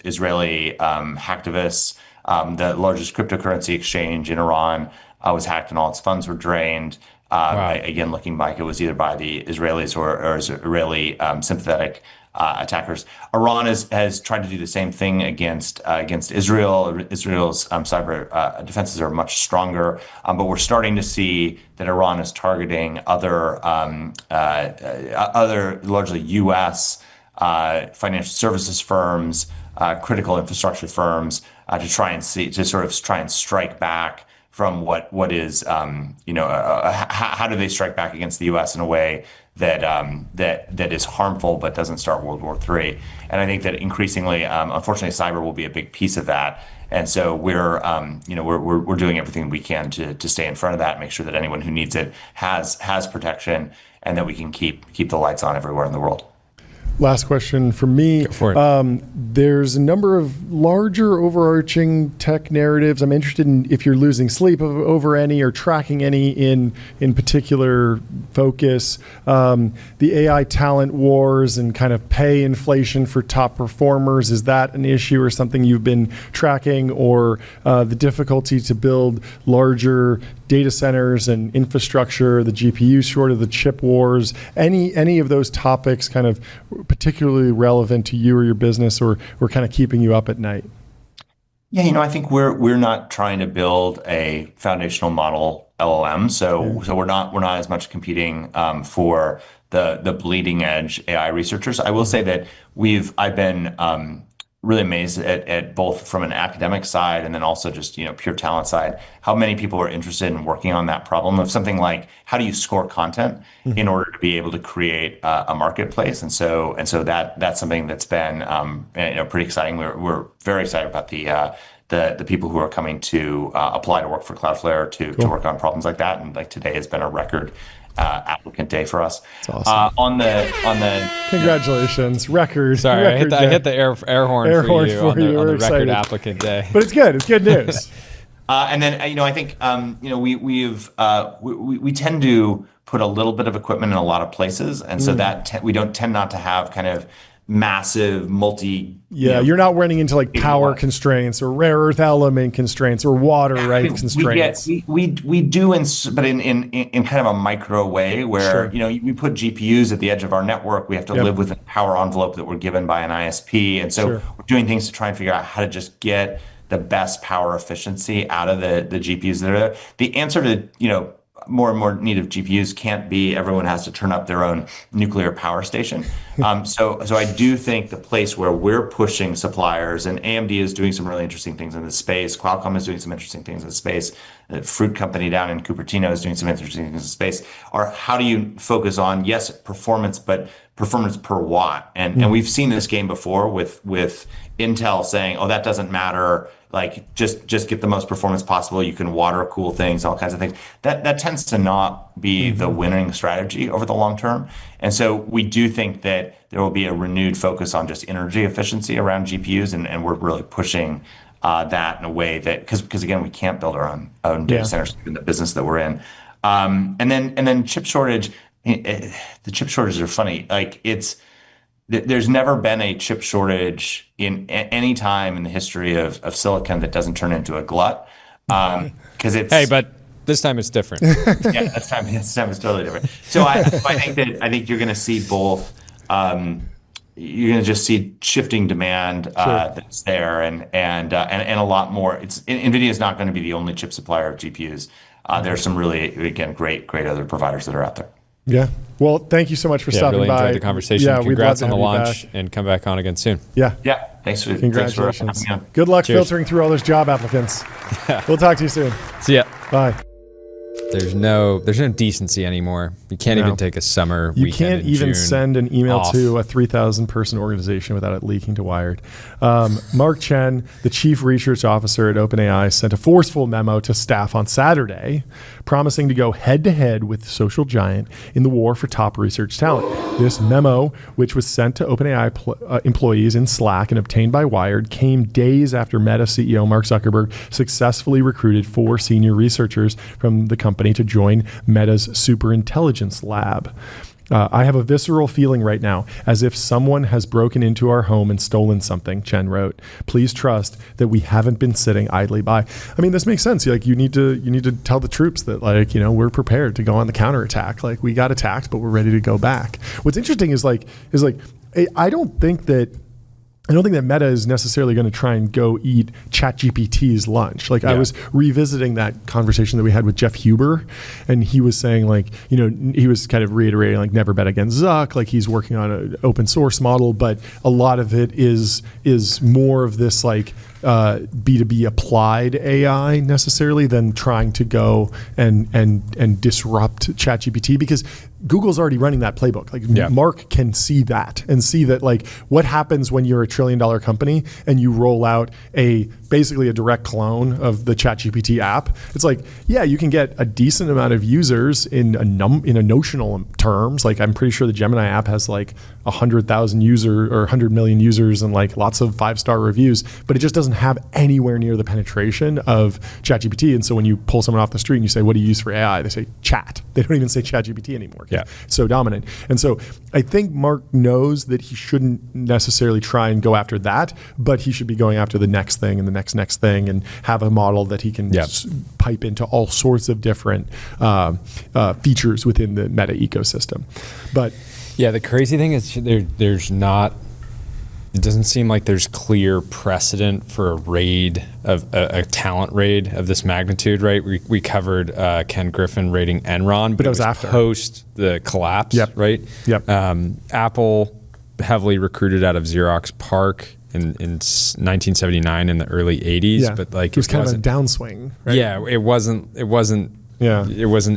Israeli hacktivists. The largest cryptocurrency exchange in Iran was hacked, and all its funds were drained. Again, looking like it was either by the Israelis or Israeli sympathetic attackers. Iran has tried to do the same thing against Israel. Israel's cyber defenses are much stronger, but we're starting to see that Iran is targeting other largely U.S. Financial services firms, critical infrastructure firms, to try and strike back from what is how do they strike back against the U.S. in a way that is harmful but doesn't start World War III. And I think that increasingly, unfortunately, cyber will be a big piece of that. And so we're doing everything we can to stay in front of that, make sure that anyone who needs it has protection, and that we can keep the lights on everywhere in the world. Last question from me. Go for it. There's a number of larger overarching tech narratives. I'm interested in if you're losing sleep over any or tracking any in particular focus. The AI talent wars and kind of pay inflation for top performers. Is that an issue or something you've been tracking, or the difficulty to build larger data centers and infrastructure, the GPU shortage, the chip wars, any of those topics kind of particularly relevant to you or your business, or kind of keeping you up at night? Yeah, I think we're not trying to build a foundational model LLM, so we're not as much competing for the bleeding edge AI researchers. I will say that I've been really amazed at both from an academic side and then also just pure talent side, how many people are interested in working on that problem of something like, how do you score content in order to be able to create a marketplace? And so that's something that's been pretty exciting. We're very excited about the the people who are coming to apply to work for Cloudflare to work on problems like that. And like today has been a record applicant day for us. That's awesome. On the congratulations, record. Sorry, record I hit the air horn for you on the record applicant day. But it's good. It's good news. And then I think we tend to put a little bit of equipment in a lot of places, and so that we don't tend not to have kind of massive you're not running into like power constraints or rare earth element constraints or water constraints. We do but in kind of a micro way where we put GPUs at the edge of our network. We have to live with a power envelope that we're given by an ISP, and so we're doing things to try and figure out how to just get the best power efficiency out of the GPUs that are there. The answer to more and more need of GPUs can't be everyone has to turn up their own nuclear power station. So I do think the place where we're pushing suppliers, and AMD is doing some really interesting things in this space, Qualcomm is doing some interesting things in this space, the fruit company down in Cupertino is doing some interesting things in this space, are how do you focus on, yes, performance, but performance per watt. And we've seen this game before with Intel saying, oh, that doesn't matter. Like just get the most performance possible. You can water cool things, all kinds of things. That tends to not be the winning strategy over the long term. And so we do think that there will be a renewed focus on just energy efficiency around GPUs, and we're really pushing that in a way that because again we can't build our own data centers in the business that we're in. And then chip shortage. The chip shortages are funny. Like there's never been a chip shortage in any time in the history of silicon that doesn't turn into a glut. Because it's but this time it's different. Yeah, this time it's totally different. So I think you're going to see both. You're going to just see shifting demand that's there, and a lot more. NVIDIA is not going to be the only chip supplier of GPUs. There are some really, again, great other providers that are out there. Yeah. Well, thank you so much for stopping really by. Enjoyed the conversation. Yeah, Congrats on the launch, and come back on again soon. Yeah. Yeah. Thanks for Congratulations. having me on. Good luck Cheers. filtering through all those job applicants. We'll talk to you soon. See ya. Bye. There's no decency anymore. You can't even take a summer weekend. You can't even June send an email off. to a 3,000 person organization without it leaking to Wired. Mark Chen, the chief research officer at OpenAI, sent a forceful memo to staff on Saturday, promising to go head to head with social giant in the war for top research talent. This memo, which was sent to OpenAI employees in Slack and obtained by Wired, came days after Meta CEO Mark Zuckerberg successfully recruited 4 senior researchers from the company to join Meta's superintelligence lab. I have a visceral feeling right now, as if someone has broken into our home and stolen something, Chen wrote. Please trust that we haven't been sitting idly by. I mean, this makes sense. Like you need to tell the troops that we're prepared to go on the counterattack. Like we got attacked, but we're ready to go back. What's interesting is I don't think that Meta is necessarily going to try and go eat ChatGPT's lunch. I was revisiting that conversation that we had with Jeff Huber, and he was saying he was kind of reiterating never bet against Zuck. He's working on an open source model, but a lot of it is more of this B2B applied AI necessarily than trying to go and disrupt ChatGPT, because Google's already running that playbook. Mark can see that and see that what happens when you're a $1 trillion company and you roll out basically a direct clone of the ChatGPT app. It's you can get a decent amount of users in a notional terms. I'm pretty sure the Gemini app has 100,000 users or 100 million users and lots of 5-star reviews, but it just doesn't have anywhere near the penetration of ChatGPT. And so when you pull someone off the street and you say, what do you use for AI? They say chat. They don't even say ChatGPT anymore. Yeah. It's so dominant. And so I think Mark knows that he shouldn't necessarily try and go after that, but he should be going after the next thing and the next thing, and have a model that he can pipe into all sorts of different features within the Meta ecosystem. But the crazy thing is there's not. It doesn't seem like there's clear precedent for a raid of a talent raid of this magnitude, right? We covered Ken Griffin raiding Enron, but it was after post the collapse, right? Yep. Apple heavily recruited out of Xerox PARC in 1979 in the early 80s, but it was kind of a downswing, right? Yeah, it wasn't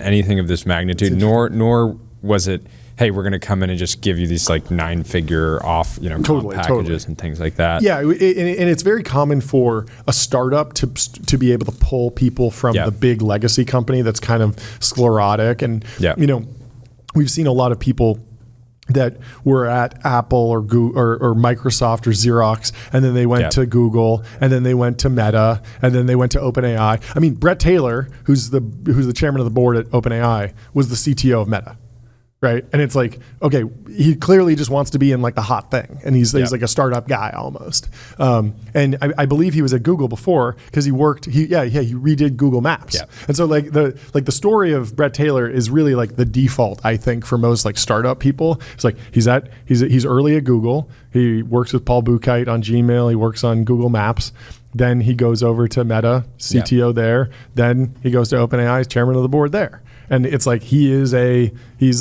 anything of this magnitude, nor was it hey, we're going to come in and just give you these like 9-figure off, comp packages and things like that. Yeah, and it's very common for a startup to be able to pull people from the big legacy company that's kind of sclerotic. And, we've seen a lot of people that were at Apple or Google or Microsoft or Xerox, and then they went to Google, and then they went to Meta, and then they went to OpenAI. I mean, Brett Taylor, who's the chairman of the board at OpenAI, was the CTO of Meta. Right. And it's like, okay, he clearly just wants to be in like the hot thing. And he's like a startup guy almost. And I believe he was at Google before because he redid Google Maps. Yeah. And so like the story of Brett Taylor is really like the default, I think, for most like startup people. It's like he's early at Google. He works with Paul Buchheit on Gmail. He works on Google Maps. Then he goes over to Meta, CTO there. Then he goes to OpenAI, chairman of the board there. And it's like he's a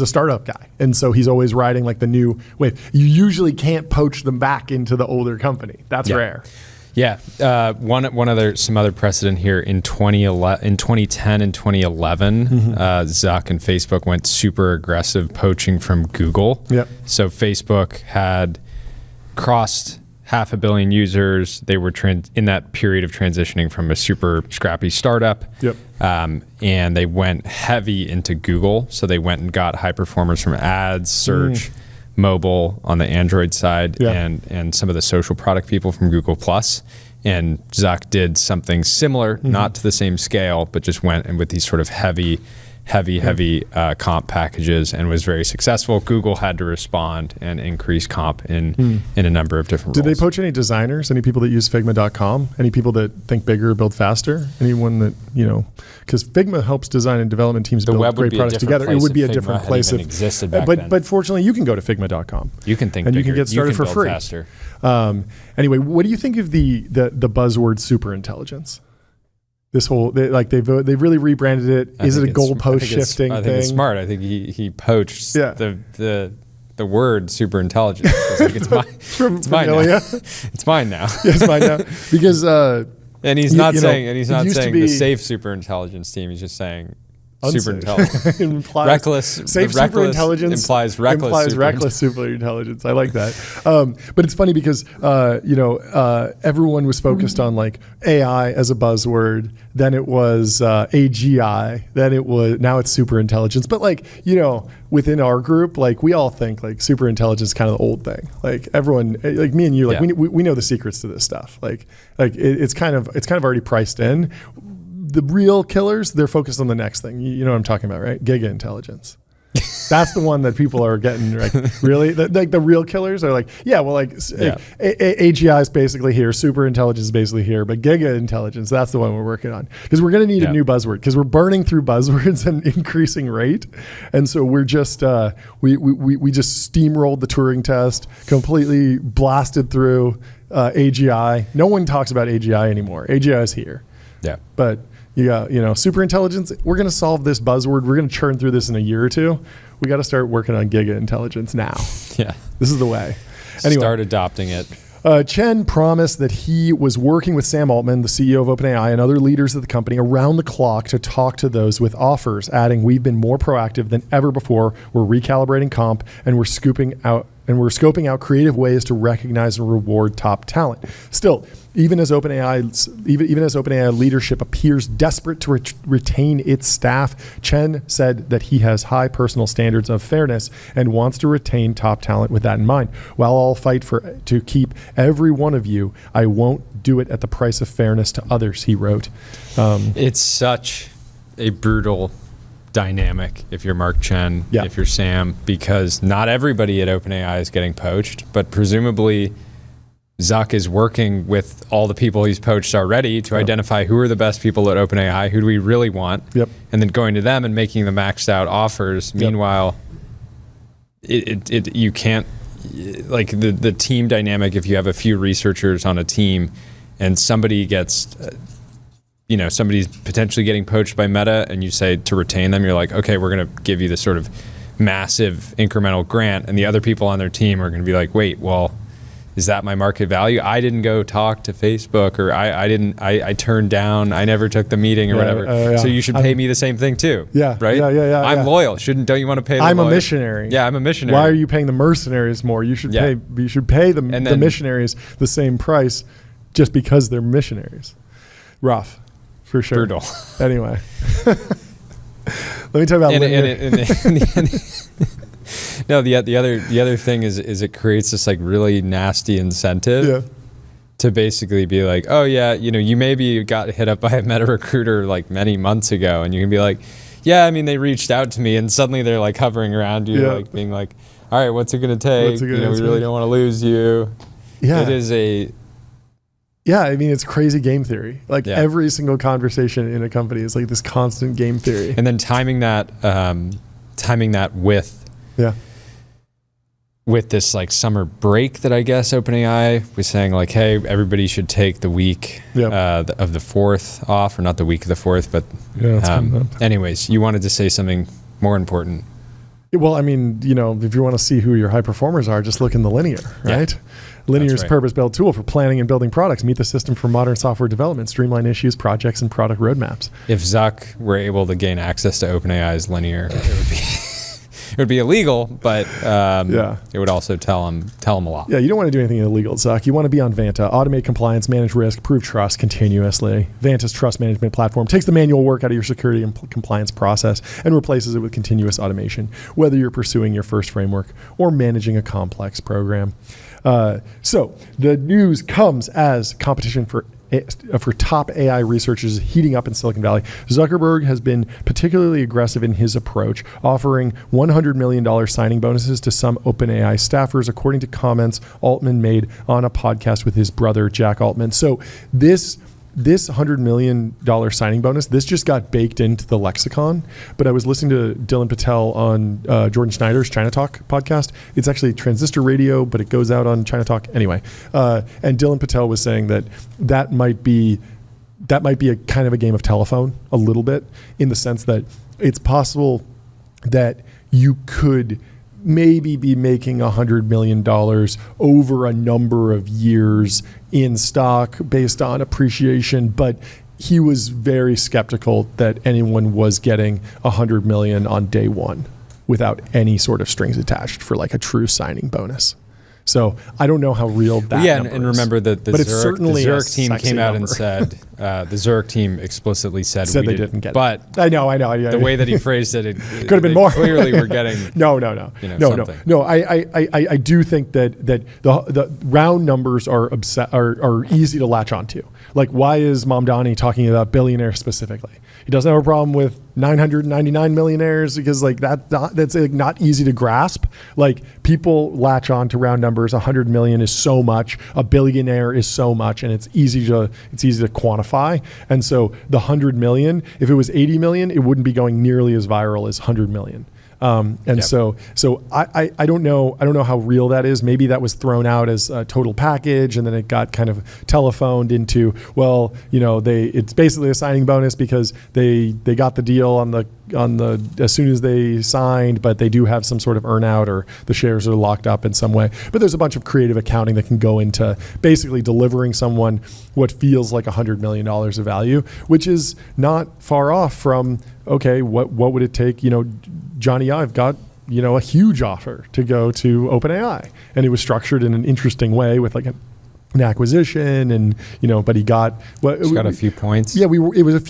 startup guy, and so he's always riding like the new wave. You usually can't poach them back into the older company. That's rare. Yeah. Some other precedent here in 2010 and 2011, Zuck and Facebook went super aggressive poaching from Google. Yep. So Facebook had crossed 500 million users. They were in that period of transitioning from a super scrappy startup. Yep. And they went heavy into Google. So they went and got high performers from ads, search, mobile on the Android side, and some of the social product people from Google+. And Zuck did something similar, not to the same scale, but just went in with these sort of heavy comp packages and was very successful. Google had to respond and increase comp in a number of different roles. Did they poach any designers? Any people that use Figma.com? Any people that think bigger, build faster? Anyone that, because Figma helps design and development teams build great products together. It would be a different place if existed back then. But fortunately, you can go to Figma.com. You can think and bigger. You can get started for free. Faster. Anyway, what do you think of the buzzword superintelligence? This whole they've really rebranded it. Is it a goalpost shifting thing? I think it's smart. I think he poached the word super intelligence. It's mine now. It's mine now. It's mine now because and he's not saying the safe super intelligence team. He's just saying super intelligence. Safe super intelligence implies reckless super intelligence. I like that. But it's funny because everyone was focused on like AI as a buzzword. Then it was AGI. Now it's super intelligence. But within our group, like we all think like super intelligence is kind of the old thing. Like everyone, like me and you, like we know the secrets to this stuff. It's kind of already priced in. The real killers, they're focused on the next thing. You know what I'm talking about, right? Giga intelligence. That's the one that people are getting, like, really? The real killers are like, AGI is basically here, super intelligence is basically here, but giga intelligence, that's the one we're working on. Because we're going to need a new buzzword, because we're burning through buzzwords at an increasing rate. And so we're just, we just steamrolled the Turing test, completely blasted through AGI. No one talks about AGI anymore. AGI is here. Yeah. But you got, super intelligence. We're going to solve this buzzword. We're going to churn through this in a year or two. We got to start working on giga intelligence now. Yeah. This is the way. Anyway, start adopting it. Chen promised that he was working with Sam Altman, the CEO of OpenAI, and other leaders of the company around the clock to talk to those with offers, adding, "We've been more proactive than ever before. We're recalibrating comp and we're scoping out creative ways to recognize and reward top talent." Still, even as OpenAI leadership appears desperate to retain its staff, Chen said that he has high personal standards of fairness and wants to retain top talent with that in mind. "While I'll fight to keep every one of you, I won't do it at the price of fairness to others," he wrote. It's such a brutal dynamic if you're Mark Chen, if you're Sam, because not everybody at OpenAI is getting poached, but presumably Zuck is working with all the people he's poached already to identify who are the best people at OpenAI, who do we really want, and then going to them and making the maxed out offers. Meanwhile, you can't, like the team dynamic, if you have a few researchers on a team and somebody gets, somebody's potentially getting poached by Meta and you say to retain them, you're like, okay, we're going to give you this sort of massive incremental grant, and the other people on their team are going to be like, wait, well, is that my market value? I didn't go talk to Facebook, or I turned down, I never took the meeting or whatever. So you should pay me the same thing too. Yeah. Right? Yeah. I'm loyal. Don't you want to pay the I'm loyal? a missionary. Yeah, I'm a missionary. Why are you paying the mercenaries more? You should pay the missionaries the same price just because they're missionaries. Rough. For sure. Brutal. Anyway. Let me talk about No, the other thing is it creates this like really nasty incentive to basically be like, oh yeah, you maybe got hit up by a meta recruiter like many months ago, and you can be like, yeah, I mean they reached out to me, and suddenly they're like hovering around you, like being like, all right, what's it gonna take? We really don't want to lose you. Yeah, it is a. Yeah, I mean, it's crazy game theory. Like every single conversation in a company is like this constant game theory. And then timing that with this like summer break that I guess OpenAI was saying like, hey, everybody should take the week of the 4th off, or not the week of the 4th, but anyways, you wanted to say something more important. Well, I mean, if you want to see who your high performers are, just look in the Linear, right? Yeah. Linear's purpose-built tool for planning and building products, meet the system for modern software development, streamline issues, projects, and product roadmaps. If Zuck were able to gain access to OpenAI's Linear, it would be illegal, but it would also tell him a lot. Yeah, you don't want to do anything illegal, Zuck. You want to be on Vanta, automate compliance, manage risk, prove trust continuously. Vanta's trust management platform takes the manual work out of your security and compliance process and replaces it with continuous automation, whether you're pursuing your first framework or managing a complex program. So the news comes as competition for top AI researchers heating up in Silicon Valley. Zuckerberg has been particularly aggressive in his approach, offering $100 million signing bonuses to some OpenAI staffers, according to comments Altman made on a podcast with his brother, Jack Altman. So this $100 million signing bonus, this just got baked into the lexicon. But I was listening to Dylan Patel on Jordan Schneider's China Talk podcast. It's actually Transistor Radio, but it goes out on China Talk anyway. And Dylan Patel was saying that might be a kind of a game of telephone a little bit, in the sense that it's possible that you could maybe be making $100 million over a number of years in stock based on appreciation, but he was very skeptical that anyone was getting $100 million on day one without any sort of strings attached for like a true signing bonus. So I don't know how real that number and remember that the Zurich team came out and said, the Zurich team explicitly said we they didn't get it. But I know. The way that he phrased it, could have been more. Clearly we're getting No. something. No. I do think that the round numbers are easy to latch onto. Like, why is Mamdani talking about billionaires specifically? He doesn't have a problem with 999 millionaires, because like that's like not easy to grasp. Like, people latch on to round numbers. 100 million is so much. A billionaire is so much, and it's easy to quantify. And so the 100 million, if it was 80 million, it wouldn't be going nearly as viral as 100 million. So I don't know how real that is. Maybe that was thrown out as a total package, and then it got kind of telephoned into, well, it's basically a signing bonus because they got the deal on the as soon as they signed, but they do have some sort of earn out, or the shares are locked up in some way. But there's a bunch of creative accounting that can go into basically delivering someone what feels like $100 million of value, which is not far off from, okay, what would it take? Johnny Ive got a huge offer to go to OpenAI, and it was structured in an interesting way with like an acquisition, and but he got a few points. Yeah, it was a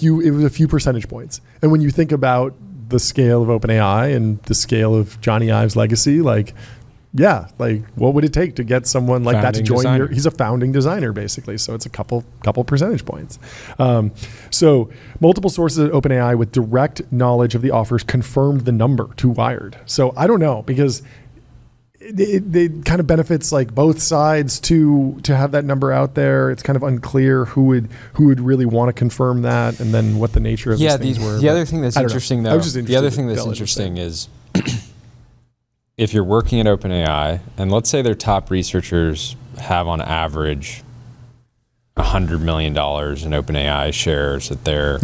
few percentage points. And when you think about the scale of OpenAI and the scale of Johnny Ive's legacy, what would it take to get someone like that to join he's a founding designer basically, so it's a couple percentage points. So multiple sources at OpenAI with direct knowledge of the offers confirmed the number to Wired. So I don't know, because it kind of benefits like both sides to have that number out there. It's kind of unclear who would really want to confirm that, and then what the nature of these things were. The other thing that's interesting though, is if you're working at OpenAI, and let's say their top researchers have on average $100 million in OpenAI shares that they're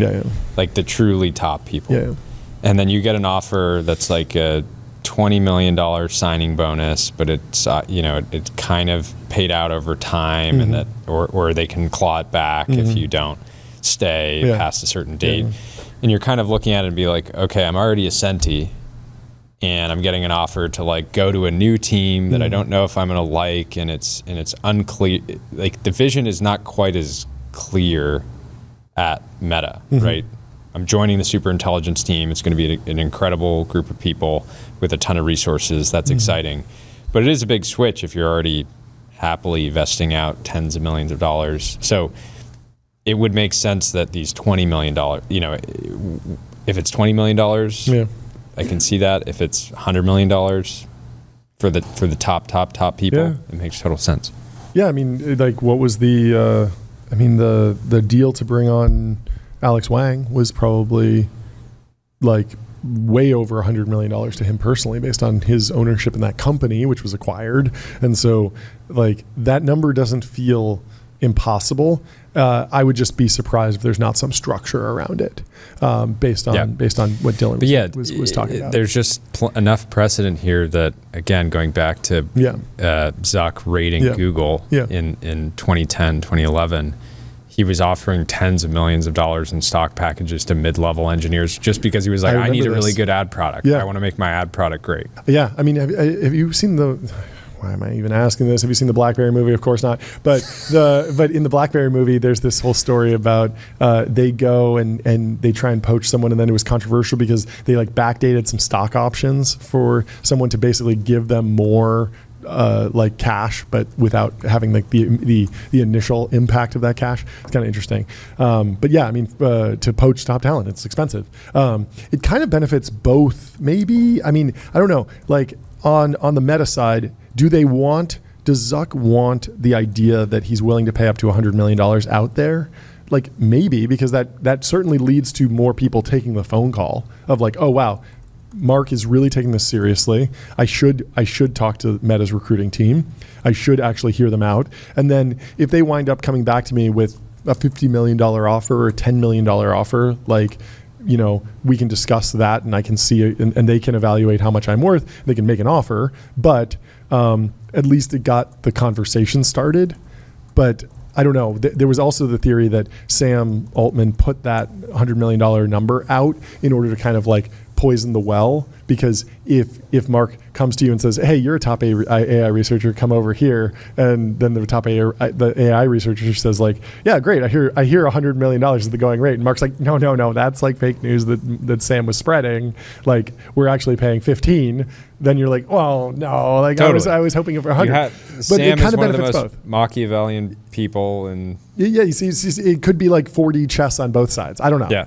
like the truly top people. Yeah. And then you get an offer that's like a $20 million signing bonus, but it's it's kind of paid out over time, and that or they can claw it back if you don't stay past a certain date. And you're kind of looking at it and be like, okay, I'm already a Centi, and I'm getting an offer to like go to a new team that I don't know if I'm gonna like, and it's unclear. Like the vision is not quite as clear at Meta, right? I'm joining the super intelligence team. It's going to be an incredible group of people with a ton of resources. That's exciting. But it is a big switch if you're already happily vesting out tens of millions of dollars. So it would make sense that these $20 million, if it's $20 million, I can see that. If it's $100 million for the top people, it makes total sense. Yeah, I mean, like what was the deal to bring on Alex Wang was probably like way over $100 million to him personally based on his ownership in that company, which was acquired. And so like that number doesn't feel impossible. I would just be surprised if there's not some structure around it based on what Dylan was talking about. There's just enough precedent here that, again, going back to Zuck raiding Google in 2010, 2011, he was offering tens of millions of dollars in stock packages to mid-level engineers just because he was like, I need a really good ad product. I want to make my ad product great. Yeah. I mean, have you seen why am I even asking this? Have you seen the BlackBerry movie? Of course not. But in the BlackBerry movie, there's this whole story about they go and they try and poach someone, and then it was controversial because they like backdated some stock options for someone to basically give them more like cash, but without having like the initial impact of that cash. It's kind of interesting. But yeah, I mean, to poach top talent, it's expensive. It kind of benefits both. Maybe, I mean, I don't know. Like on the Meta side, does Zuck want the idea that he's willing to pay up to $100 million out there? Like maybe, because that certainly leads to more people taking the phone call of like, oh wow, Mark is really taking this seriously. I should talk to Meta's recruiting team. I should actually hear them out. And then if they wind up coming back to me with a $50 million offer or a $10 million offer, like, you know, we can discuss that and I can see it and they can evaluate how much I'm worth. They can make an offer, but at least it got the conversation started. But I don't know. There was also the theory that Sam Altman put that $100 million number out in order to kind of like poison the well, because if Mark comes to you and says, hey, you're a top AI researcher, come over here, and then the AI researcher says like, yeah, great, I hear $100 million is the going rate, and Mark's like, no, that's like fake news that Sam was spreading, like we're actually paying 15, then you're like, well, no, like totally. I was hoping for 100. But Sam it kind is of one of the benefits most both. Machiavellian people, and you see, it could be like 4D chess on both sides. I don't know. Yeah.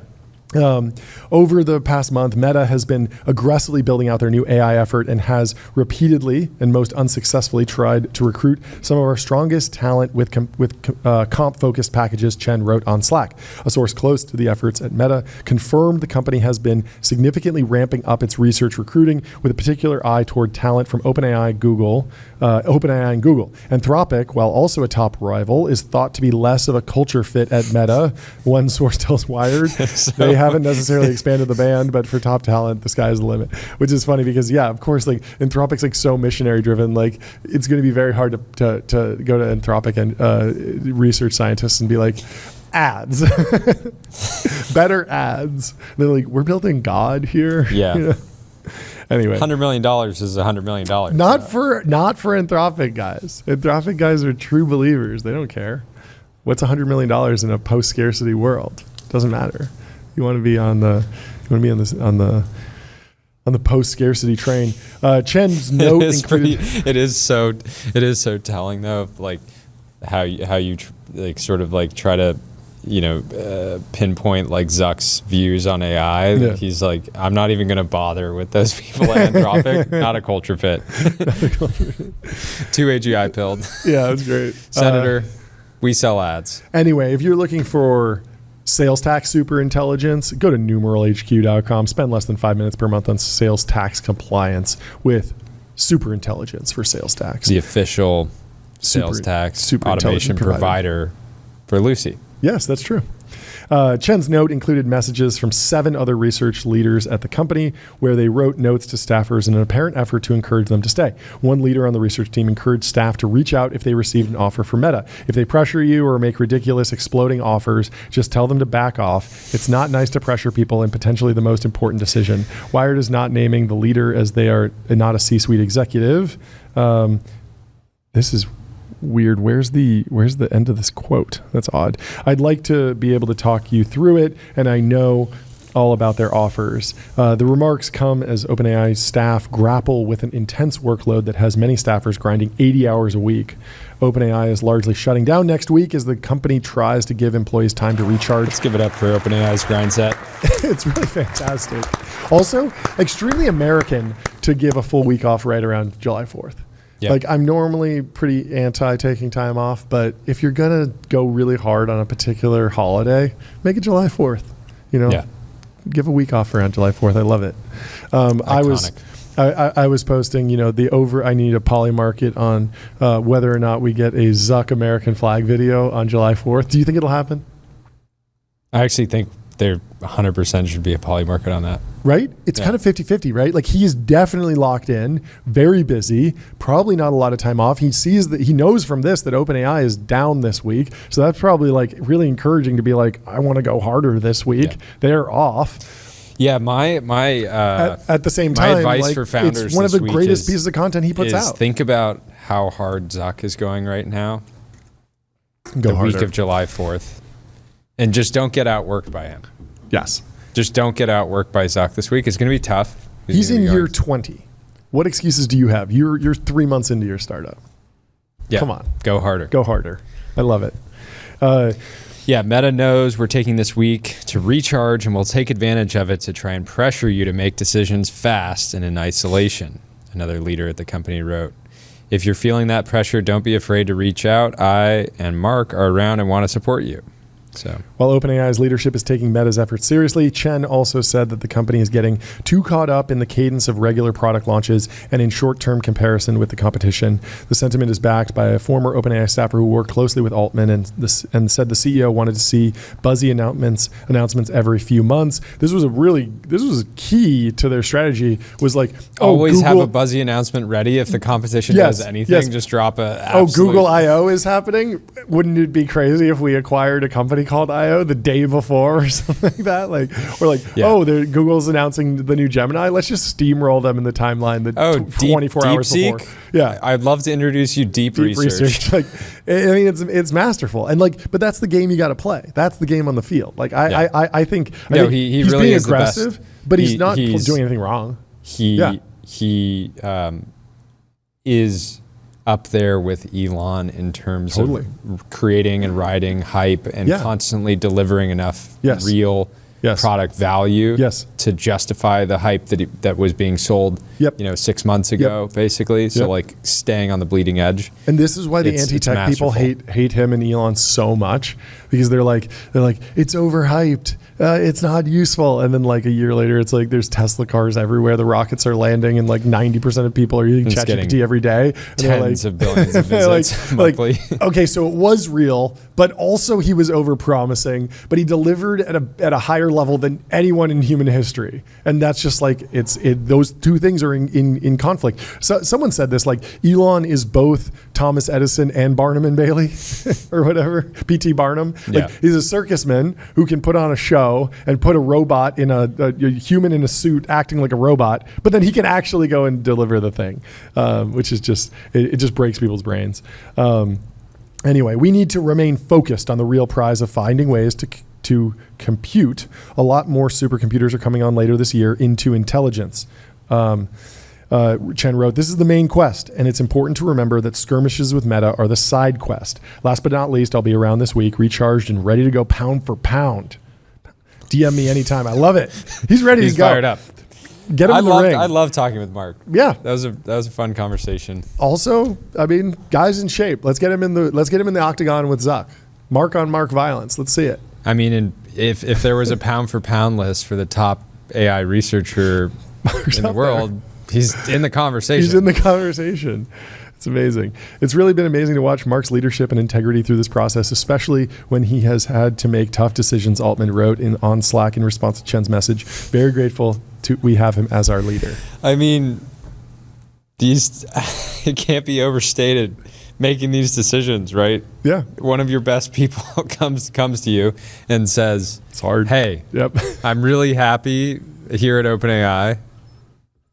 Over the past month, Meta has been aggressively building out their new AI effort and has repeatedly and most unsuccessfully tried to recruit some of our strongest talent with comp-focused packages, Chen wrote on Slack. A source close to the efforts at Meta confirmed the company has been significantly ramping up its research recruiting with a particular eye toward talent from OpenAI and Google. Anthropic, while also a top rival, is thought to be less of a culture fit at Meta. One source tells Wired. They haven't necessarily expanded the band, but for top talent, the sky is the limit. Which is funny because, yeah, of course, like Anthropic's like so missionary driven. Like it's going to be very hard to go to Anthropic and research scientists and be like, ads, better ads. And they're like, we're building God here. Yeah. You know? Anyway, $100 million is $100 million. Not for Anthropic guys. Anthropic guys are true believers. They don't care. What's $100 million in a post-scarcity world? Doesn't matter. You want to be on the post-scarcity train. Chen's note included. It is so telling though, of like how you like sort of like try to pinpoint like Zuck's views on AI. Yeah. He's like, I'm not even going to bother with those people at Anthropic. Not a culture fit. Too AGI pilled. Yeah, that's great. Senator, we sell ads. Anyway, if you're looking for sales tax super intelligence, go to numeralhq.com. Spend less than 5 minutes per month on sales tax compliance with super intelligence for sales tax. The official sales tax automation provider for Lucy. Yes, that's true. Chen's note included messages from 7 other research leaders at the company where they wrote notes to staffers in an apparent effort to encourage them to stay. One leader on the research team encouraged staff to reach out if they received an offer from Meta. If they pressure you or make ridiculous, exploding offers, just tell them to back off. It's not nice to pressure people in potentially the most important decision. Wired is not naming the leader as they are not a C-suite executive. This is weird. Where's the end of this quote? That's odd. I'd like to be able to talk you through it, and I know all about their offers. The remarks come as OpenAI staff grapple with an intense workload that has many staffers grinding 80 hours a week. OpenAI is largely shutting down next week as the company tries to give employees time to recharge. Let's give it up for OpenAI's grind set. It's really fantastic. Also, extremely American to give a full week off right around July 4th. Yep. Like, I'm normally pretty anti taking time off, but if you're going to go really hard on a particular holiday, make it July 4th. You know, give a week off around July 4th. I love it. I was posting, you know, I need a poly market on whether or not we get a Zuck American flag video on July 4th. Do you think it'll happen? I actually think there 100% should be a poly market on that. Right? It's kind of 50-50, right? Like, he is definitely locked in, very busy, probably not a lot of time off. He sees that, he knows from this that OpenAI is down this week. So that's probably like really encouraging to be like, I want to go harder this week. Yeah. They're off. Yeah, my at the same time, advice like, for founders, it's one of the greatest pieces of content he puts out. Think about how hard Zuck is going right now. Go harder. Week of July 4th. And just don't get outworked by him. Yes. Just don't get outworked by Zuck this week. It's going to be tough. He's in year 20. What excuses do you have? You're 3 months into your startup. Yeah. Come on. Go harder. Go harder. I love it. Meta knows we're taking this week to recharge, and we'll take advantage of it to try and pressure you to make decisions fast and in isolation. Another leader at the company wrote, if you're feeling that pressure, don't be afraid to reach out. I and Mark are around and want to support you. So, while OpenAI's leadership is taking Meta's efforts seriously, Chen also said that the company is getting too caught up in the cadence of regular product launches and in short-term comparison with the competition. The sentiment is backed by a former OpenAI staffer who worked closely with Altman and said the CEO wanted to see buzzy announcements every few months. This was key to their strategy. Was like, always Google, have a buzzy announcement ready if the competition does anything. Yes. Just drop a. Google I/O is happening. Wouldn't it be crazy if we acquired a company called I/O the day before or something like that? Google's announcing the new Gemini. Let's just steamroll them in the timeline 24 hours before. Yeah, I'd love to introduce you deep research. Like, I mean, it's masterful, and but that's the game you got to play. That's the game on the field. Like, I think he he's really being is aggressive, but he's not doing anything wrong. He is up there with Elon in terms of creating and riding hype and constantly delivering enough real product value to justify the hype that was being sold 6 months ago, basically. So like staying on the bleeding edge. And this is why the anti-tech people hate him and Elon so much, because they're like it's overhyped. It's not useful. And then like a year later, it's like there's Tesla cars everywhere. The rockets are landing and like 90% of people are using ChatGPT every day. And tens of billions of visits monthly. Okay, so it was real, but also he was over-promising, but he delivered at a higher level than anyone in human history. And that's just like, those two things are in conflict. So someone said this, like, Elon is both Thomas Edison and Barnum and Bailey or whatever, P.T. Barnum. Like, he's a circusman who can put on a show and put a robot in a human in a suit acting like a robot, but then he can actually go and deliver the thing, which is just, it just breaks people's brains. Anyway, we need to remain focused on the real prize of finding ways to compute. A lot more supercomputers are coming on later this year into intelligence. Chen wrote, this is the main quest, and it's important to remember that skirmishes with Meta are the side quest. Last but not least, I'll be around this week, recharged and ready to go pound for pound. DM me anytime. I love it. He's ready to go. He's fired up. Get him in the ring. I love talking with Mark. Yeah, that was a fun conversation. Also, I mean, guys in shape. Let's get him in the octagon with Zuck. Mark on Mark violence. Let's see it. I mean, if there was a pound for pound list for the top AI researcher in the world, he's in the conversation. He's in the conversation. It's amazing. It's really been amazing to watch Mark's leadership and integrity through this process, especially when he has had to make tough decisions, Altman wrote on Slack in response to Chen's message. Very grateful we have him as our leader. I mean, it can't be overstated, making these decisions, right? Yeah. One of your best people comes to you and says, it's hard. Hey, yep. I'm really happy here at OpenAI.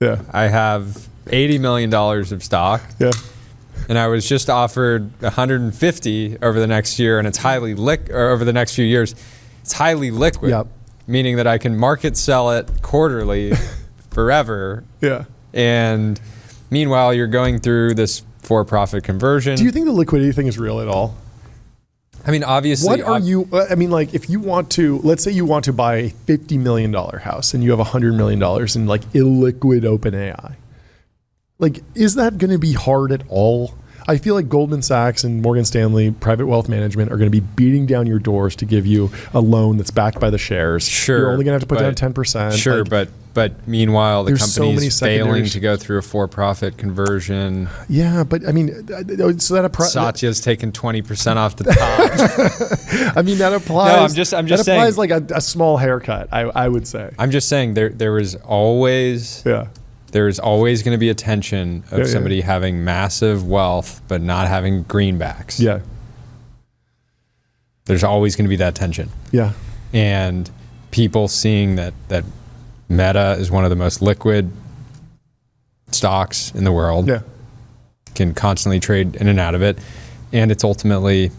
Yeah. I have $80 million of stock. Yeah. And I was just offered 150 over the next year, and it's highly or over the next few years. It's highly liquid, yep. Meaning that I can market sell it quarterly forever. Yeah. And meanwhile, you're going through this for-profit conversion. Do you think the liquidity thing is real at all? I mean, obviously. What are you? I mean, like, if you want to, let's say you want to buy a $50 million house and you have $100 million in like illiquid OpenAI. Like, is that going to be hard at all? I feel like Goldman Sachs and Morgan Stanley Private Wealth Management are going to be beating down your doors to give you a loan that's backed by the shares. Sure. You're only going to have to put down 10%. Sure, like, but meanwhile, the company's failing secondaries. to go through a for-profit conversion. Yeah, but I mean, so that Satya's taken 20% off the top. I mean, that applies. No, I'm just that saying. applies like a small haircut. I would say. I'm just saying there is always. Yeah. There's always going to be a tension of somebody having massive wealth but not having greenbacks. Yeah. There's always going to be that tension. Yeah. And people seeing that Meta is one of the most liquid stocks in the world. Yeah. Can constantly trade in and out of it. And it's ultimately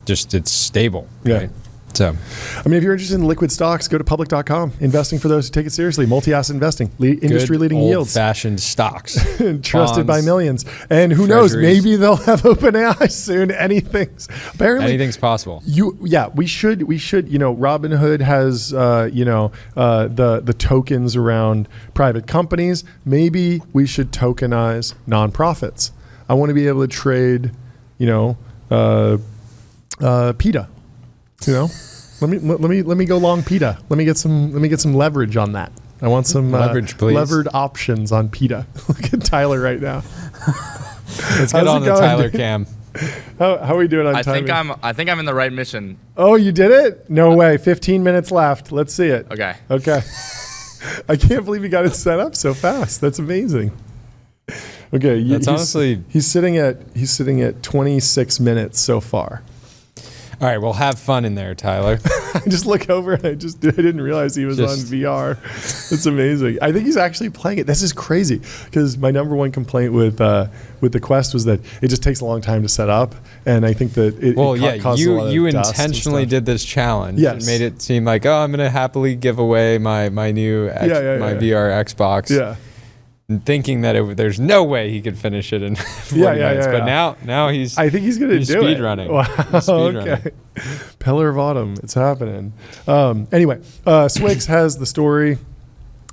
it's stable. Yeah. Right? So, I mean, if you're interested in liquid stocks, go to public.com. Investing for those who take it seriously. Multi-asset investing. Industry-leading yields. Old-fashioned stocks. Trusted bonds, by millions. And who knows, maybe they'll have OpenAI soon. Anything's possible. We should, Robinhood has, the tokens around private companies. Maybe we should tokenize nonprofits. I want to be able to trade, PETA. Let me go long PETA. Let me get some leverage on that. I want some leverage, please. Levered options on PETA. Look at Tyler right now. Let's get on the Tyler cam. How are we doing on timing? I think I'm in the right mission. Oh, you did it? No way. 15 minutes left. Let's see it. Okay. I can't believe you got it set up so fast. That's amazing. Okay, he's sitting at 26 minutes so far. All right, well, have fun in there, Tyler. I just look over and I didn't realize he was on VR. It's amazing. I think he's actually playing it. This is crazy because my number one complaint with the Quest was that it just takes a long time to set up, and I think that it causes a lot of you dust intentionally and did this challenge. Yes. And made it seem like, I'm going to happily give away my new VR Xbox. Yeah. Thinking that there's no way he could finish it in 40 minutes. But now he's... I think he's going to do speed it. running. Wow, okay. Pillar of Autumn. It's happening. Anyway, Swix has the story.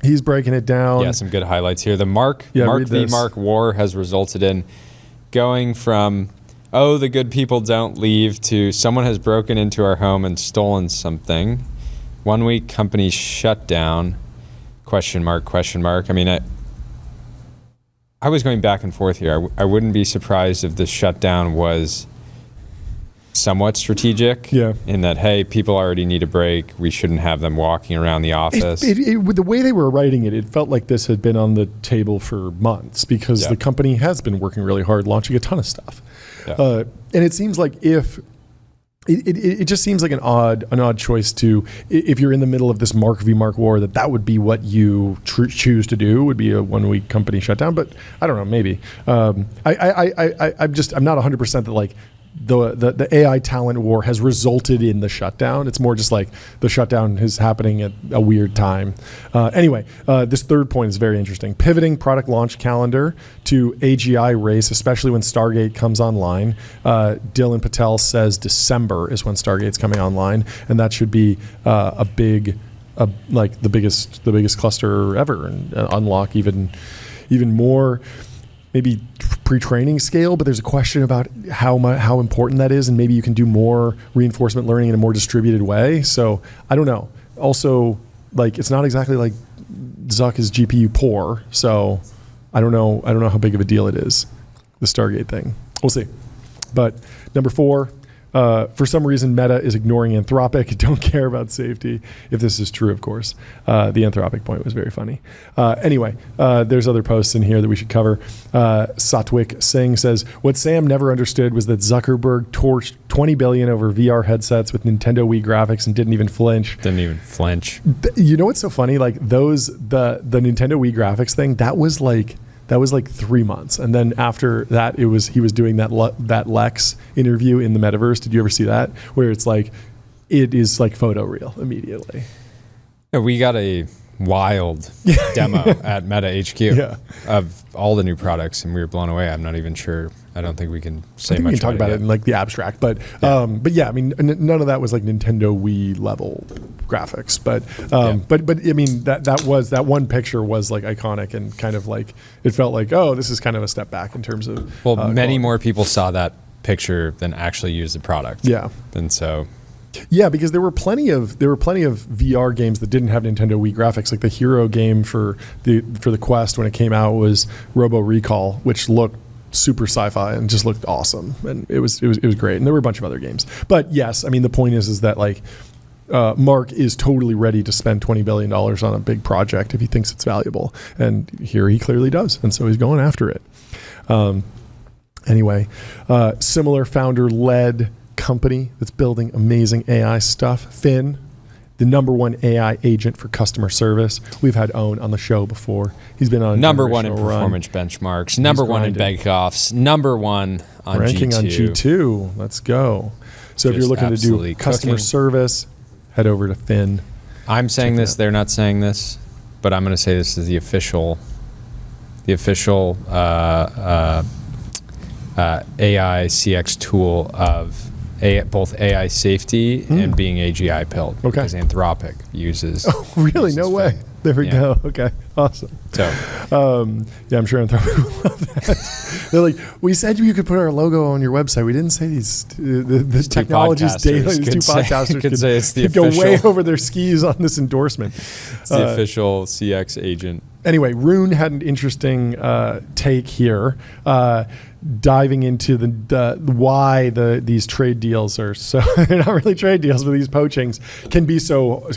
He's breaking it down. Yeah, some good highlights here. The Mark v. Mark war has resulted in going from, the good people don't leave, to someone has broken into our home and stolen something. 1 week company shut down. Question mark. I mean, I was going back and forth here. I wouldn't be surprised if this shutdown was somewhat strategic. Yeah. In that, hey, people already need a break. We shouldn't have them walking around the office. With the way they were writing it, it felt like this had been on the table for months because the company has been working really hard, launching a ton of stuff. Yeah. And it seems like it just seems like an odd choice to, if you're in the middle of this Mark v. Mark war, that would be what you choose to do, would be a 1 week company shutdown. But I don't know, maybe. I'm not 100% that like the AI talent war has resulted in the shutdown. It's more just like the shutdown is happening at a weird time. Anyway, this third point is very interesting. Pivoting product launch calendar to AGI race, especially when Stargate comes online. Dylan Patel says December is when Stargate's coming online, and that should be the biggest cluster ever, and unlock even more. Maybe pre-training scale, but there's a question about how important that is, and maybe you can do more reinforcement learning in a more distributed way. So I don't know. Also, like, it's not exactly like Zuck is GPU poor, so I don't know how big of a deal it is. the Stargate thing. We'll see. But number 4, for some reason, Meta is ignoring Anthropic. Don't care about safety. If this is true, of course. The Anthropic point was very funny. Anyway, there's other posts in here that we should cover. Satwik Singh says, what Sam never understood was that Zuckerberg torched $20 billion over VR headsets with Nintendo Wii graphics and didn't even flinch. You know what's so funny? Like the Nintendo Wii graphics thing, that was like 3 months, and then after that, he was doing that Lex interview in the metaverse. Did you ever see that? Where it's like, it is like photoreal immediately. Yeah, we got a wild demo at Meta HQ of all the new products, and we were blown away. I'm not even sure. I don't think we can say much. We can talk about it in like the abstract, but yeah, I mean, none of that was like Nintendo Wii level graphics, but I mean that one picture was like iconic and kind of like it felt like, oh, this is kind of a step back in terms of. Well, many more people saw that picture than actually used the product. Yeah, and so. Yeah, because there were plenty of VR games that didn't have Nintendo Wii graphics. Like the hero game for the Quest when it came out was Robo Recall, which looked super sci-fi and just looked awesome, and it was great. And there were a bunch of other games. But yes, I mean the point is that like Mark is totally ready to spend $20 billion on a big project if he thinks it's valuable, and here he clearly does, and so he's going after it. Anyway, similar founder-led company that's building amazing AI stuff. Finn, the #1 AI agent for customer service. We've had Owen on the show before. He's been on #1 in performance benchmarks, #1 in bake-offs, #1 on ranking G2. on G2. Let's go. So if you're looking to do customer service, head over to Finn. I'm saying this. They're not saying this, but I'm going to say this is the official AI CX tool of both AI safety and being AGI pilled. Okay. Because Anthropic uses. Oh, really? No way. Finn. There we go. Okay. Awesome. So, yeah, I'm sure Anthropic will love that. They're like, we said you could put our logo on your website. We didn't say the technology's daily. These 2 podcasters could say it's the go official, way over their skis on this endorsement. It's the official CX agent. Anyway, Rune had an interesting take here, diving into the why these trade deals are so they're not really trade deals, but these poachings can be so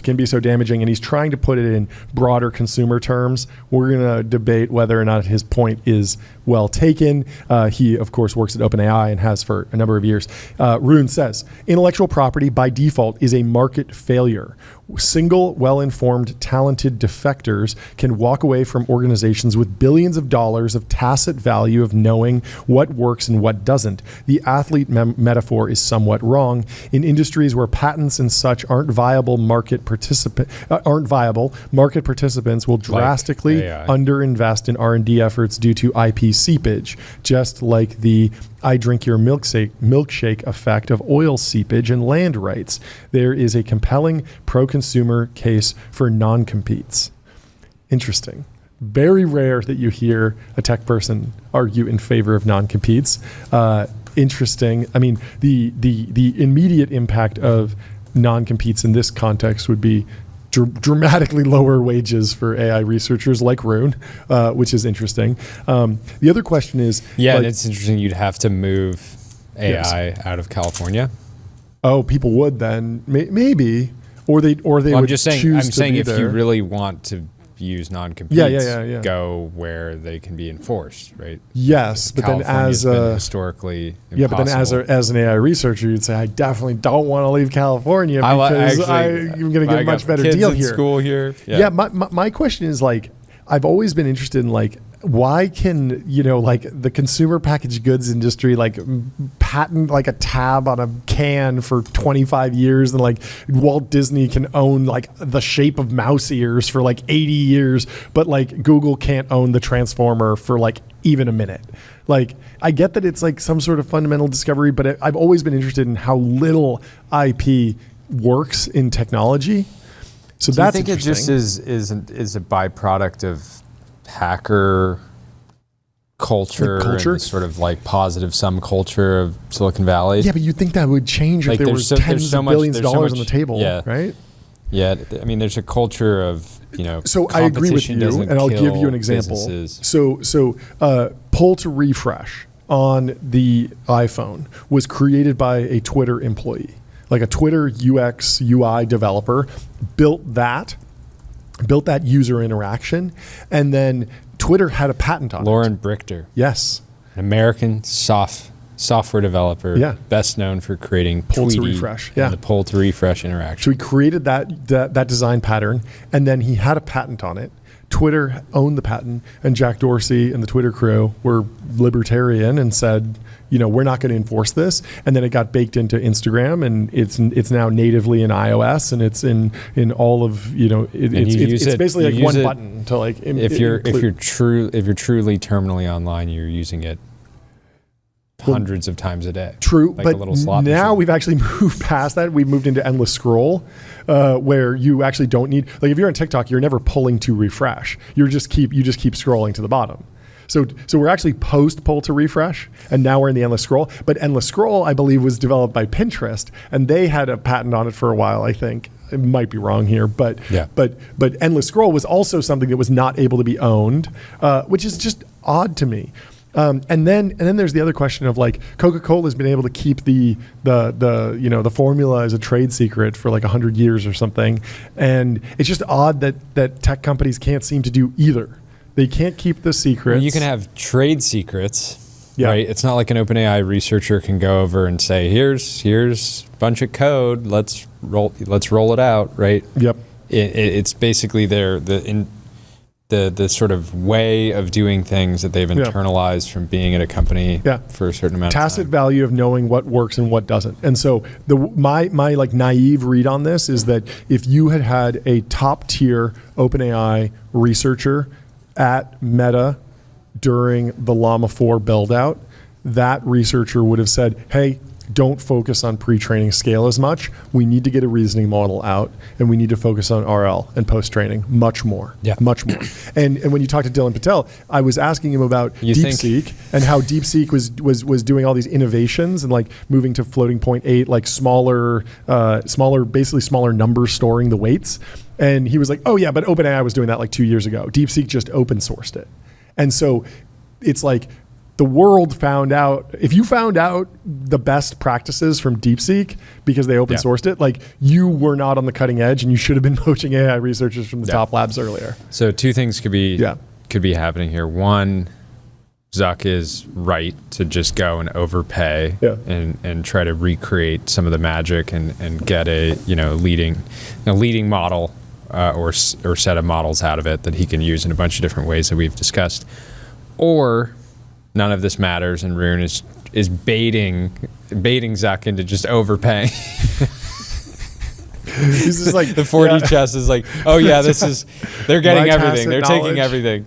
damaging. And he's trying to put it in broader consumer terms. We're gonna debate whether or not his point is well taken. He of course works at OpenAI and has for a number of years. Rune says intellectual property by default is a market failure. Single, well-informed, talented defectors can walk away from organizations with billions of dollars of tacit value of knowing what works and what doesn't. The athlete metaphor is somewhat wrong. In industries where patents and such aren't viable, market participants will drastically underinvest in R&D efforts due to IP seepage, just like the I drink your milkshake effect of oil seepage and land rights. There is a compelling pro-consumer case for non-competes. Interesting. Very rare that you hear a tech person argue in favor of non-competes. Interesting. I mean, the immediate impact of non-competes in this context would be dramatically lower wages for AI researchers like Rune, which is interesting. The other question is... Yeah, and it's interesting you'd have to move AI out of California. Oh, people would then. Maybe. Or they I'm would just saying, choose I'm saying to be if there. you really want to use non-competes, go where they can be enforced, right? Yes, but then as historically impossible. But then as an AI researcher, you'd say, I definitely don't want to leave California because I'm going to get a much better deal here. School here. Yeah, my question is like, I've always been interested in like, why can, like the consumer packaged goods industry, like patent like a tab on a can for 25 years and like Walt Disney can own like the shape of mouse ears for like 80 years, but like Google can't own the Transformer for like even a minute. Like, I get that it's like some sort of fundamental discovery, but I've always been interested in how little IP works in technology. So that's I think it just is a byproduct of hacker culture and sort of like positive sum culture of Silicon Valley. Yeah, but you'd think that would change if there was tens of billions of dollars on the table, right? Yeah, I mean, there's a culture of, So I agree with you, and I'll give you an example. Businesses. So pull to refresh. on the iPhone was created by a Twitter employee, like a Twitter UX UI developer, built that user interaction, and then Twitter had a patent on Lauren it. Brichter. Yes. An American software developer, best known for creating pull Tweety to refresh, and the pull to refresh interaction. So he created that design pattern, and then he had a patent on it. Twitter owned the patent, and Jack Dorsey and the Twitter crew were libertarian and said, we're not going to enforce this. And then it got baked into Instagram, and it's now natively in iOS, and it's in all of it's basically like one button to like. If you're truly terminally online, you're using it hundreds of times a day. True, like but a little slot now machine. we've actually moved past that. We've moved into endless scroll, where you actually don't need, like if you're on TikTok, you're never pulling to refresh. You just keep scrolling to the bottom. So we're actually post pull to refresh, and now we're in the endless scroll. But endless scroll, I believe, was developed by Pinterest, and they had a patent on it for a while, I think. It might be wrong here, but endless scroll was also something that was not able to be owned, which is just odd to me. And then there's the other question of like Coca-Cola has been able to keep the formula as a trade secret for like 100 years or something, and it's just odd that tech companies can't seem to do either. They can't keep the secrets. Well, you can have trade secrets, right? It's not like an OpenAI researcher can go over and say, "Here's a bunch of code. Let's roll it out," right? Yep. It's basically the sort of way of doing things that they've internalized from being at a company for a certain amount of time. Tacit value of knowing what works and what doesn't. And so my like naive read on this is that if you had a top tier OpenAI researcher at Meta during the Llama 4 build out, that researcher would have said, hey, don't focus on pre-training scale as much. We need to get a reasoning model out, and we need to focus on RL and post-training much more. Much more. And when you talk to Dylan Patel, I was asking him about DeepSeek and how DeepSeek was doing all these innovations and like moving to floating point 8, like smaller, basically smaller numbers storing the weights. And he was like, oh yeah, but OpenAI was doing that like 2 years ago. DeepSeek just open sourced it. And so it's like, the world found out, if you found out the best practices from DeepSeek because they open sourced it, like you were not on the cutting edge and you should have been poaching AI researchers from the top labs earlier. So two things could be happening here. One, Zuck is right to just go and overpay and try to recreate some of the magic and get a leading model or set of models out of it that he can use in a bunch of different ways that we've discussed. Or none of this matters, and Rune is baiting Zuck into just overpaying. He's just like the 4D chess is like, oh yeah, they're getting everything, they're taking everything.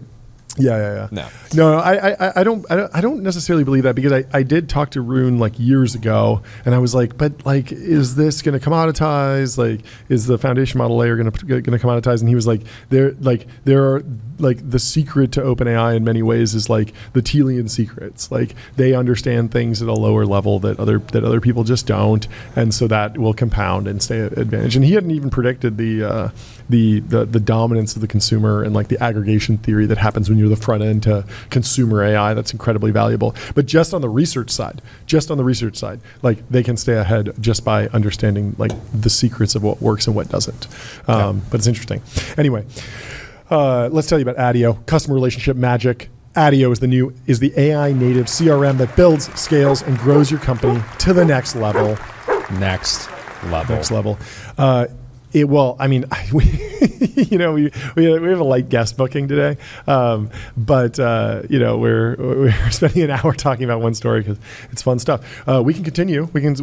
Yeah. No, I don't necessarily believe that, because I did talk to Rune like years ago, and I was like, but like, is this going to commoditize? Like, is the foundation model layer going to commoditize? And he was like, there are like the secret to OpenAI in many ways is like the Telian secrets. Like they understand things at a lower level that other people just don't, and so that will compound and stay at advantage. And he hadn't even predicted the dominance of the consumer and like the aggregation theory that happens when you're the front end to consumer AI. That's incredibly valuable. But just on the research side, like they can stay ahead just by understanding like the secrets of what works and what doesn't. But it's interesting. Anyway, let's tell you about ADIO, customer relationship magic. ADIO is the AI native CRM that builds, scales, and grows your company to the next level. Next level. We have a light guest booking today, but we're spending an hour talking about one story because it's fun stuff. We can continue. We can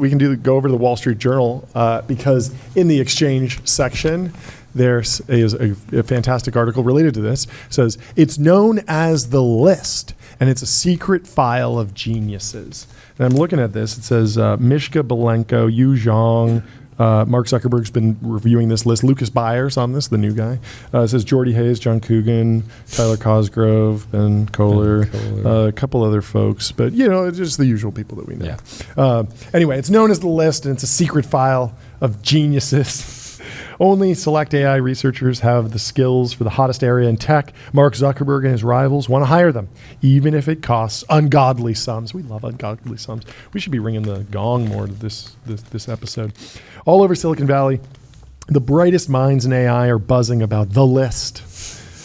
go over to the Wall Street Journal because in the exchange section there's a fantastic article related to this. It says it's known as the list, and it's a secret file of geniuses. And I'm looking at this. It says Mishka Belenko, Yu Zhang. Mark Zuckerberg's been reviewing this list. Lucas Byers on this, the new guy. It says Jordy Hayes, John Coogan, Tyler Cosgrove, Ben Kohler, a couple other folks. But, just the usual people that we know. Yeah. Anyway, it's known as the list, and it's a secret file of geniuses. Only select AI researchers have the skills for the hottest area in tech. Mark Zuckerberg and his rivals want to hire them, even if it costs ungodly sums. We love ungodly sums. We should be ringing the gong more to this episode. All over Silicon Valley, the brightest minds in AI are buzzing about The List,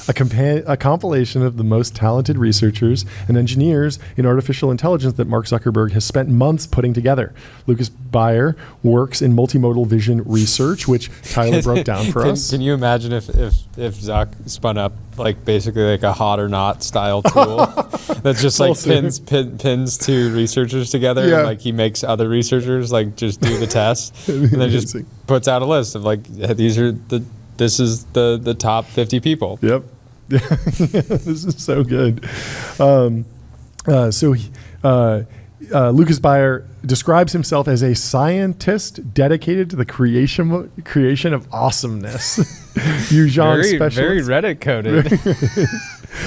a compilation of the most talented researchers and engineers in artificial intelligence that Mark Zuckerberg has spent months putting together. Lucas Bayer works in multimodal vision research, which Tyler broke down for us. Can you imagine if Zuck spun up like basically like a hot or not style tool that's just like pins two researchers together, and like he makes other researchers like just do the test and then just puts out a list of like this is the top 50 people. Yep. This is so good. Lucas Bayer describes himself as a scientist dedicated to the creation of awesomeness. Yu Zhang very Reddit coded.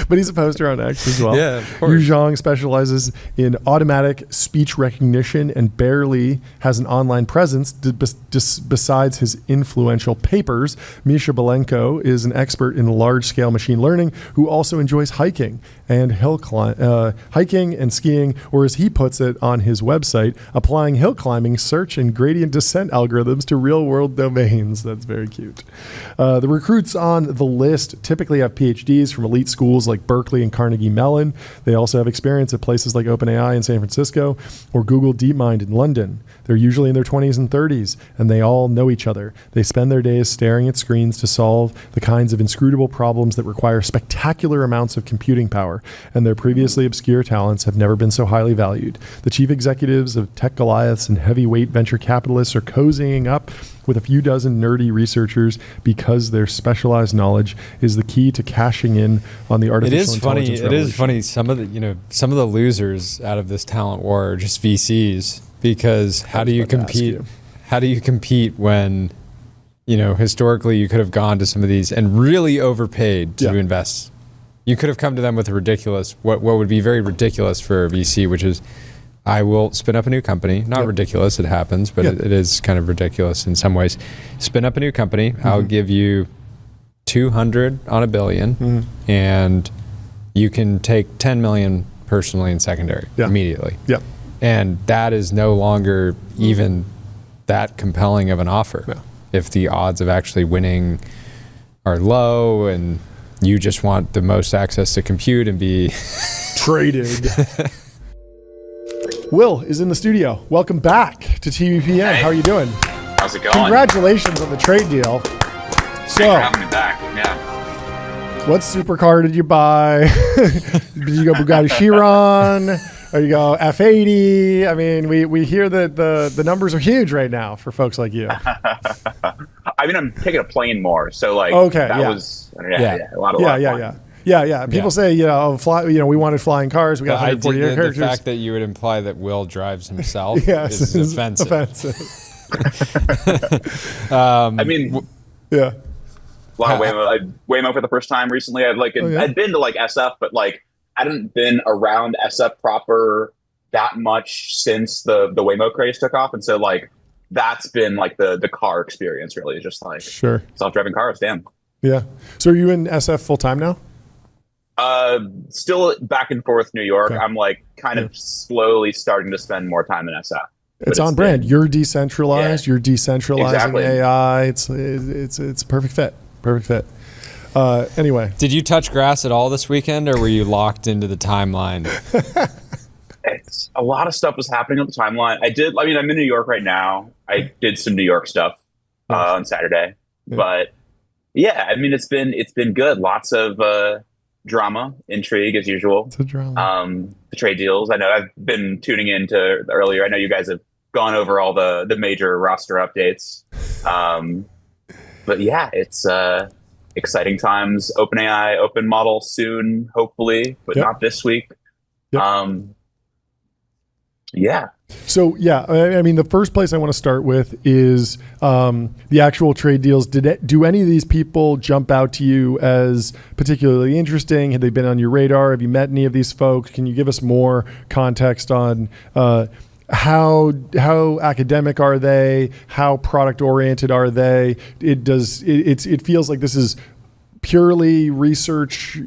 But he's a poster on X as well. Yeah, of course. Yu Zhang specializes in automatic speech recognition and barely has an online presence besides his influential papers. Misha Belenko is an expert in large-scale machine learning who also enjoys hiking and hiking and skiing, or as he puts it on his website, applying hill climbing, search, and gradient descent algorithms to real-world domains. That's very cute. The recruits on The List typically have PhDs from elite schools like Berkeley and Carnegie Mellon. They also have experience at places like OpenAI in San Francisco or Google DeepMind in London. They're usually in their 20s and 30s, and they all know each other. They spend their days staring at screens to solve the kinds of inscrutable problems that require spectacular amounts of computing power, and their previously obscure talents have never been so highly valued. The chief executives of tech Goliaths and heavyweight venture capitalists are cozying up with a few dozen nerdy researchers because their specialized knowledge is the key to cashing in on the artificial intelligence revolution. It is funny. Some of the losers out of this talent war are just VCs, because how do you compete? How do you compete when, historically you could have gone to some of these and really overpaid to invest? You could have come to them with a ridiculous, what would be very ridiculous for a VC, which is, I will spin up a new company. Not ridiculous, it happens, but it is kind of ridiculous in some ways. Spin up a new company. I'll give you 200 on $1 billion, and you can take 10 million personally in secondary immediately. Yep. And that is no longer even that compelling of an offer. If the odds of actually winning are low and you just want the most access to compute and be traded. Will is in the studio. Welcome back to TBPN. Hey. How are you doing? How's it going? Congratulations on the trade deal. Thanks for having me back. Yeah. What supercar did you buy? Did you go Bugatti Chiron? Or you go F80? I mean, we hear that the numbers are huge right now for folks like you. I mean, I'm taking a plane more, so like that was a lot of fun. Yeah. People say, we wanted flying cars. We got 140 air characters. The fact that you would imply that Will drives himself is offensive. I mean, a lot of Waymo for the first time recently. I'd been to like SF, but like I hadn't been around SF proper that much since the Waymo craze took off, and so like that's been like the car experience really, just like self-driving cars. Damn. Yeah. So are you in SF full time now? Still back and forth New York. Okay. I'm like kind of slowly starting to spend more time in SF. It's on brand. You're decentralized. You're decentralizing AI. It's a perfect fit. Perfect fit. Anyway, did you touch grass at all this weekend, or were you locked into the timeline? It's a lot of stuff was happening on the timeline. I'm in New York right now. I did some New York stuff on Saturday, but it's been good. Lots of drama, intrigue as usual. It's a drama. The trade deals. I know I've been tuning into earlier. I know you guys have gone over all the major roster updates. But yeah, it's exciting times. OpenAI open model soon, hopefully, but not this week. So I mean, the first place I want to start with is the actual trade deals. Do any of these people jump out to you as particularly interesting? Have they been on your radar? Have you met any of these folks? Can you give us more context on how academic are they? How product oriented are they? It feels like this is purely research,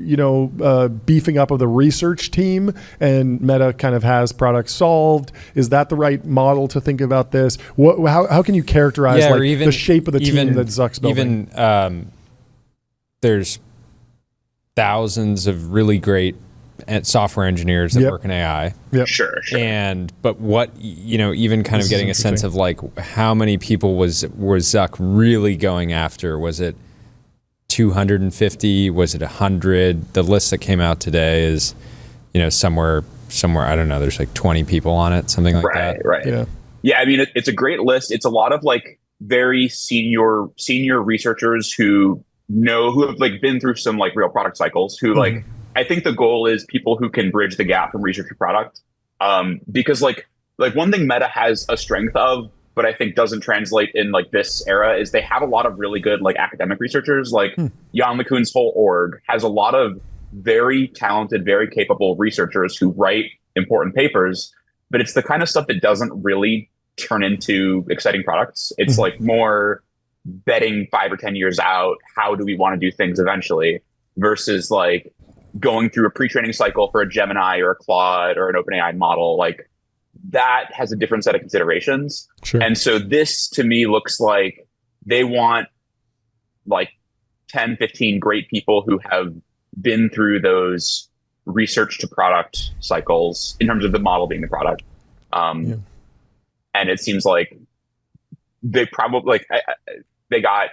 beefing up of the research team, and Meta kind of has products solved. Is that the right model to think about this? How can you characterize the shape of the team that Zuck's building? There's thousands of really great software engineers that work in AI. Yep. Sure. But what, even kind of getting a sense of like how many people was Zuck really going after? Was it 250? Was it 100? The list that came out today is, somewhere, I don't know, there's like 20 people on it, something like that. Right. Yeah. I mean, it's a great list. It's a lot of like very senior researchers who have like been through some like real product cycles, who like, I think the goal is people who can bridge the gap from research to product. Because like one thing Meta has a strength of, but I think doesn't translate in like this era, is they have a lot of really good like academic researchers. Like Jan LeCun's whole org has a lot of very talented, very capable researchers who write important papers, but it's the kind of stuff that doesn't really turn into exciting products. It's like more betting 5 or 10 years out, how do we want to do things eventually, versus like going through a pre-training cycle for a Gemini or a Claude or an OpenAI model. Like that has a different set of considerations. Sure. And so this to me looks like they want like 10, 15 great people who have been through those research to product cycles in terms of the model being the product. And it seems like they probably they got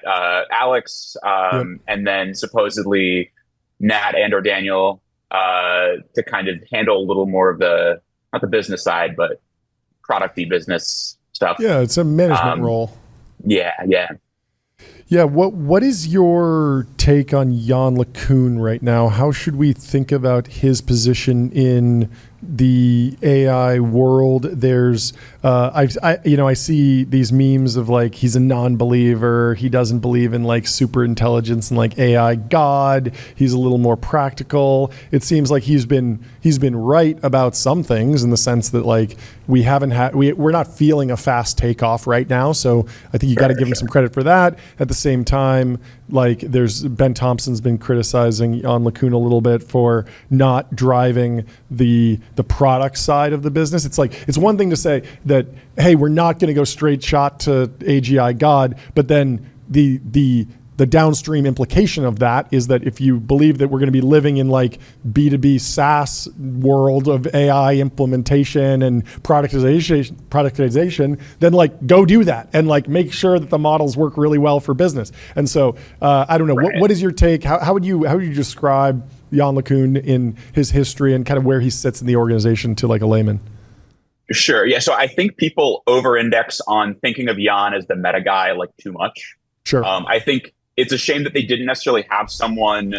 Alex and then supposedly Nat and or Daniel to kind of handle a little more of the, not the business side, but product-y business stuff. Yeah, it's a management role. Yeah. Yeah, what is your take on Jan LeCun right now? How should we think about his position in the AI world? There's I see these memes of like he's a non-believer, he doesn't believe in like super intelligence and like AI God, he's a little more practical. It seems like he's been right about some things, in the sense that like we're not feeling a fast takeoff right now, so I think you got to give him some credit for that. At the same time, like there's Ben Thompson's been criticizing Jan LeCun a little bit for not driving the product side of the business. It's like, it's one thing to say that, hey, we're not going to go straight shot to AGI God, but then the downstream implication of that is that if you believe that we're going to be living in like B2B SaaS world of AI implementation and productization, then like go do that and like make sure that the models work really well for business. And so I don't know, what is your take? How would you describe Jan LeCun in his history and kind of where he sits in the organization to like a layman? Sure. Yeah. So I think people over-index on thinking of Jan as the meta guy like too much. Sure. I think it's a shame that they didn't necessarily have someone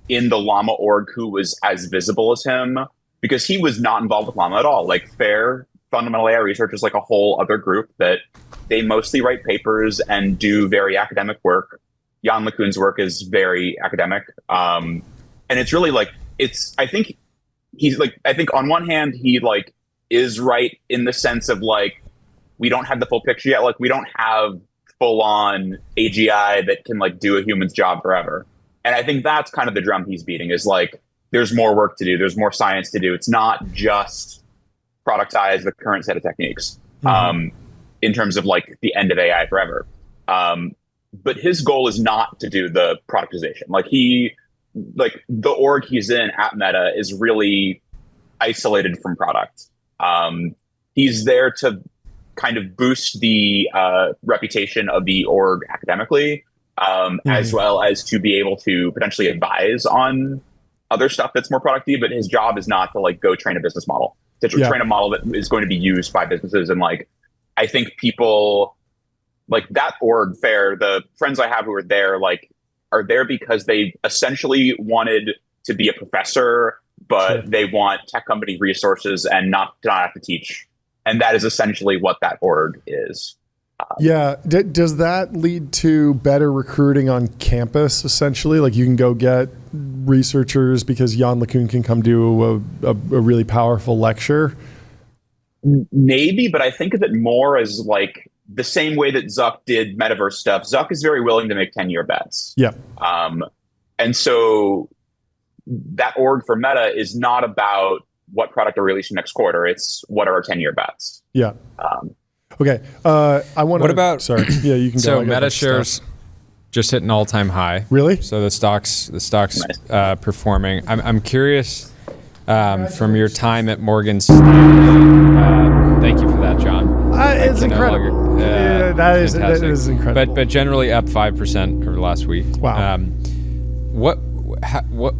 in the Llama org who was as visible as him, because he was not involved with Llama at all. Like FAIR, Fundamental AI Research, is like a whole other group that they mostly write papers and do very academic work. Jan LeCun's work is very academic. And it's really like, I think on one hand, he like is right in the sense of like, we don't have the full picture yet. Like we don't have full on AGI that can like do a human's job forever. And I think that's kind of the drum he's beating, is like, there's more work to do. There's more science to do. It's not just productize the current set of techniques in terms of like the end of AI forever. But his goal is not to do the productization. Like the org he's in at Meta is really isolated from product. He's there to kind of boost the reputation of the org academically, as well as to be able to potentially advise on other stuff that's more producty. But his job is not to like go train a business model, to train a model that is going to be used by businesses. And like, I think people like that org FAIR, the friends I have who are there, like are there because they essentially wanted to be a professor, but they want tech company resources and not have to teach. And that is essentially what that org is. Does that lead to better recruiting on campus, essentially? Like you can go get researchers because Jan LeCun can come do a really powerful lecture? Maybe, but I think of it more as like the same way that Zuck did metaverse stuff. Zuck is very willing to make 10-year bets. Yeah. And so that org for Meta is not about what product are releasing next quarter. It's what are our 10-year bets. Yeah. Okay. I want to. What about? Sorry. Yeah, you can go. So Meta shares just hit an all-time high. Really? So the stock's performing. I'm curious from your time at Morgan Stanley. Thank you for that, John. It's incredible. That is incredible. But generally up 5% over the last week. Wow.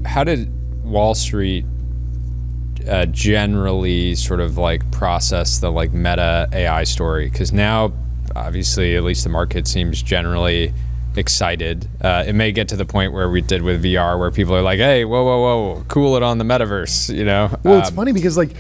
How did Wall Street generally sort of like process the like Meta AI story? Because now, obviously, at least the market seems generally excited. It may get to the point where we did with VR, where people are like, "Hey, whoa, cool it on the metaverse," you know? Well, it's funny because like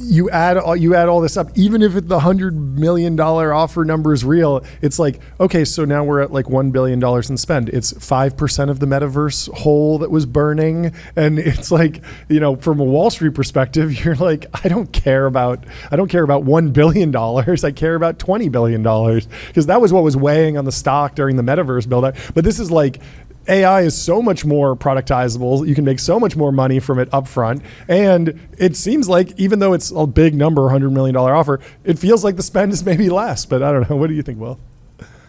you add all this up, even if the $100 million offer number is real, it's like, okay, so now we're at like $1 billion in spend. It's 5% of the metaverse hole that was burning. And it's like, you know, from a Wall Street perspective, you're like, I don't care about $1 billion. I care about $20 billion, because that was what was weighing on the stock during the metaverse build out. But this is like, AI is so much more productizable. You can make so much more money from it upfront. And it seems like, even though it's a big number, $100 million offer, it feels like the spend is maybe less. But I don't know. What do you think, Will?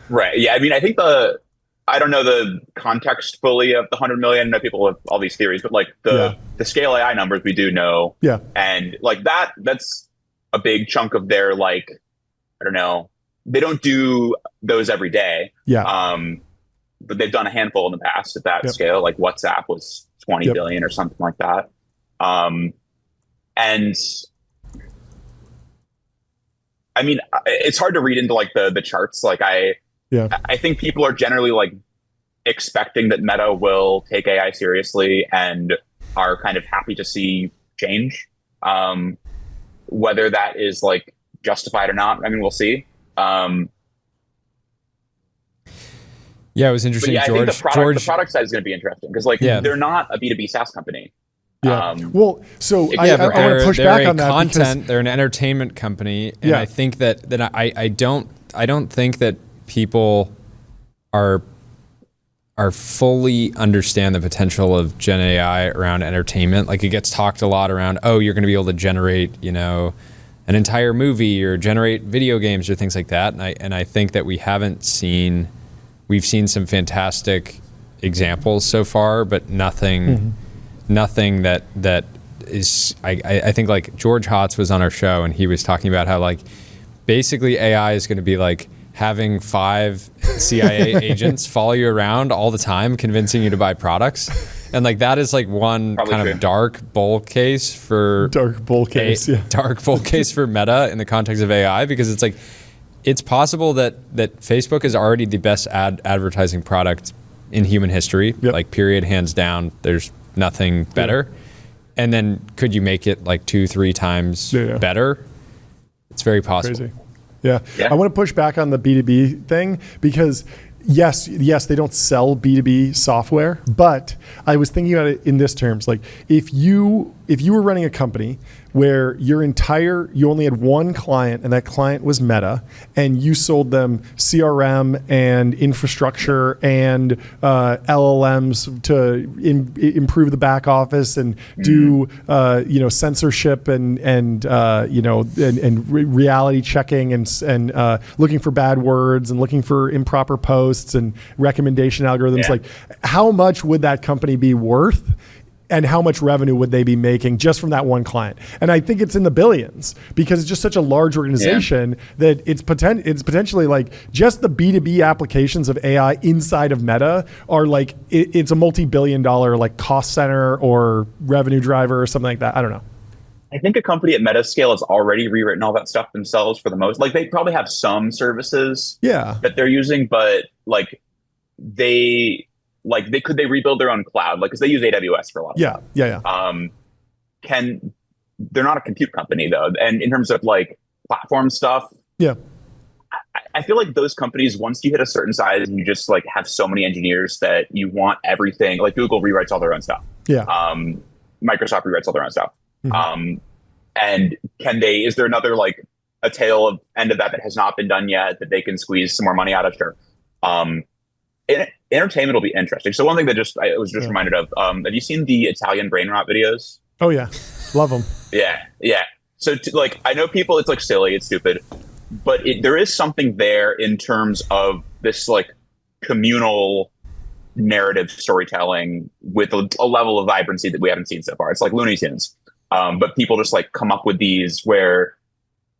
Right. Yeah. I mean, I think I don't know the context fully of the 100 million. I know people have all these theories, but like the scale AI numbers we do know. Yeah. And like that's a big chunk of their, like, I don't know. They don't do those every day. Yeah. But they've done a handful in the past at that scale. Like WhatsApp was 20 billion or something like that. And I mean, it's hard to read into like the charts. Like I think people are generally like expecting that Meta will take AI seriously and are kind of happy to see change. Whether that is like justified or not, I mean, we'll see. Yeah, it was interesting. I think the product side is going to be interesting because, like, they're not a B2B SaaS company. Yeah. Well, so I want to push back on that. They're an entertainment company, and I think that I don't think that people are fully understand the potential of Gen AI around entertainment. Like, it gets talked a lot around, oh, you're going to be able to generate, you know, an entire movie or generate video games or things like that. And I think that we've seen some fantastic examples so far, but nothing that is, I think like George Hotz was on our show and he was talking about how like basically AI is going to be like having 5 CIA agents follow you around all the time, convincing you to buy products. And like that is like one probably kind of dark bull case for Meta in the context of AI, because it's like, it's possible that Facebook is already the best advertising product in human history, like period, hands down. There's nothing better. And then could you make it like 2-3 times better? It's very possible. Crazy. Yeah. I want to push back on the B2B thing because yes, they don't sell B2B software, but I was thinking about it in this terms. Like if you were running a company where you only had one client and that client was Meta, and you sold them CRM and infrastructure and LLMs to improve the back office and do censorship and reality checking and looking for bad words and looking for improper posts and recommendation algorithms. Like, how much would that company be worth? And how much revenue would they be making just from that one client? And I think it's in the billions, because it's just such a large organization that it's potentially like just the B2B applications of AI inside of Meta are like, it's a multi-billion-dollar like cost center or revenue driver or something like that. I don't know. I think a company at Meta scale has already rewritten all that stuff themselves for the most. Like, they probably have some services that they're using, but like they rebuild their own cloud, like, because they use AWS for a lot of stuff. They're not a compute company though, and in terms of like platform stuff, I feel like those companies, once you hit a certain size and you just like have so many engineers that you want everything, like Google rewrites all their own stuff, Microsoft rewrites all their own stuff. And is there another like a tail of end of that has not been done yet that they can squeeze some more money out of? Sure. Entertainment will be interesting. So one thing that I was just reminded of, have you seen the Italian brain rot videos? Oh yeah. Love them. Yeah. So like, I know people, it's like silly, it's stupid, but there is something there in terms of this like communal narrative storytelling with a level of vibrancy that we haven't seen so far. It's like Looney Tunes. But people just like come up with these where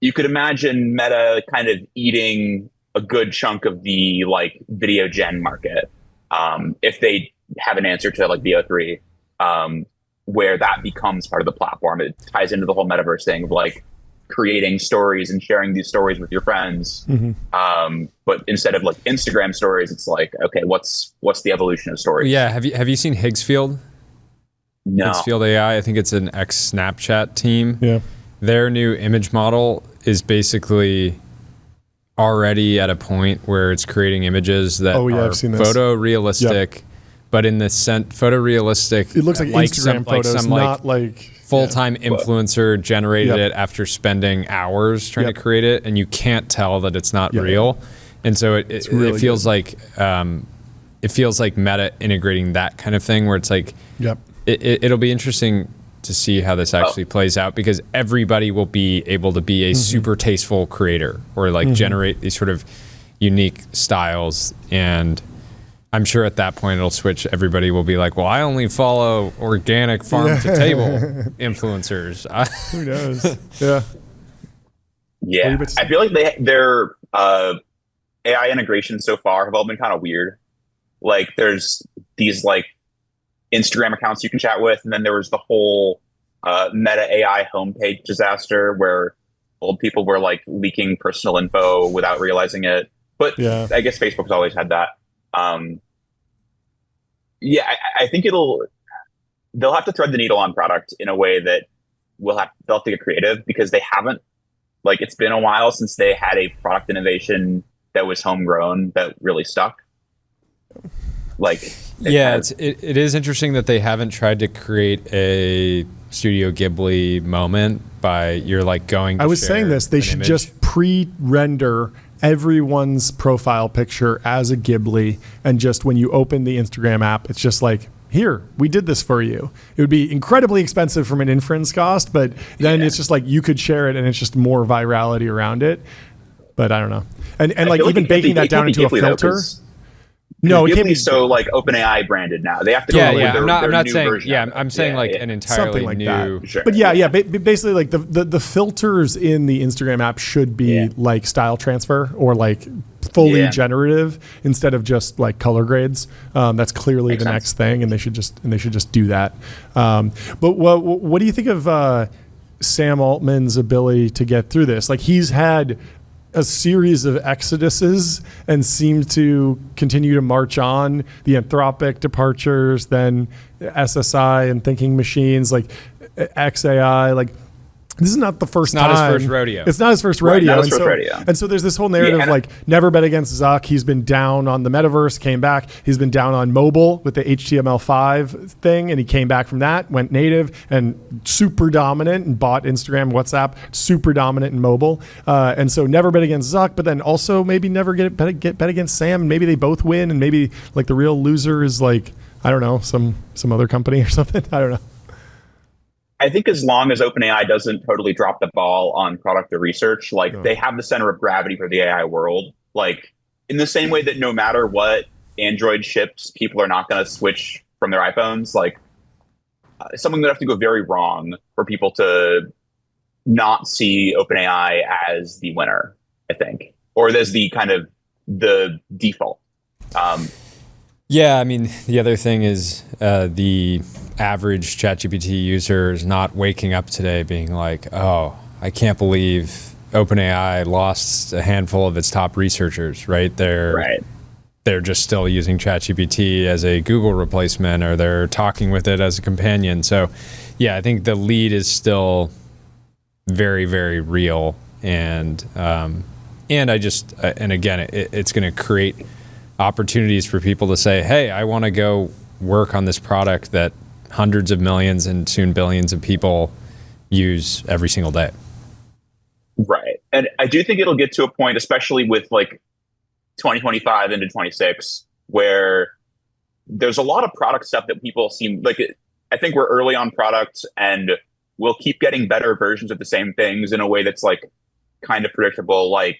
you could imagine Meta kind of eating a good chunk of the like video gen market if they have an answer to like VO3, where that becomes part of the platform. It ties into the whole metaverse thing of like creating stories and sharing these stories with your friends. But instead of like Instagram stories, it's like, okay, what's the evolution of stories? Yeah, have you seen Higgsfield? No. Higgsfield AI, I think it's an ex-Snapchat team. Yeah. Their new image model is basically already at a point where it's creating images that are photorealistic, but in the photorealistic. It looks like Instagram photos, not like full-time influencer generated it after spending hours trying to create it, and you can't tell that it's not real. And so it feels like Meta integrating that kind of thing where it's like it'll be interesting to see how this actually plays out, because everybody will be able to be a super tasteful creator or like generate these sort of unique styles. And I'm sure at that point it'll switch. Everybody will be like, well, I only follow organic farm to table influencers. Who knows? Yeah. I feel like their AI integrations so far have all been kind of weird. Like there's these like Instagram accounts you can chat with, and then there was the whole Meta AI homepage disaster where old people were like leaking personal info without realizing it. But I guess Facebook's always had that. I think they'll have to thread the needle on product in a way that they'll have to get creative, because they haven't, like, it's been a while since they had a product innovation that was homegrown that really stuck. Like, it is interesting that they haven't tried to create a Studio Ghibli moment by you're like going to I was saying this, they should just pre-render everyone's profile picture as a Ghibli, and just when you open the Instagram app, it's just like, here, we did this for you. It would be incredibly expensive from an inference cost, but then it's just like you could share it and it's just more virality around it. But I don't know. And like even baking that down into a filter. No, it can't be so like OpenAI branded now. They have to go with their I'm not new saying version. I'm saying like an entirely something like new. That. Sure. But basically like the filters in the Instagram app should be like style transfer or like fully generative instead of just like color grades. That's clearly the next thing, and they should just do that. But what do you think of Sam Altman's ability to get through this? Like, he's had a series of exoduses and seemed to continue to march on. The Anthropic departures, then SSI and Thinking Machines, like XAI, like this is not the first time. Not his first rodeo. It's not his first rodeo. Not his first rodeo. And so there's this whole narrative like never bet against Zuck. He's been down on the metaverse, came back. He's been down on mobile with the HTML5 thing, and he came back from that, went native and super dominant and bought Instagram, WhatsApp, super dominant in mobile. And so never bet against Zuck, but then also maybe never get bet against Sam, and maybe they both win, and maybe like the real loser is like, I don't know, some other company or something. I don't know. I think as long as OpenAI doesn't totally drop the ball on product or research, like they have the center of gravity for the AI world. Like in the same way that no matter what Android ships, people are not going to switch from their iPhones. Like something that have to go very wrong for people to not see OpenAI as the winner, I think, or as the kind of the default. Yeah, I mean, the other thing is the average ChatGPT user is not waking up today being like, oh, I can't believe OpenAI lost a handful of its top researchers, right? They're just still using ChatGPT as a Google replacement, or they're talking with it as a companion. So, yeah, I think the lead is still very, very real. And again, it's going to create opportunities for people to say, hey, I want to go work on this product that hundreds of millions and soon billions of people use every single day. Right. And I do think it'll get to a point, especially with like 2025 into 26, where there's a lot of product stuff that people seem like I think we're early on products and we'll keep getting better versions of the same things in a way that's like kind of predictable. Like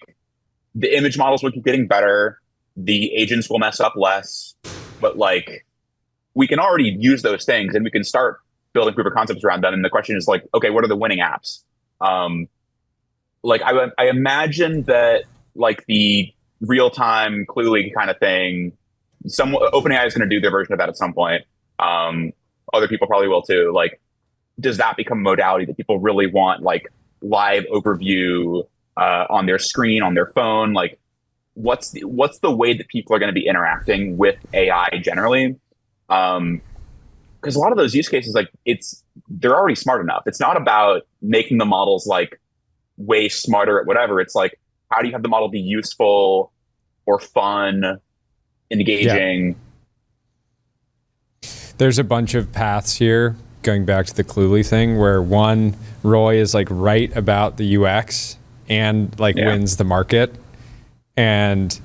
the image models will keep getting better. The agents will mess up less, but like we can already use those things and we can start building proof of concepts around them. And the question is like, okay, what are the winning apps? Like I imagine that like the real-time Cluey kind of thing, OpenAI is going to do their version of that at some point. Other people probably will too. Like, does that become a modality that people really want, like live overview on their screen, on their phone? Like, what's the way that people are going to be interacting with AI generally? Because a lot of those use cases, like they're already smart enough. It's not about making the models like way smarter at whatever. It's like, how do you have the model be useful or fun, engaging? Yeah. There's a bunch of paths here, going back to the Cluey thing, where one, Roy is like right about the UX and like wins the market. And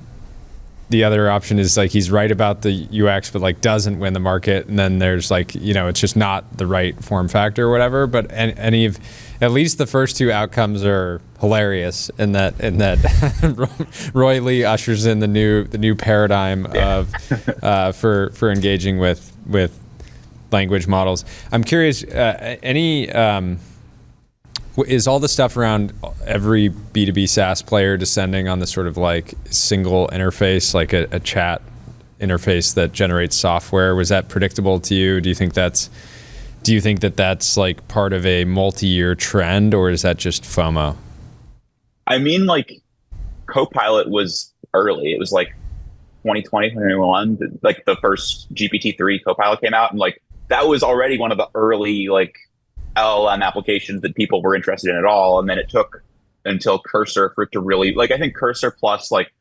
the other option is like he's right about the UX, but like doesn't win the market. And then there's like, it's just not the right form factor or whatever. But any of, at least the first two outcomes are hilarious in that Roy Lee ushers in the new paradigm of for engaging with language models. I'm curious, is all the stuff around every B2B SaaS player descending on the sort of like single interface, like a chat interface that generates software? Was that predictable to you? Do you think that that's like part of a multi-year trend, or is that just FOMO? I mean, like Copilot was early. It was like 2020, 2021, like the first GPT-3 Copilot came out, and like that was already one of the early like LLM applications that people were interested in at all. And then it took until Cursor for it to really, like, I think Cursor plus like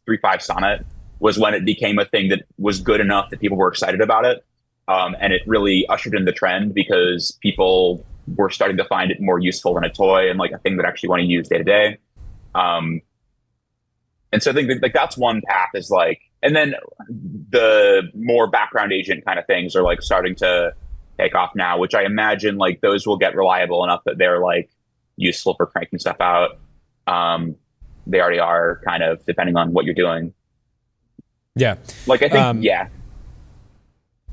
3.5 Sonnet was when it became a thing that was good enough that people were excited about it. And it really ushered in the trend because people were starting to find it more useful than a toy and like a thing that actually want to use day to day. And so I think that, like that's one path is like, and then the more background agent kind of things are like starting to take off now, which I imagine like those will get reliable enough that they're like useful for cranking stuff out. They already are kind of, depending on what you're doing. Yeah. Like I think,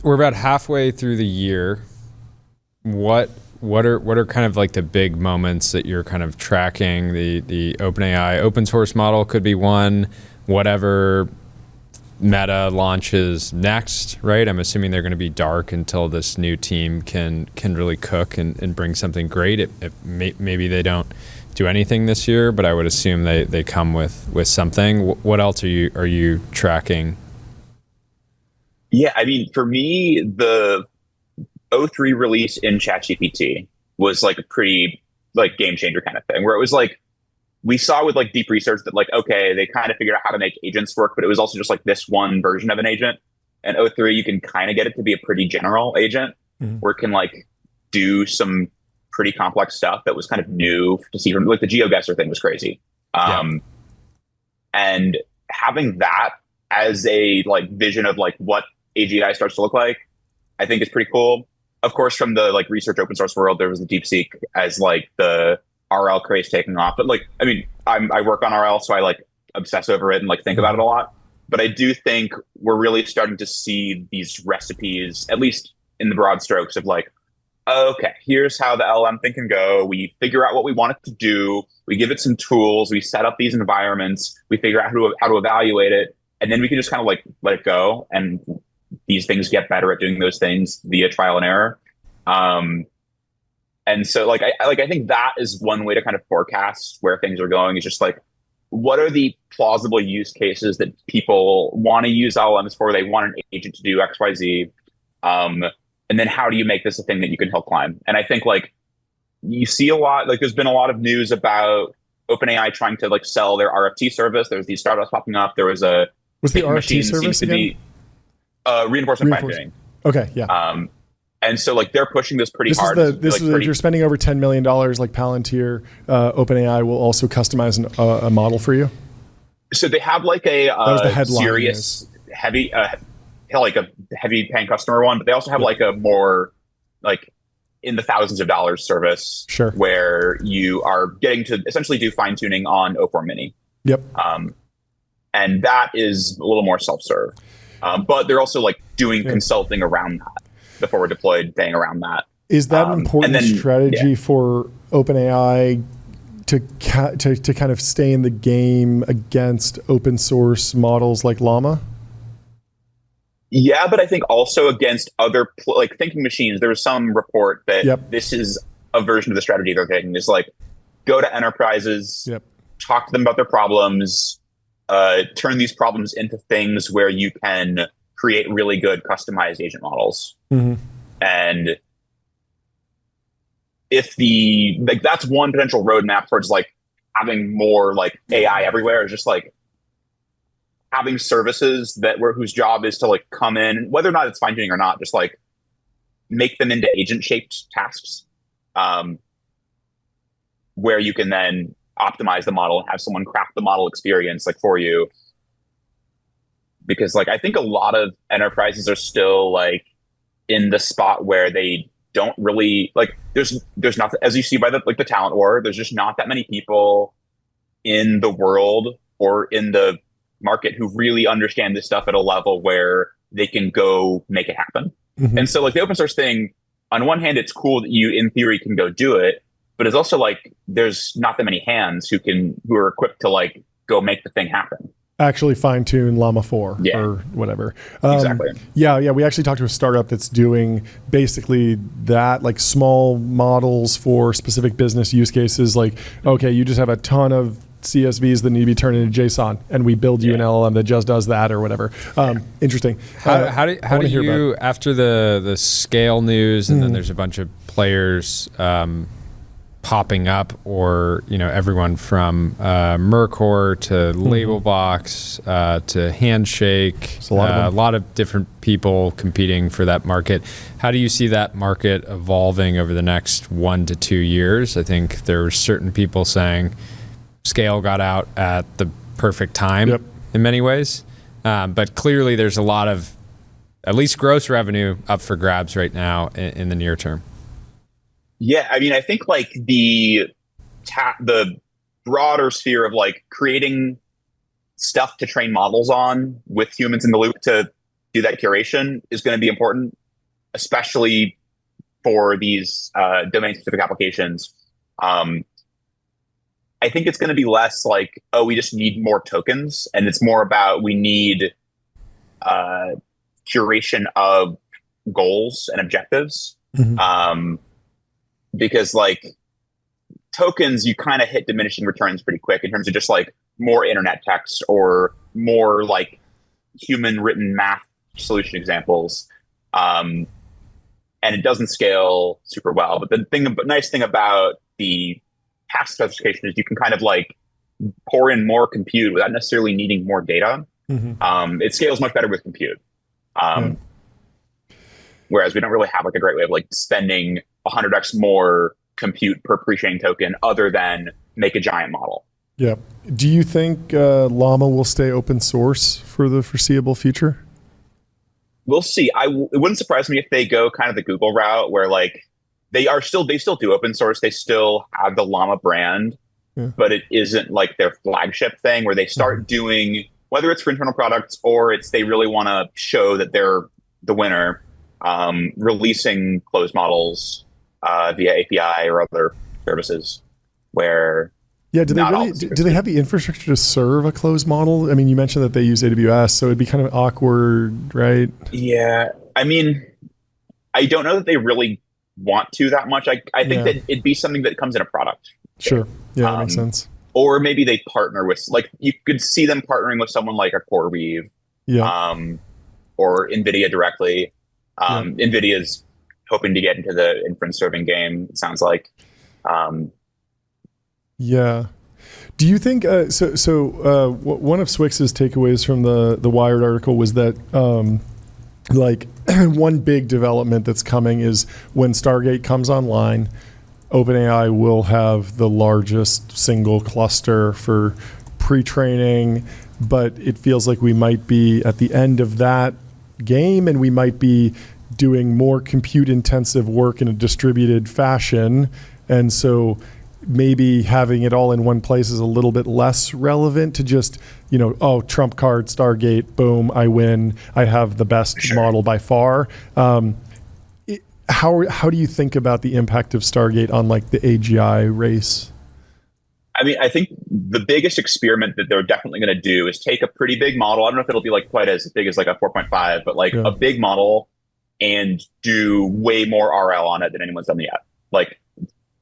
we're about halfway through the year. What are kind of like the big moments that you're kind of tracking? The OpenAI open source model could be one, whatever Meta launches next, right? I'm assuming they're going to be dark until this new team can really cook and bring something great. Maybe they don't do anything this year, but I would assume they come with something. What else are you tracking? Yeah, I mean, for me, the O3 release in ChatGPT was like a pretty like game changer kind of thing, where it was like, we saw with like deep research that like, okay, they kind of figured out how to make agents work, but it was also just like this one version of an agent. And O3, you can kind of get it to be a pretty general agent where it can like do some pretty complex stuff that was kind of new to see. Like the GeoGuessr thing was crazy. And having that as a like vision of like what AGI starts to look like, I think is pretty cool. Of course, from the like research open source world, there was the DeepSeek as like the RL craze taking off. But like, I mean, I work on RL, so I like obsess over it and like think about it a lot. But I do think we're really starting to see these recipes, at least in the broad strokes of like, okay, here's how the LLM thing can go. We figure out what we want it to do. We give it some tools. We set up these environments. We figure out how to evaluate it. And then we can just kind of like let it go. And these things get better at doing those things via trial and error. And so like I think that is one way to kind of forecast where things are going, is just like, what are the plausible use cases that people want to use LLMs for? They want an agent to do X, Y, Z. And then how do you make this a thing that you can help climb? And I think like you see a lot, like there's been a lot of news about OpenAI trying to like sell their RFT service. There's these startups popping up. There was a the RFT service again? Reinforcement fine-tuning. Okay, yeah. And so like they're pushing this pretty hard. If you're spending over $10 million like Palantir, OpenAI will also customize a model for you. So they have like a serious heavy, like a heavy paying customer one, but they also have like a more like in the thousands of dollars service, where you are getting to essentially do fine tuning on O4 Mini. Yep. And that is a little more self-serve, but they're also like doing consulting around that before we're deployed, paying around that. Is that an important strategy for OpenAI to kind of stay in the game against open source models like Llama? Yeah, but I think also against other like thinking machines. There was some report that this is a version of the strategy they're taking. Is like go to enterprises, talk to them about their problems, turn these problems into things where you can create really good customized agent models. And if that's one potential roadmap towards like having more like AI everywhere, is just like having services whose job is to like come in, whether or not it's fine tuning or not, just like make them into agent shaped tasks, where you can then optimize the model and have someone craft the model experience like for you. Because like I think a lot of enterprises are still like in the spot where they don't really like there's not, as you see by the talent war, there's just not that many people in the world or in the market who really understand this stuff at a level where they can go make it happen. And so like the open source thing, on one hand, it's cool that you in theory can go do it, but it's also like there's not that many hands who are equipped to like go make the thing happen. Actually fine tune Llama 4 or whatever. Exactly. Yeah. We actually talked to a startup that's doing basically that, like small models for specific business use cases. Like, okay, you just have a ton of CSVs that need to be turned into JSON, and we build you an LLM that just does that or whatever. Interesting. How do you after the scale news, and then there's a bunch of players popping up, or everyone from Mercor to Labelbox to Handshake, a lot of different people competing for that market. How do you see that market evolving over the next 1 to 2 years? I think there were certain people saying scale got out at the perfect time in many ways, but clearly there's a lot of at least gross revenue up for grabs right now in the near term. Yeah, I mean, I think like the broader sphere of like creating stuff to train models on with humans in the loop to do that curation is going to be important, especially for these domain-specific applications. I think it's going to be less like, oh, we just need more tokens, and it's more about we need curation of goals and objectives. Because like tokens, you kind of hit diminishing returns pretty quick in terms of just like more internet text or more like human written math solution examples. And it doesn't scale super well. But the nice thing about the task specification is you can kind of like pour in more compute without necessarily needing more data. It scales much better with compute. Whereas we don't really have like a great way of like spending 100x more compute per pre-trained token other than make a giant model. Yeah. Do you think Llama will stay open source for the foreseeable future? We'll see. It wouldn't surprise me if they go kind of the Google route where like they still do open source. They still have the Llama brand, but it isn't like their flagship thing where they start doing, whether it's for internal products or it's they really want to show that they're the winner, releasing closed models via API or other services where do they have the infrastructure to serve a closed model? I mean, you mentioned that they use AWS, so it'd be kind of awkward, right? Yeah. I mean, I don't know that they really want to that much. I think that it'd be something that comes in a product. Sure. Yeah, that makes sense. Or maybe they partner with, like, you could see them partnering with someone like a CoreWeave or NVIDIA directly. NVIDIA's hoping to get into the inference serving game, it sounds like. Do you think one of Swix's takeaways from the Wired article was that like one big development that's coming is when Stargate comes online, OpenAI will have the largest single cluster for pre-training, but it feels like we might be at the end of that game, and we might be doing more compute-intensive work in a distributed fashion. And so maybe having it all in one place is a little bit less relevant to just, trump card, Stargate, boom, I win. I have the best model by far. How do you think about the impact of Stargate on like the AGI race? I mean, I think the biggest experiment that they're definitely going to do is take a pretty big model. I don't know if it'll be like quite as big as like a 4.5, but like a big model and do way more RL on it than anyone's done yet. Like,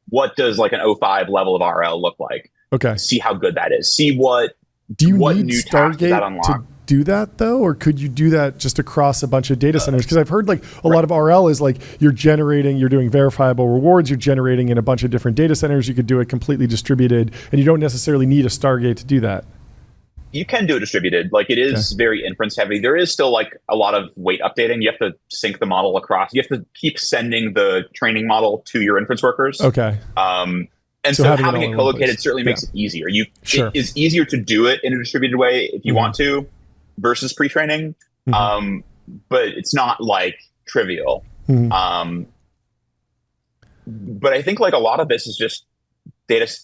what does like an 05 level of RL look like? Okay. See how good that is. See what do you what need new tasks that Stargate unlock. to do that though, or could you do that just across a bunch of data centers? Because I've heard like a lot of RL is like you're doing verifiable rewards, you're generating in a bunch of different data centers. You could do it completely distributed, and you don't necessarily need a Stargate to do that. You can do it distributed. Like it is very inference heavy. There is still like a lot of weight updating. You have to sync the model across. You have to keep sending the training model to your inference workers. Okay. And so having it co-located certainly makes it easier. It is easier to do it in a distributed way if you want to versus pre-training. But it's not like trivial. But I think like a lot of this is just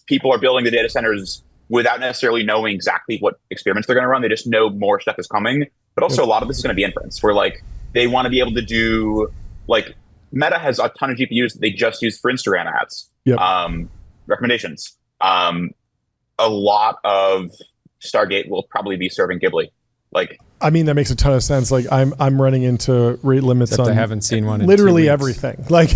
people are building the data centers without necessarily knowing exactly what experiments they're going to run. They just know more stuff is coming. But also a lot of this is going to be inference, where like they want to be able to do, like Meta has a ton of GPUs that they just use for Instagram ads, recommendations. A lot of Stargate will probably be serving Ghibli. Like, I mean, that makes a ton of sense. Like I'm running into rate limits on I haven't seen one in literally everything. Like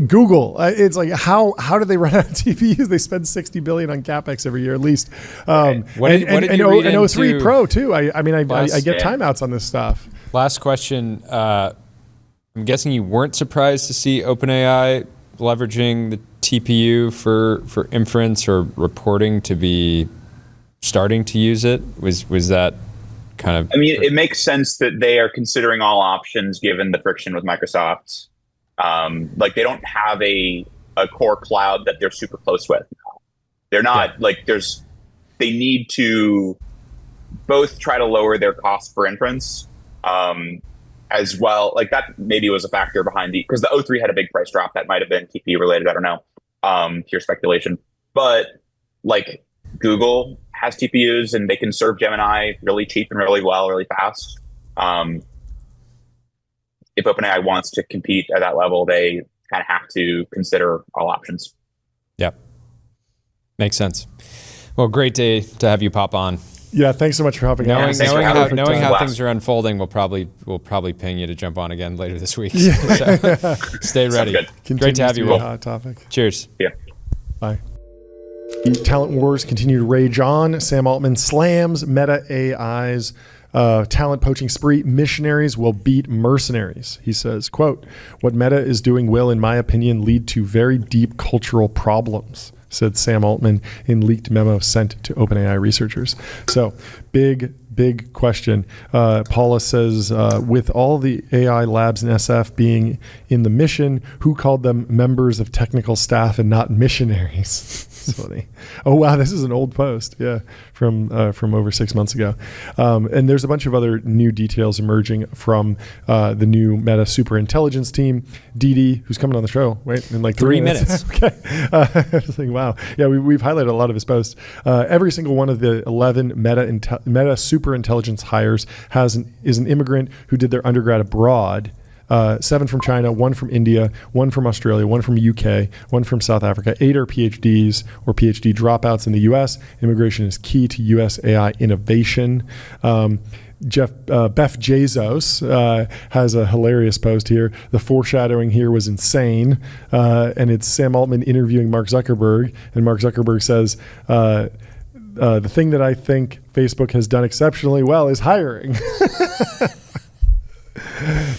Google. It's like how do they run out of TPUs? They spend $60 billion on CapEx every year at least. What did you read and 03 into Pro too. I get timeouts on this stuff. Last question. I'm guessing you weren't surprised to see OpenAI leveraging the TPU for inference or reporting to be starting to use it. Was that kind of? I mean, it makes sense that they are considering all options given the friction with Microsoft. Like they don't have a core cloud that they're super close with. They're not they need to both try to lower their cost for inference, as well. Like that maybe was a factor behind because the O3 had a big price drop that might have been TPU related. I don't know, pure speculation. But like Google has TPUs and they can serve Gemini really cheap and really well, really fast. If OpenAI wants to compete at that level, they kind of have to consider all options. Yep. Makes sense. Well, great day to have you pop on. Yeah, thanks so much for helping out. Knowing how things are unfolding, we'll probably ping you to jump on again later this week. Yeah. So, stay ready. Great to have you, Will. Hot topic. Cheers. Yeah. Bye. The talent wars continue to rage on. Sam Altman slams Meta AI's talent poaching spree. Missionaries will beat mercenaries. He says, quote, "What Meta is doing will, in my opinion, lead to very deep cultural problems," said Sam Altman in leaked memo sent to OpenAI researchers. So big question. Paula says, with all the AI labs in SF being in the mission, who called them members of technical staff and not missionaries? It's funny. Oh, wow. This is an old post. Yeah. From over 6 months ago. And there's a bunch of other new details emerging from the new Meta super intelligence team. Didi, who's coming on the show, right? In like 3 minutes. Okay. I was like, wow. Yeah, we've highlighted a lot of his posts. Every single one of the 11 Meta super intelligence hires is an immigrant who did their undergrad abroad. 7 from China, 1 from India, 1 from Australia, 1 from UK, 1 from South Africa. 8 are PhDs or PhD dropouts in the US. Immigration is key to US AI innovation. Beth Bezos has a hilarious post here. The foreshadowing here was insane. And it's Sam Altman interviewing Mark Zuckerberg. And Mark Zuckerberg says, the thing that I think Facebook has done exceptionally well is hiring.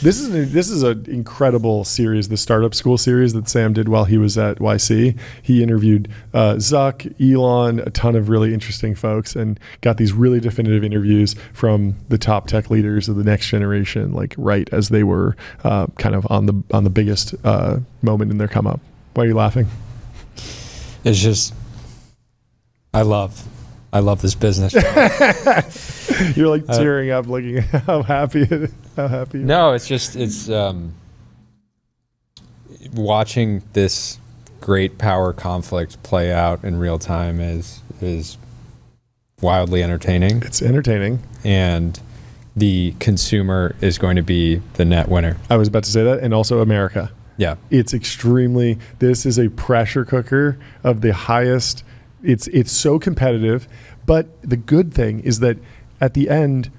This is an incredible series, the Startup School series that Sam did while he was at YC. He interviewed Zuck, Elon, a ton of really interesting folks, and got these really definitive interviews from the top tech leaders of the next generation, like right as they were kind of on the biggest moment in their come up. Why are you laughing? It's just, I love this business. You're like tearing up, looking at how happy. No, it's watching this great power conflict play out in real time is wildly entertaining. It's entertaining, and the consumer is going to be the net winner. I was about to say that, and also America. Yeah, it's extremely. This is a pressure cooker of the highest. It's so competitive, but the good thing is that at the end,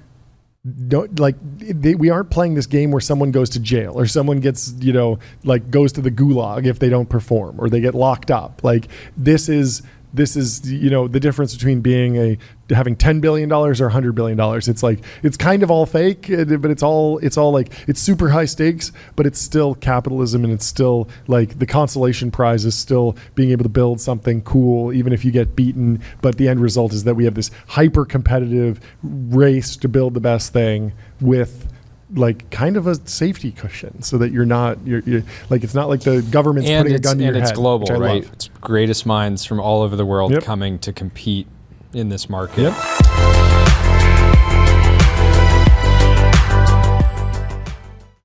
we aren't playing this game where someone goes to jail or someone gets goes to the gulag if they don't perform or they get locked up. Like this is the difference between having $10 billion or $100 billion. It's like, it's kind of all fake, but it's all like, it's super high stakes, but it's still capitalism, and it's still like the consolation prize is still being able to build something cool, even if you get beaten. But the end result is that we have this hyper competitive race to build the best thing with like kind of a safety cushion, so that you're like, it's not like the government's putting a gun to your head. And it's global, right? Love. It's greatest minds from all over the world coming to compete in this market. Yep.